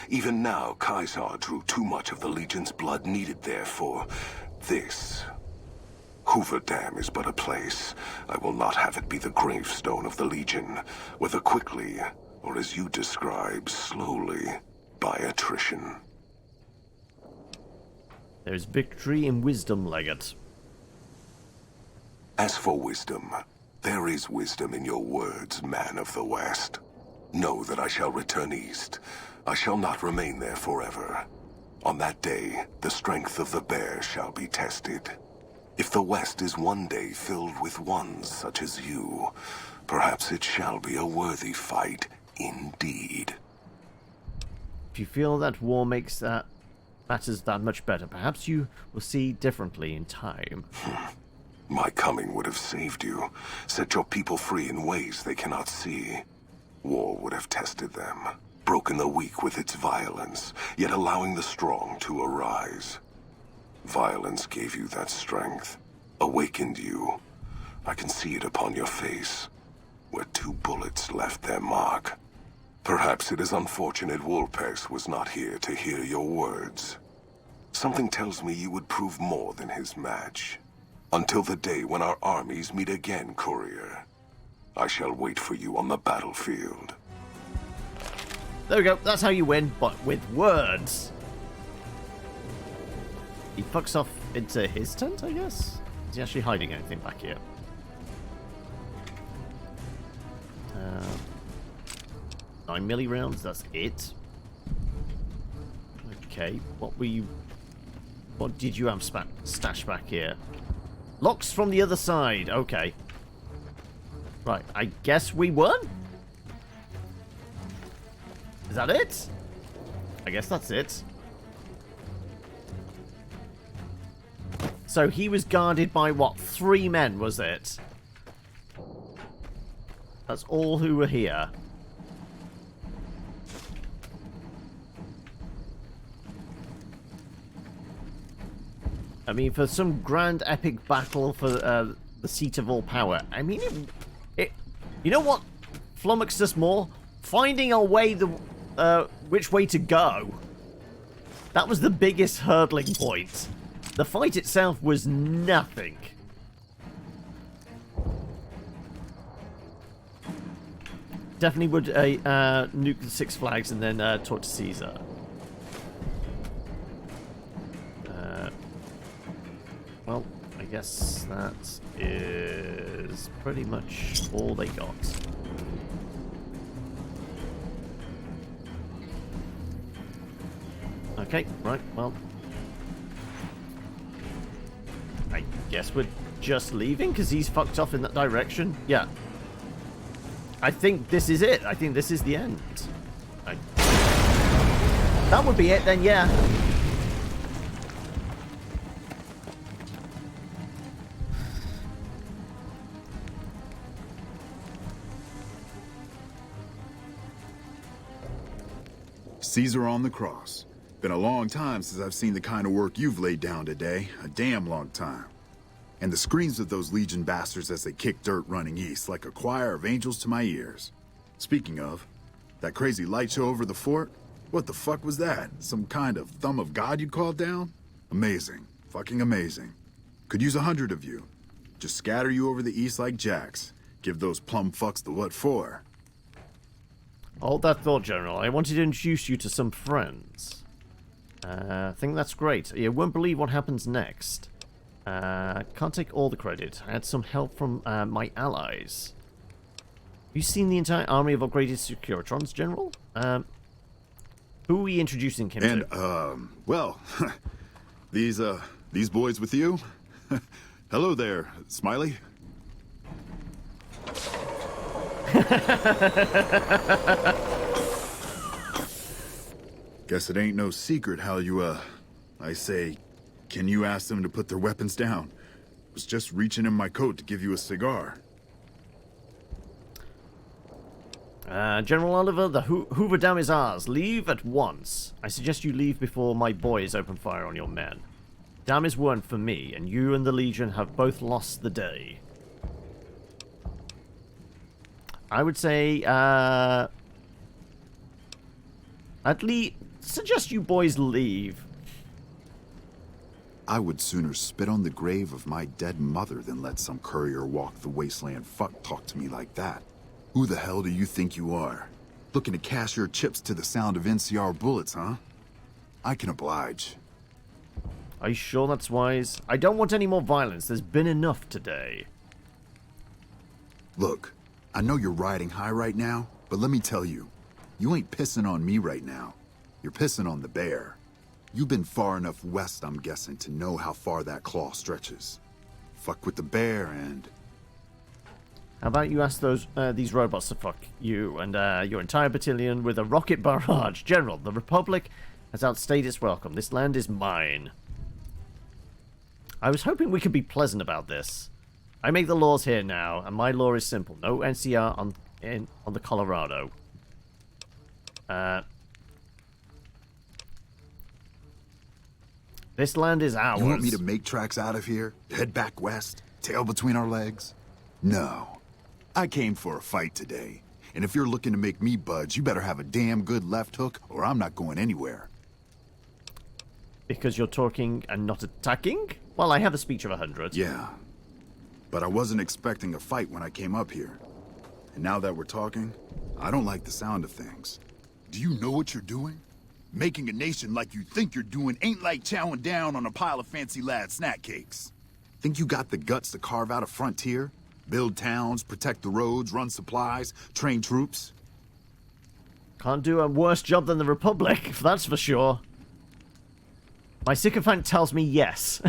S11: Even now, Kaiser drew too much of the Legion's blood needed there for this. Hoover Dam is but a place. I will not have it be the gravestone of the Legion, whether quickly, or as you describe, slowly, by attrition.
S1: There's victory in wisdom, Legate.
S11: As for wisdom, there is wisdom in your words, man of the West. Know that I shall return east. I shall not remain there forever. On that day, the strength of the bear shall be tested. If the West is one day filled with ones such as you, perhaps it shall be a worthy fight indeed.
S1: If you feel that war makes matters that much better, perhaps you will see differently in time.
S11: My coming would have saved you, set your people free in ways they cannot see. War would have tested them, broken the weak with its violence, yet allowing the strong to arise. Violence gave you that strength, awakened you. I can see it upon your face, where 2 bullets left their mark. Perhaps it is unfortunate Wolpers was not here to hear your words. Something tells me you would prove more than his match. Until the day when our armies meet again, Courier. I shall wait for you on the battlefield.
S1: There we go. That's how you win, but with words. He fucks off into his tent, I guess? Is he actually hiding anything back here? 9 milli rounds, that's it. Okay, what did you have stashed back here? Locks from the other side, okay. Right, I guess we won? Is that it? I guess that's it. So he was guarded by, what, 3 men, was it? That's all who were here. I mean, for some grand epic battle for the seat of all power. I mean, you know what flummoxed us more? Finding our way, which way to go. That was the biggest hurdling point. The fight itself was nothing. Definitely would nuke the 6 Flags and then talk to Caesar. Well, I guess that is pretty much all they got. Okay, right, well. I guess we're just leaving because he's fucked off in that direction. Yeah. I think this is it. I think this is the end. That would be it then, yeah.
S3: Caesar on the cross. Been a long time since I've seen the kind of work you've laid down today. A damn long time. And the screams of those Legion bastards as they kick dirt running east like a choir of angels to my ears. Speaking of, that crazy light show over the fort? What the fuck was that? Some kind of thumb of God you called down? Amazing. Fucking amazing. Could use 100 of you. Just scatter you over the east like jacks. Give those plum fucks the what for.
S1: Hold that thought, General. I wanted to introduce you to some friends. I think that's great. You won't believe what happens next. Can't take all the credit. I had some help from my allies. You seen the entire army of upgraded Securitrons, General? Who are we introducing him to?
S3: Well, these boys with you? Hello there, Smiley. Guess it ain't no secret how you, I say, can you ask them to put their weapons down? Was just reaching in my coat to give you a cigar.
S1: General Oliver, the Hoover Dam is ours. Leave at once. I suggest you leave before my boys open fire on your men. Dam is won for me, and you and the Legion have both lost the day. I would say, at least, suggest you boys leave.
S3: I would sooner spit on the grave of my dead mother than let some courier walk the wasteland fuck talk to me like that. Who the hell do you think you are? Looking to cash your chips to the sound of NCR bullets, huh? I can oblige.
S1: Are you sure that's wise? I don't want any more violence. There's been enough today.
S3: Look, I know you're riding high right now, but let me tell you, you ain't pissing on me right now. You're pissing on the bear. You've been far enough west, I'm guessing, to know how far that claw stretches. Fuck with the bear and...
S1: How about you ask these robots to fuck you and your entire battalion with a rocket barrage? General, the Republic has outstayed its welcome. This land is mine. I was hoping we could be pleasant about this. I make the laws here now, and my law is simple. No NCR on the Colorado. This land is ours.
S3: You want me to make tracks out of here? Head back west? Tail between our legs? No. I came for a fight today, And if you're looking to make me budge, you better have a damn good left hook, or I'm not going anywhere.
S1: Because you're talking and not attacking? Well, I have a speech of 100.
S3: Yeah. But I wasn't expecting a fight when I came up here. And now that we're talking, I don't like the sound of things. Do you know what you're doing? Making a nation like you think you're doing ain't like chowing down on a pile of fancy lad snack cakes. Think you got the guts to carve out a frontier? Build towns, protect the roads, run supplies, train troops?
S1: Can't do a worse job than the Republic, that's for sure. My sycophant tells me yes.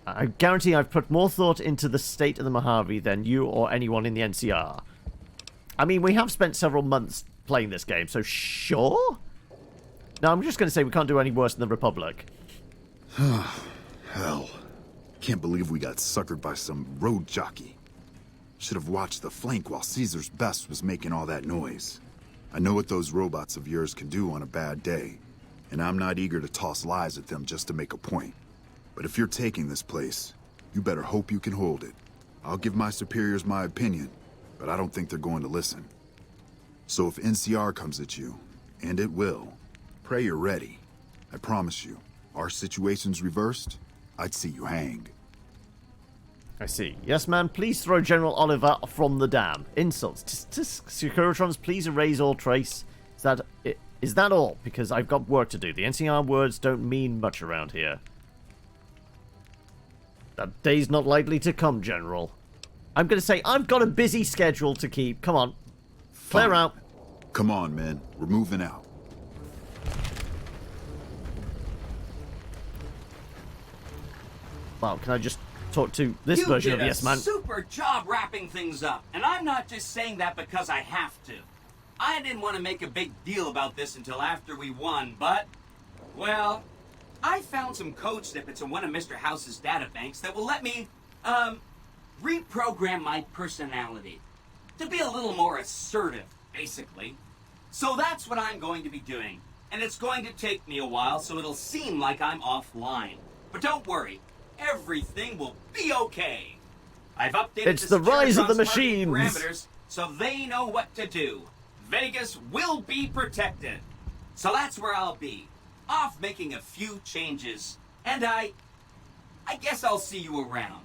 S1: I guarantee I've put more thought into the state of the Mojave than you or anyone in the NCR. I mean, we have spent several months playing this game, so sure? No, I'm just going to say we can't do any worse than the Republic.
S3: Hell. Can't believe we got suckered by some road jockey. Should have watched the flank while Caesar's best was making all that noise. I know what those robots of yours can do on a bad day, and I'm not eager to toss lies at them just to make a point. But if you're taking this place, you better hope you can hold it. I'll give my superiors my opinion, but I don't think they're going to listen. So if NCR comes at you, and it will, pray you're ready. I promise you, our situation's reversed, I'd see you hanged.
S1: I see. Yes, man, please throw General Oliver from the dam. Insults. Securitrons, please erase all trace. Is that all? Because I've got work to do. The NCR words don't mean much around here. That day's not likely to come, General. I'm going to say I've got a busy schedule to keep. Come on. Clear
S3: Fine.
S1: out.
S3: Come on, men. We're moving out.
S1: Well, can I just talk to this version of Yes Man?
S8: You did a super job wrapping things up, and I'm not just saying that because I have to. I didn't want to make a big deal about this until after we won, but, well, I found some code snippets in one of Mr. House's databanks that will let me, reprogram my personality to be a little more assertive, basically. So that's what I'm going to be doing, and it's going to take me a while, so it'll seem like I'm offline. But don't worry. Everything will be okay. I've updated
S1: the rise of the machines.
S8: Parameters so they know what to do. Vegas will be protected. So that's where I'll be. Off making a few changes. And I guess I'll see you around.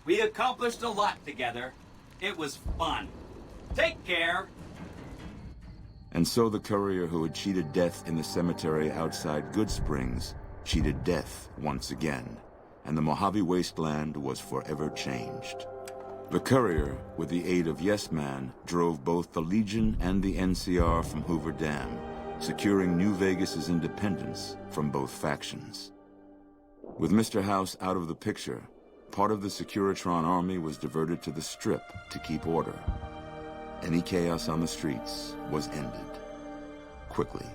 S8: We accomplished a lot together. It was fun. Take care.
S12: And so the courier who had cheated death in the cemetery outside Good Springs cheated death once again. And the Mojave wasteland was forever changed. The courier, with the aid of Yes Man, drove both the Legion and the NCR from Hoover Dam, securing New Vegas's independence from both factions. With Mr. House out of the picture, part of the Securitron army was diverted to the Strip to keep order. Any chaos on the streets was ended. Quickly.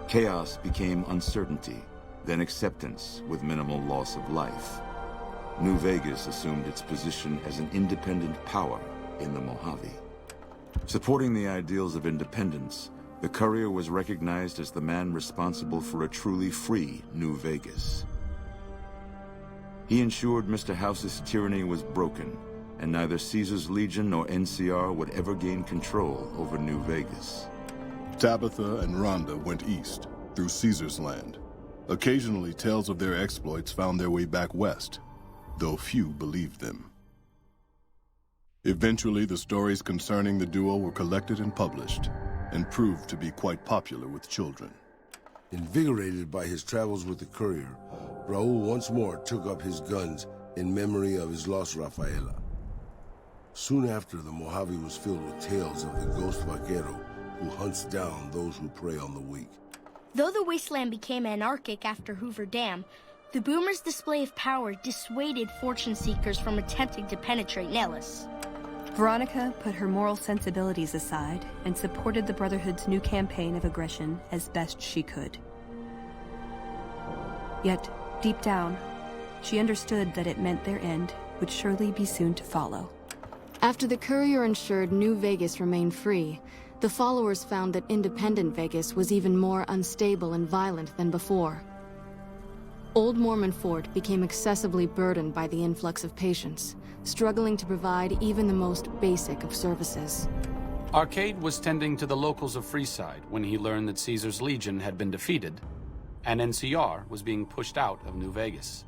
S12: Chaos became uncertainty, then acceptance with minimal loss of life. New Vegas assumed its position as an independent power in the Mojave. Supporting the ideals of independence, the courier was recognized as the man responsible for a truly free New Vegas. He ensured Mr. House's tyranny was broken, and neither Caesar's Legion nor NCR would ever gain control over New Vegas.
S13: Tabitha and Rhonda went east, through Caesar's land. Occasionally, tales of their exploits found their way back west, though few believed them. Eventually, the stories concerning the duo were collected and published, and proved to be quite popular with children.
S14: Invigorated by his travels with the courier, Raul once more took up his guns in memory of his lost Rafaela. Soon after, the Mojave was filled with tales of the ghost vaquero who hunts down those who prey on the weak.
S15: Though the wasteland became anarchic after Hoover Dam, the Boomers' display of power dissuaded fortune seekers from attempting to penetrate Nellis.
S16: Veronica put her moral sensibilities aside and supported the Brotherhood's new campaign of aggression as best she could. Yet, deep down, she understood that it meant their end would surely be soon to follow.
S17: After the courier ensured New Vegas remained free, the followers found that independent Vegas was even more unstable and violent than before. Old Mormon Fort became excessively burdened by the influx of patients, struggling to provide even the most basic of services.
S18: Arcade was tending to the locals of Freeside when he learned that Caesar's Legion had been defeated, and NCR was being pushed out of New Vegas.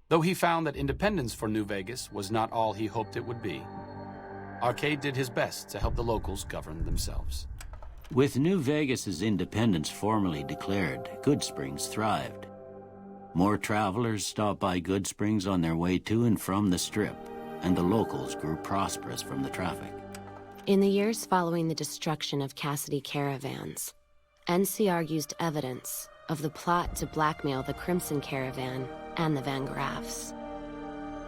S18: Though he found that independence for New Vegas was not all he hoped it would be, Arcade did his best to help the locals govern themselves.
S19: With New Vegas's independence formally declared, Goodsprings thrived. More travelers stopped by Goodsprings on their way to and from the Strip, and the locals grew prosperous from the traffic.
S20: In the years following the destruction of Cassidy caravans, NCR used evidence of the plot to blackmail the Crimson Caravan and the Van Graffs.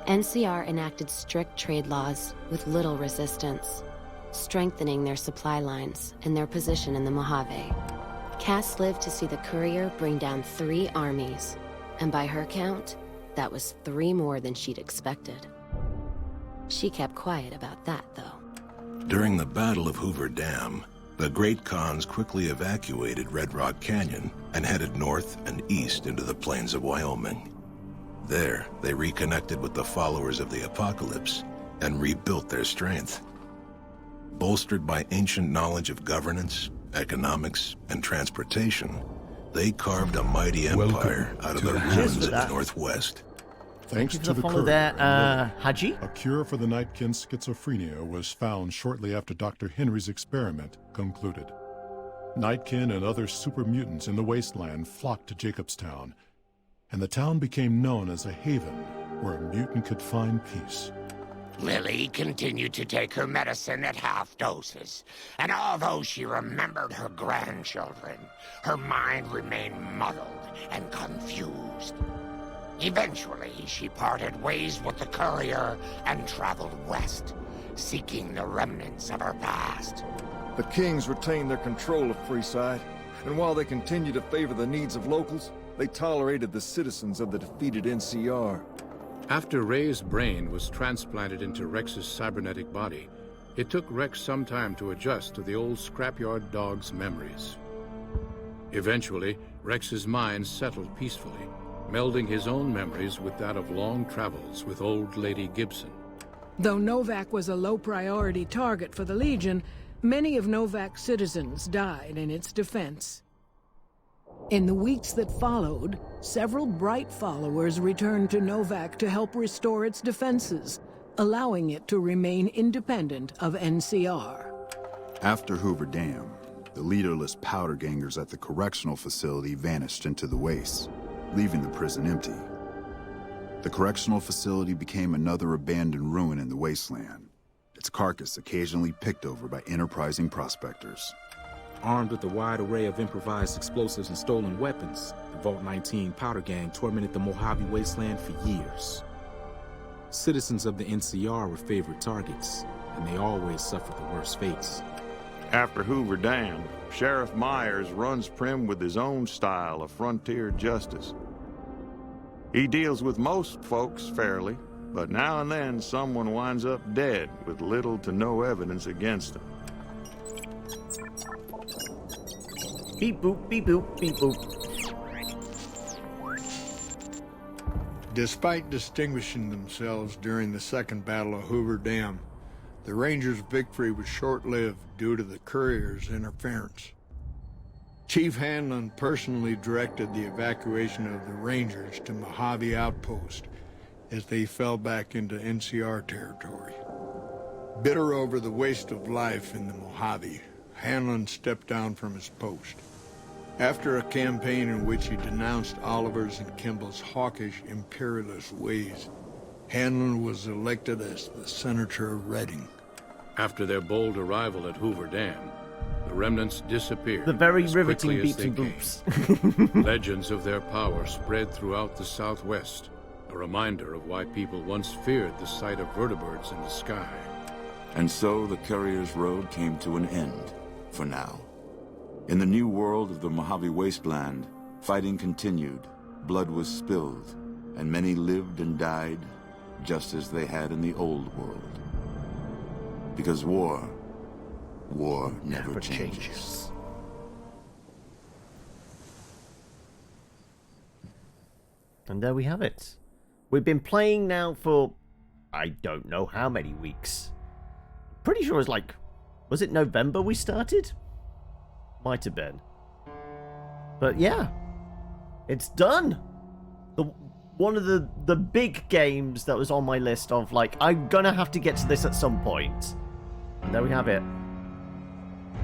S20: NCR enacted strict trade laws with little resistance, strengthening their supply lines and their position in the Mojave. Cass lived to see the courier bring down 3 armies, and by her count, that was 3 more than she'd expected. She kept quiet about that, though.
S21: During the Battle of Hoover Dam, the Great Khans quickly evacuated Red Rock Canyon and headed north and east into the plains of Wyoming. There, they reconnected with the followers of the Apocalypse and rebuilt their strength. Bolstered by ancient knowledge of governance, economics, and transportation, they carved a mighty empire out of the ruins of the Northwest.
S22: Thanks to the
S1: follow
S22: courier,
S1: there, Haji.
S22: a cure for the Nightkin's schizophrenia was found shortly after Dr. Henry's experiment concluded. Nightkin and other super mutants in the wasteland flocked to Jacobstown, and the town became known as a haven where a mutant could find peace.
S23: Lily continued to take her medicine at half doses, and although she remembered her grandchildren, her mind remained muddled and confused. Eventually, she parted ways with the courier and traveled west, seeking the remnants of her past.
S24: The Kings retained their control of Freeside, and while they continued to favor the needs of locals, they tolerated the citizens of the defeated NCR.
S25: After Ray's brain was transplanted into Rex's cybernetic body, it took Rex some time to adjust to the old scrapyard dog's memories. Eventually, Rex's mind settled peacefully, melding his own memories with that of long travels with old Lady Gibson.
S26: Though Novak was a low-priority target for the Legion, many of Novak's citizens died in its defense. In the weeks that followed, several bright followers returned to Novak to help restore its defenses, allowing it to remain independent of NCR.
S3: After Hoover Dam, the leaderless powder gangers at the correctional facility vanished into the wastes, leaving the prison empty. The correctional facility became another abandoned ruin in the wasteland, its carcass occasionally picked over by enterprising prospectors.
S27: Armed with a wide array of improvised explosives and stolen weapons, the Vault 19 powder gang tormented the Mojave wasteland for years. Citizens of the NCR were favorite targets, and they always suffered the worst fates.
S28: After Hoover Dam, Sheriff Myers runs Prim with his own style of frontier justice. He deals with most folks fairly, but now and then someone winds up dead with little to no evidence against them.
S1: Beep boop, beep boop, beep boop.
S10: Despite distinguishing themselves during the Second Battle of Hoover Dam, the Rangers' victory was short-lived due to the courier's interference. Chief Hanlon personally directed the evacuation of the Rangers to Mojave Outpost as they fell back into NCR territory. Bitter over the waste of life in the Mojave, Hanlon stepped down from his post. After a campaign in which he denounced Oliver's and Kimball's hawkish, imperialist ways, Hanlon was elected as the Senator of Reading.
S25: After their bold arrival at Hoover Dam, the remnants disappeared.
S1: The very
S25: as
S1: riveting
S25: quickly as
S1: beeps
S25: they
S1: and
S25: came.
S1: boops.
S25: Legends of their power spread throughout the Southwest, a reminder of why people once feared the sight of vertibirds in the sky.
S12: And so the Courier's Road came to an end, for now. In the new world of the Mojave Wasteland, fighting continued, blood was spilled, and many lived and died just as they had in the old world. Because war never changes.
S1: And there we have it. We've been playing now for I don't know how many weeks. Pretty sure it was like, was it November we started? Might have been. But yeah, it's done. One of the big games that was on my list of like, I'm gonna have to get to this at some point. And there we have it.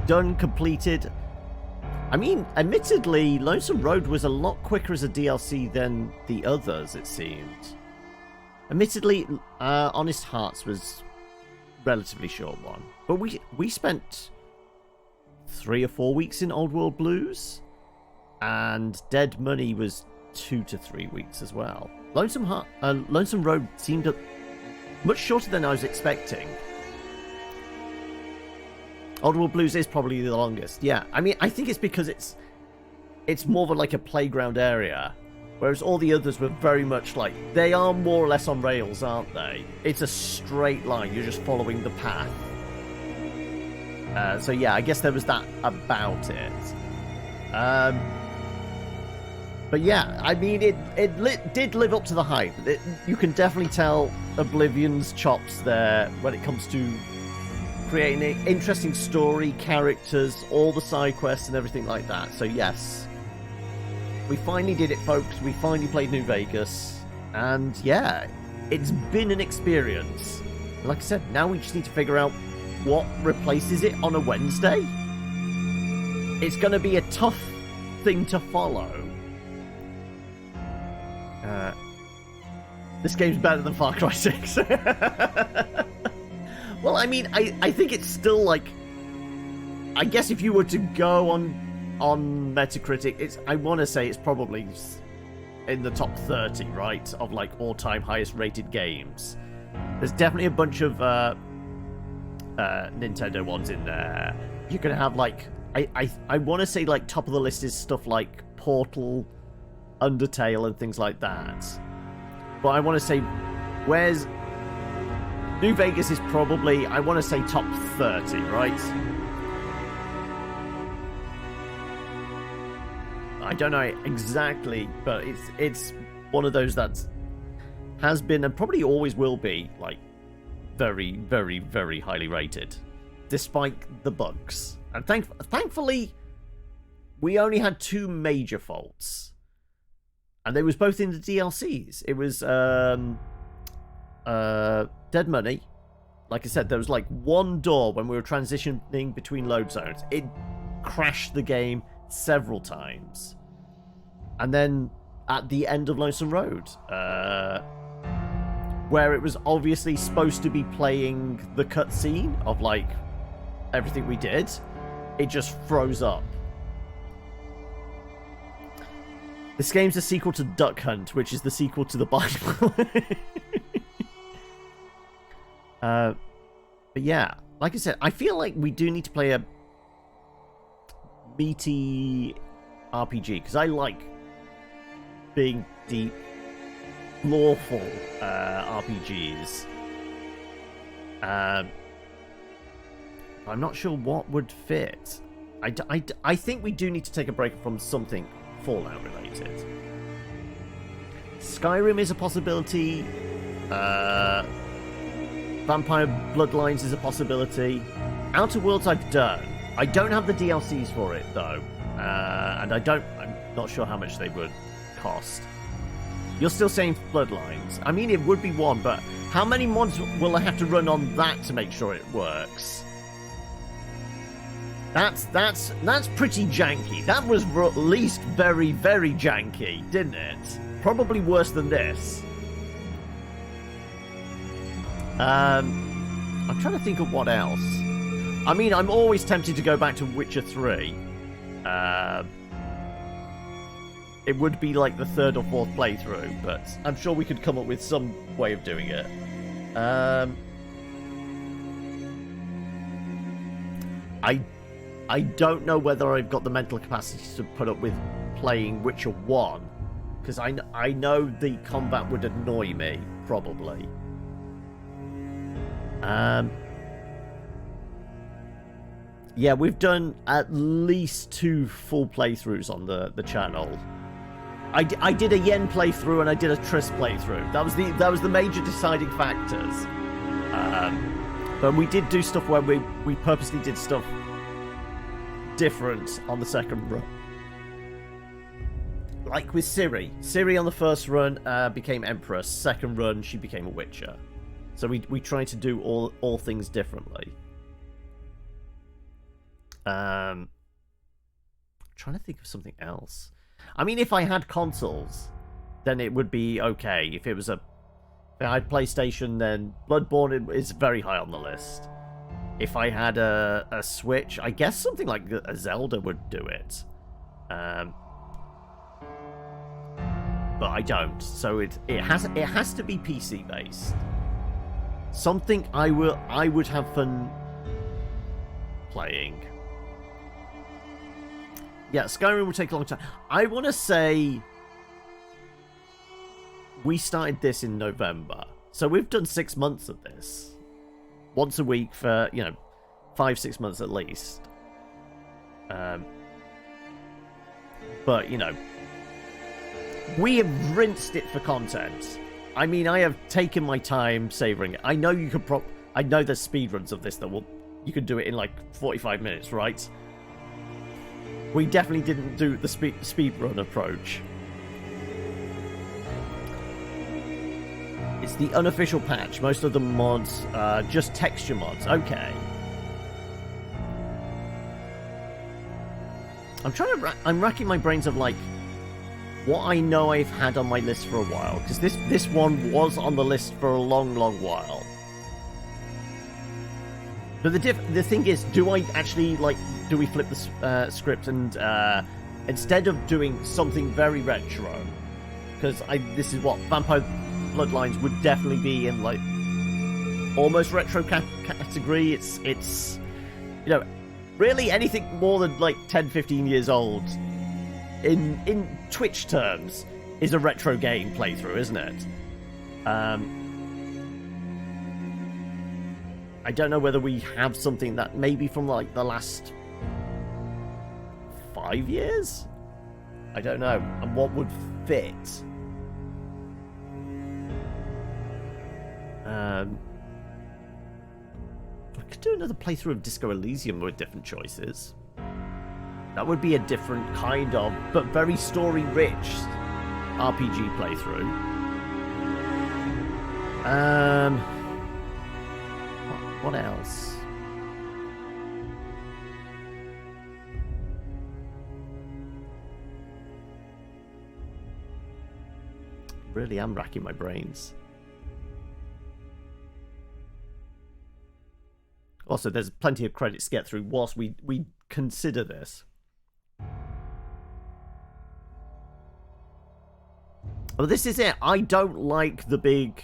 S1: Done, completed. I mean, admittedly, Lonesome Road was a lot quicker as a DLC than the others, it seemed. Admittedly, Honest Hearts was a relatively short one. But we spent 3 or 4 weeks in Old World Blues, and Dead Money was 2 to 3 weeks as well. Lonesome Road seemed much shorter than I was expecting. Old World Blues is probably the longest. Yeah, I mean, I think it's because it's more of like a playground area, whereas all the others were very much like, they are more or less on rails, aren't they? It's a straight line. You're just following the path. So yeah, I guess there was that about it. But yeah, I mean, it did live up to the hype. You can definitely tell Oblivion's chops there when it comes to creating an interesting story, characters, all the side quests and everything like that. So yes, we finally did it, folks. We finally played New Vegas. And yeah, it's been an experience. Like I said, now we just need to figure out what replaces it on a Wednesday. It's going to be a tough thing to follow. This game's better than Far Cry 6. Well, I mean, I think it's still like, I guess if you were to go on Metacritic, I want to say it's probably in the top 30, right, of like all-time highest rated games. There's definitely a bunch of Nintendo ones in there. You're gonna have like, I want to say like top of the list is stuff like Portal, Undertale, and things like that. But I want to say, where's New Vegas is probably, I want to say top 30, right? I don't know exactly, but it's one of those that has been and probably always will be like very, very, very highly rated, despite the bugs. And thankfully, we only had 2 major faults, and they was both in the DLCs. It was Dead Money. Like I said, there was like one door when we were transitioning between load zones. It crashed the game several times. And then at the end of Lonesome Road, where it was obviously supposed to be playing the cutscene of like everything we did, it just froze up. This game's a sequel to Duck Hunt, which is the sequel to the Bible. But yeah, like I said, I feel like we do need to play a meaty RPG, because I like big, deep, lawful RPGs. I'm not sure what would fit. I think we do need to take a break from something Fallout related. Skyrim is a possibility. Vampire Bloodlines is a possibility. Outer Worlds I've done. I don't have the DLCs for it though, and I'm not sure how much they would cost. You're still saying Bloodlines. I mean, it would be one, but how many mods will I have to run on that to make sure it works? That's pretty janky. That was at least very, very janky, didn't it? Probably worse than this. I'm trying to think of what else. I mean, I'm always tempted to go back to Witcher 3. It would be like the 3rd or 4th playthrough, but I'm sure we could come up with some way of doing it. I don't know whether I've got the mental capacity to put up with playing Witcher 1, because I know the combat would annoy me, probably. Yeah, we've done at least 2 full playthroughs on the channel. I did a Yen playthrough and I did a Triss playthrough. That was the major deciding factors. But we did do stuff where we purposely did stuff different on the second run. Like with Ciri. Ciri on the first run became Empress. Second run, she became a Witcher. So we tried to do all things differently. Trying to think of something else. I mean, if I had consoles, then it would be okay. If I had PlayStation, then Bloodborne is very high on the list. If I had a Switch, I guess something like a Zelda would do it. But I don't. So it has to be PC based. Something I would have fun playing. Yeah, Skyrim will take a long time. I want to say we started this in November. So we've done 6 months of this. Once a week for, 5-6 months at least. But, we have rinsed it for content. I mean, I have taken my time savoring it. I know you could I know there's speedruns of this that you could do it in like 45 minutes, right? We definitely didn't do the speedrun approach. It's the unofficial patch. Most of the mods are just texture mods. Okay. I'm racking my brains of like what I know I've had on my list for a while, because this one was on the list for a long while. But the thing is, do I actually do we flip the script and instead of doing something very retro, because this is what Vampire Bloodlines would definitely be in like almost retro category. It's really anything more than like 10-15 years old in Twitch terms is a retro game playthrough, isn't it? I don't know whether we have something that maybe from like the last 5 years? I don't know. And what would fit? I could do another playthrough of Disco Elysium with different choices. That would be a different kind of, but very story-rich RPG playthrough. What else? Really am racking my brains. Also, there's plenty of credits to get through whilst we consider this. Well, this is it. I don't like the big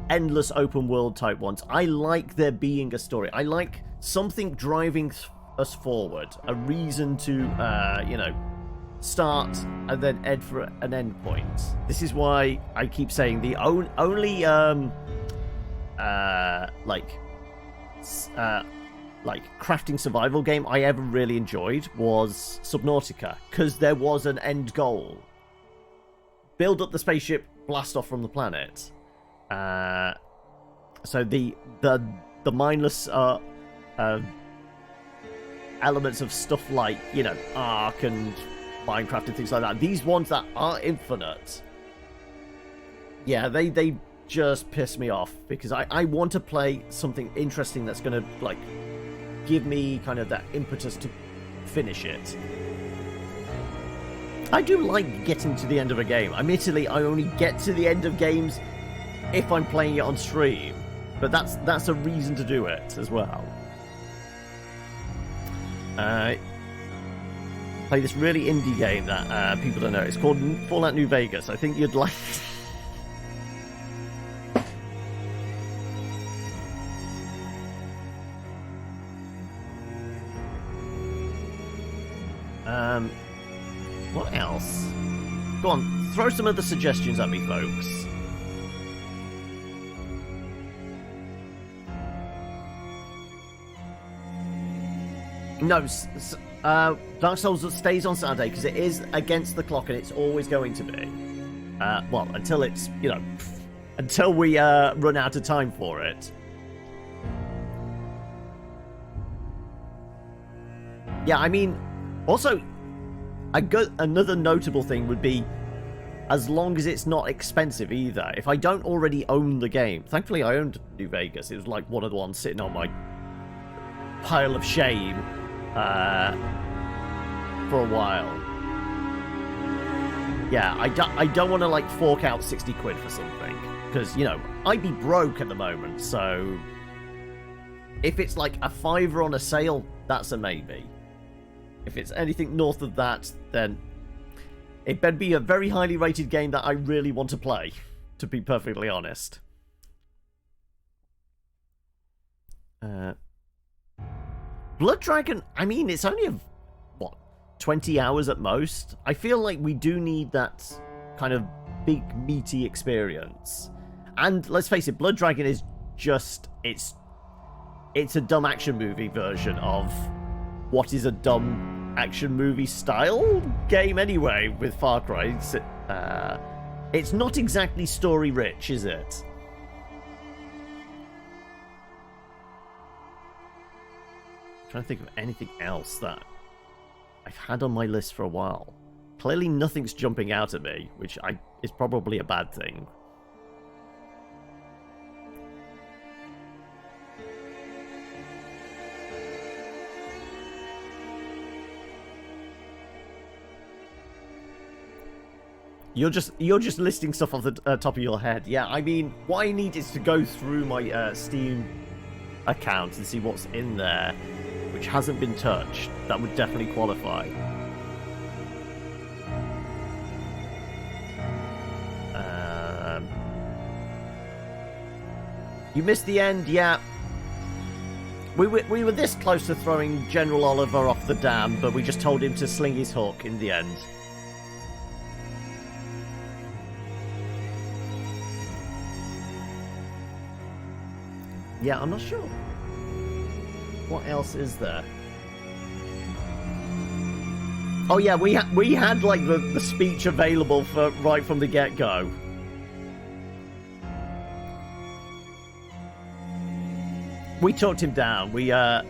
S1: endless open world type ones. I like there being a story. I like something driving us forward, a reason to start and then end for an end point. This is why I keep saying the only crafting survival game I ever really enjoyed was Subnautica, because there was an end goal. Build up the spaceship, blast off from the planet. So the mindless elements of stuff like Ark and Minecraft and things like that, these ones that are infinite, yeah, they just piss me off, because I want to play something interesting that's gonna give me kind of that impetus to finish it. I do like getting to the end of a game. Admittedly, I only get to the end of games if I'm playing it on stream, but that's a reason to do it as well. Play this really indie game that people don't know. It's called Fallout New Vegas. I think you'd like it. What else? Go on, throw some other suggestions at me, folks. No, Dark Souls stays on Saturday because it is against the clock and it's always going to be. Well, until it's, you know, until we run out of time for it. Yeah, I mean, also, another notable thing would be as long as it's not expensive either. If I don't already own the game, thankfully I owned New Vegas. It was like one of the ones sitting on my pile of shame for a while. Yeah, I don't want to like fork out 60 quid for something because, you know, I'd be broke at the moment. So if it's like a $5 on a sale, that's a maybe. If it's anything north of that, then it better be a very highly rated game that I really want to play, to be perfectly honest. Blood Dragon, I mean, it's only, what, 20 hours at most? I feel like we do need that kind of big, meaty experience. And let's face it, Blood Dragon is just, it's a dumb action movie version of what is a dumb action movie style game anyway with Far Cry. It's not exactly story rich, is it? I'm trying to think of anything else that I've had on my list for a while. Clearly nothing's jumping out at me, which is probably a bad thing. You're just listing stuff off the top of your head. Yeah, I mean, what I need is to go through my Steam account and see what's in there, which hasn't been touched. That would definitely qualify. You missed the end, yeah. We were this close to throwing General Oliver off the dam, but we just told him to sling his hook in the end. Yeah, I'm not sure. What else is there? Oh yeah, we had like the speech available for right from the get-go. We talked him down. We got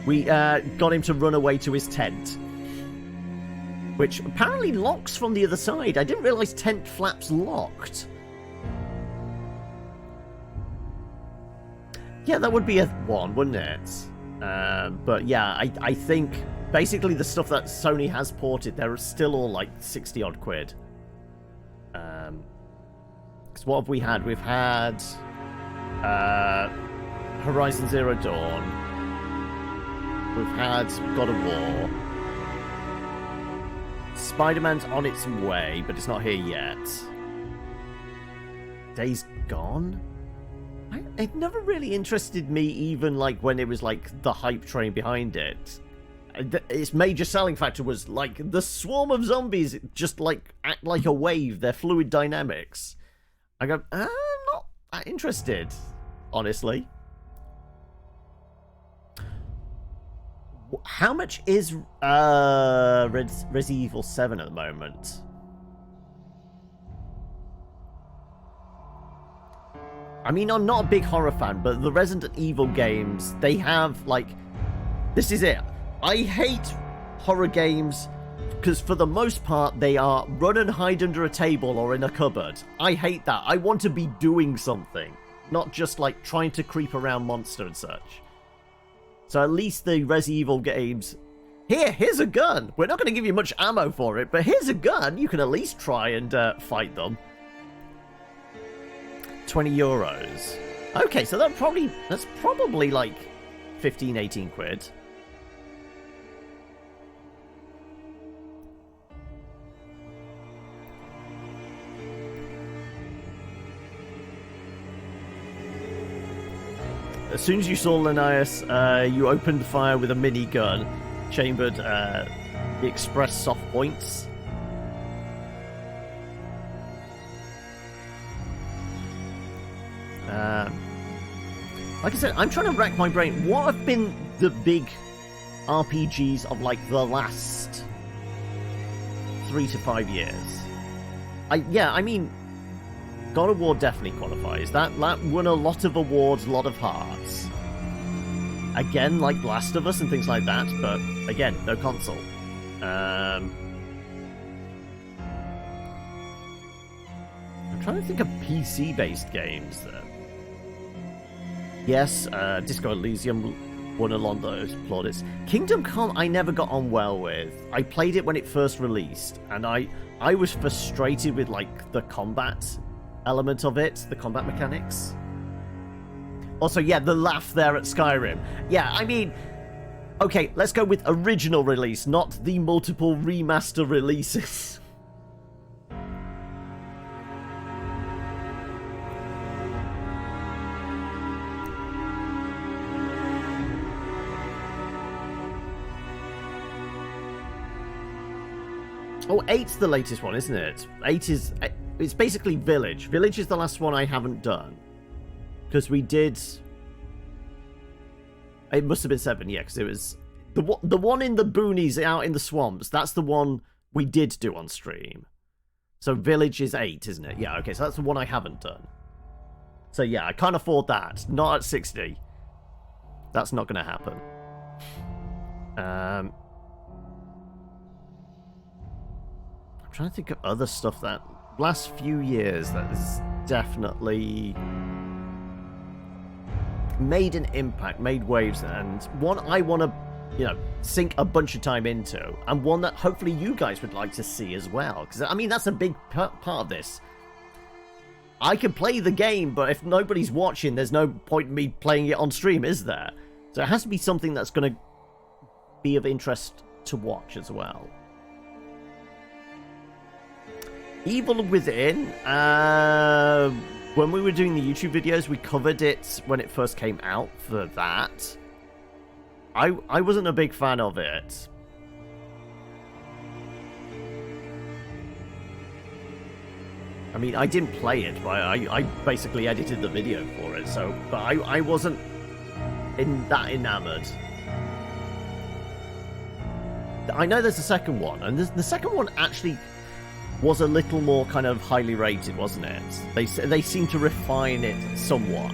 S1: him to run away to his tent, which apparently locks from the other side. I didn't realize tent flaps locked. Yeah, that would be a one, wouldn't it? But yeah, I think basically the stuff that Sony has ported, they're still all like 60 odd quid. Because what have we had? We've had Horizon Zero Dawn. We've had God of War. Spider-Man's on its way, but it's not here yet. Days Gone? It never really interested me, even like when it was like the hype train behind it. Its major selling factor was like the swarm of zombies just like act like a wave, their fluid dynamics. I go, I'm not that interested, honestly. How much is Resident Evil 7 at the moment? I mean, I'm not a big horror fan, but the Resident Evil games, they have, like... This is it. I hate horror games because, for the most part, they are run and hide under a table or in a cupboard. I hate that. I want to be doing something, not just, like, trying to creep around monster and such. So at least the Resident Evil games... Here's a gun! We're not going to give you much ammo for it, but here's a gun! You can at least try and fight them. 20 euros. Okay, so that's probably like 15, 18 quid. As soon as you saw Linnaeus, you opened fire with a minigun, chambered the express soft points. Like I said, I'm trying to rack my brain. What have been the big RPGs of like the last 3 to 5 years. I mean, God of War definitely qualifies. That won a lot of awards, a lot of hearts. Again, like Last of Us and things like that, but again, no console. I'm trying to think of PC-based games then. Yes, Disco Elysium won a lot of those plaudits. Kingdom Come I never got on well with. I played it when it first released, and I was frustrated with like the combat element of it, the combat mechanics. Also, yeah, the laugh there at Skyrim. Yeah, I mean, okay, let's go with original release, not the multiple remaster releases. Oh, 8's the latest one, isn't it? 8 is... It's basically Village. Village is the last one I haven't done. Because we did... It must have been 7, yeah, because it was... The one in the boonies out in the swamps, that's the one we did do on stream. So Village is 8, isn't it? Yeah, okay, so that's the one I haven't done. So yeah, I can't afford that. Not at 60. That's not going to happen. I'm trying to think of other stuff that... Last few years that has definitely made an impact, made waves, and one I want to, you know, sink a bunch of time into, and one that hopefully you guys would like to see as well. Because, I mean, that's a big part of this. I can play the game, but if nobody's watching, there's no point in me playing it on stream, is there? So it has to be something that's going to be of interest to watch as well. Evil Within, when we were doing the YouTube videos, we covered it when it first came out for that. I wasn't a big fan of it. I mean, I didn't play it, but I basically edited the video for it, so... But I wasn't that enamored. I know there's a second one, and the second one actually... was a little more kind of highly rated, wasn't it? They seem to refine it somewhat.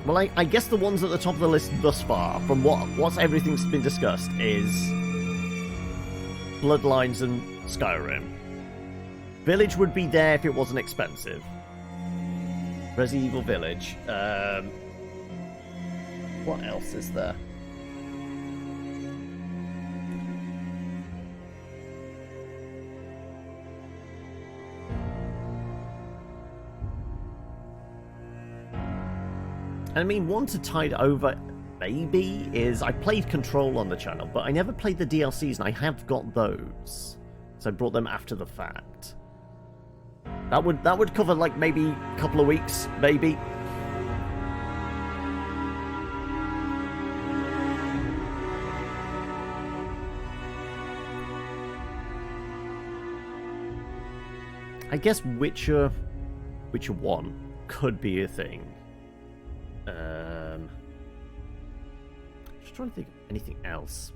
S1: Well, I guess the ones at the top of the list thus far, from what's everything's been discussed, is Bloodlines and Skyrim. Village would be there if it wasn't expensive. Resident Evil Village. What else is there? I mean, one to tide over maybe is I played Control on the channel, but I never played the DLCs, and I have got those, so I brought them after the fact. That would cover like maybe a couple of weeks, maybe. I guess Witcher 1 could be a thing. Just trying to think of anything else.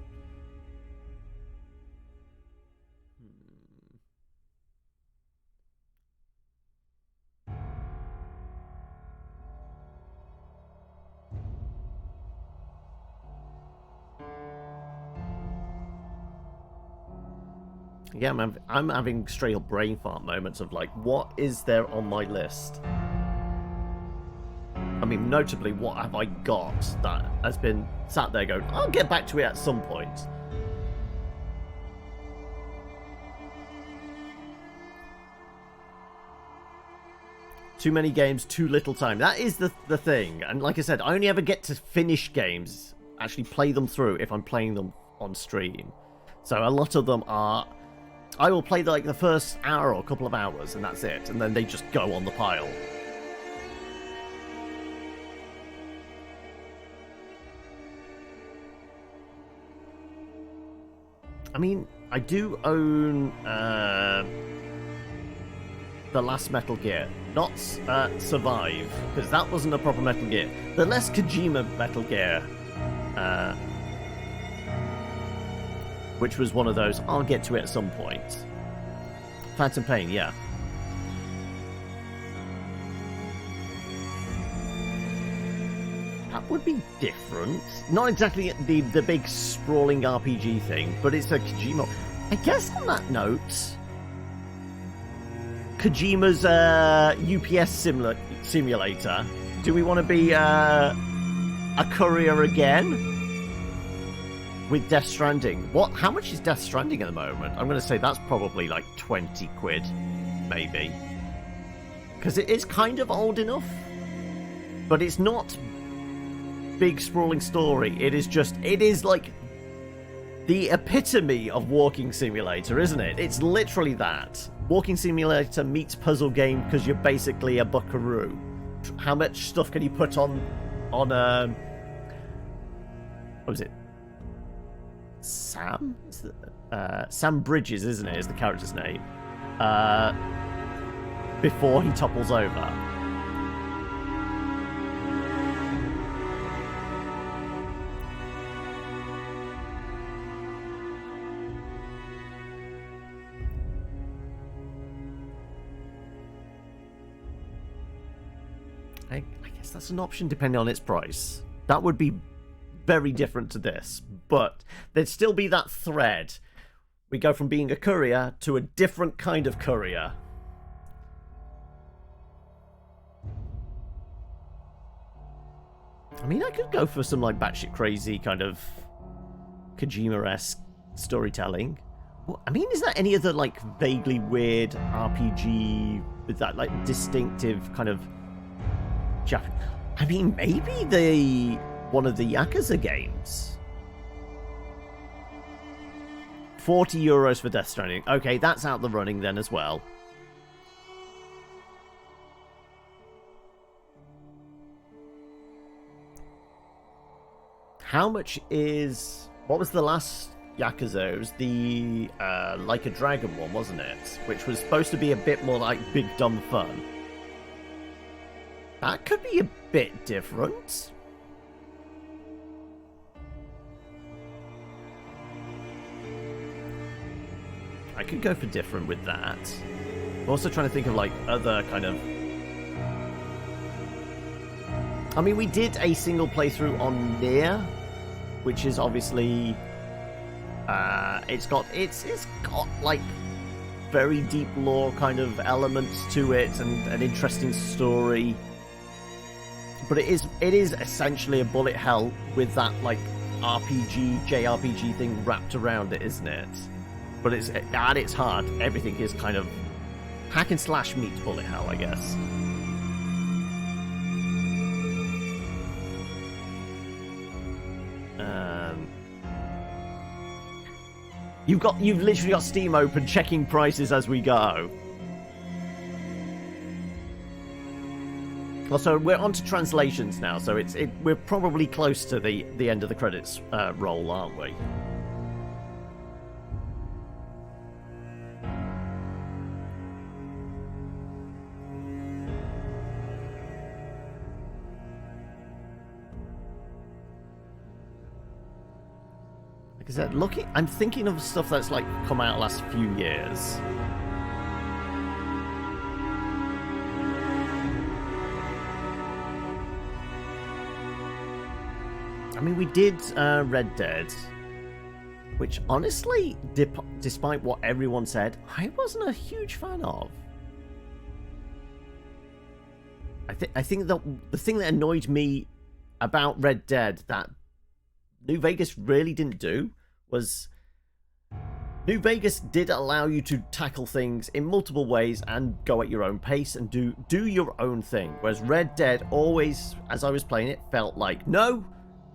S1: Yeah, I'm having straight up brain fart moments of like, what is there on my list? I mean, notably, what have I got that has been sat there going, I'll get back to it at some point. Too many games, too little time. That is the thing. And like I said, I only ever get to finish games, actually play them through if I'm playing them on stream. So a lot of them are... I will play like the first hour or a couple of hours, and that's it. And then they just go on the pile. I mean, I do own the last Metal Gear, not Survive, because that wasn't a proper Metal Gear. The less Kojima Metal Gear, which was one of those. I'll get to it at some point. Phantom Pain, yeah. That would be different. Not exactly the big sprawling RPG thing, but it's a Kojima. I guess on that note, Kojima's UPS simulator. Do we want to be a courier again? With Death Stranding. How much is Death Stranding at the moment? I'm going to say that's probably like 20 quid, maybe. Because it is kind of old enough. But it's not big sprawling story. It is like the epitome of walking simulator, isn't it? It's literally that. Walking simulator meets puzzle game because you're basically a buckaroo. How much stuff can you put on what was it? Sam? Sam Bridges, isn't it? Is the character's name. Before he topples over. I guess that's an option depending on its price. That would be very different to this, but there'd still be that thread. We go from being a courier to a different kind of courier. I mean, I could go for some like batshit crazy kind of Kojima-esque storytelling. I mean, is there any other like vaguely weird RPG with that like distinctive kind of I mean, maybe one of the Yakuza games. 40 euros for Death Stranding. Okay, that's out the running then as well. How much is... What was the last Yakuza? It was the Like a Dragon one, wasn't it? Which was supposed to be a bit more like Big Dumb Fun. That could be a bit different. I could go for different with that. I'm also trying to think of like other kind of... I mean, we did a single playthrough on Nier, which is obviously... it's got like very deep lore kind of elements to it and an interesting story. But it is essentially a bullet hell with that like JRPG thing wrapped around it, isn't it? But it's at its heart, everything is kind of hack and slash meets bullet hell, I guess. You've literally got Steam open, checking prices as we go. Also, we're on to translations now, so we're probably close to the end of the credits roll, aren't we? Like I said, I'm thinking of stuff that's like come out last few years. I mean, we did Red Dead, which honestly, despite what everyone said, I wasn't a huge fan of. I think the thing that annoyed me about Red Dead that New Vegas really didn't do was New Vegas did allow you to tackle things in multiple ways and go at your own pace and do your own thing. Whereas Red Dead always, as I was playing it, felt like, no,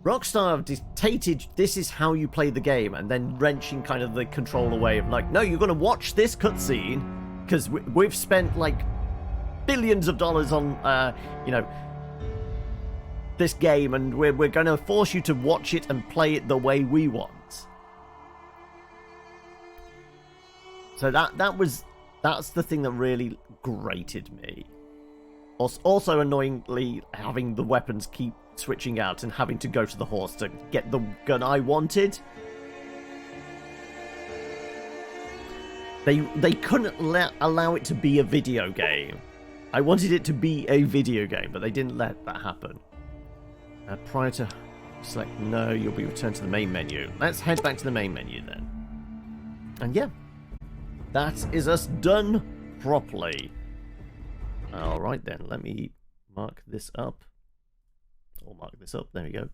S1: Rockstar have dictated this is how you play the game, and then wrenching kind of the control away of like, no, you're going to watch this cutscene because we've spent like billions of dollars on, this game, and we're going to force you to watch it and play it the way we want. So that was That's the thing that really grated me. Also, annoyingly, having the weapons keep switching out and having to go to the horse to get the gun I wanted. They couldn't allow it to be a video game. I wanted it to be a video game, but they didn't let that happen. Prior to select no, you'll be returned to the main menu. Let's head back to the main menu then. And yeah, that is us done properly. Alright then, let me mark this up. Or mark this up, there we go.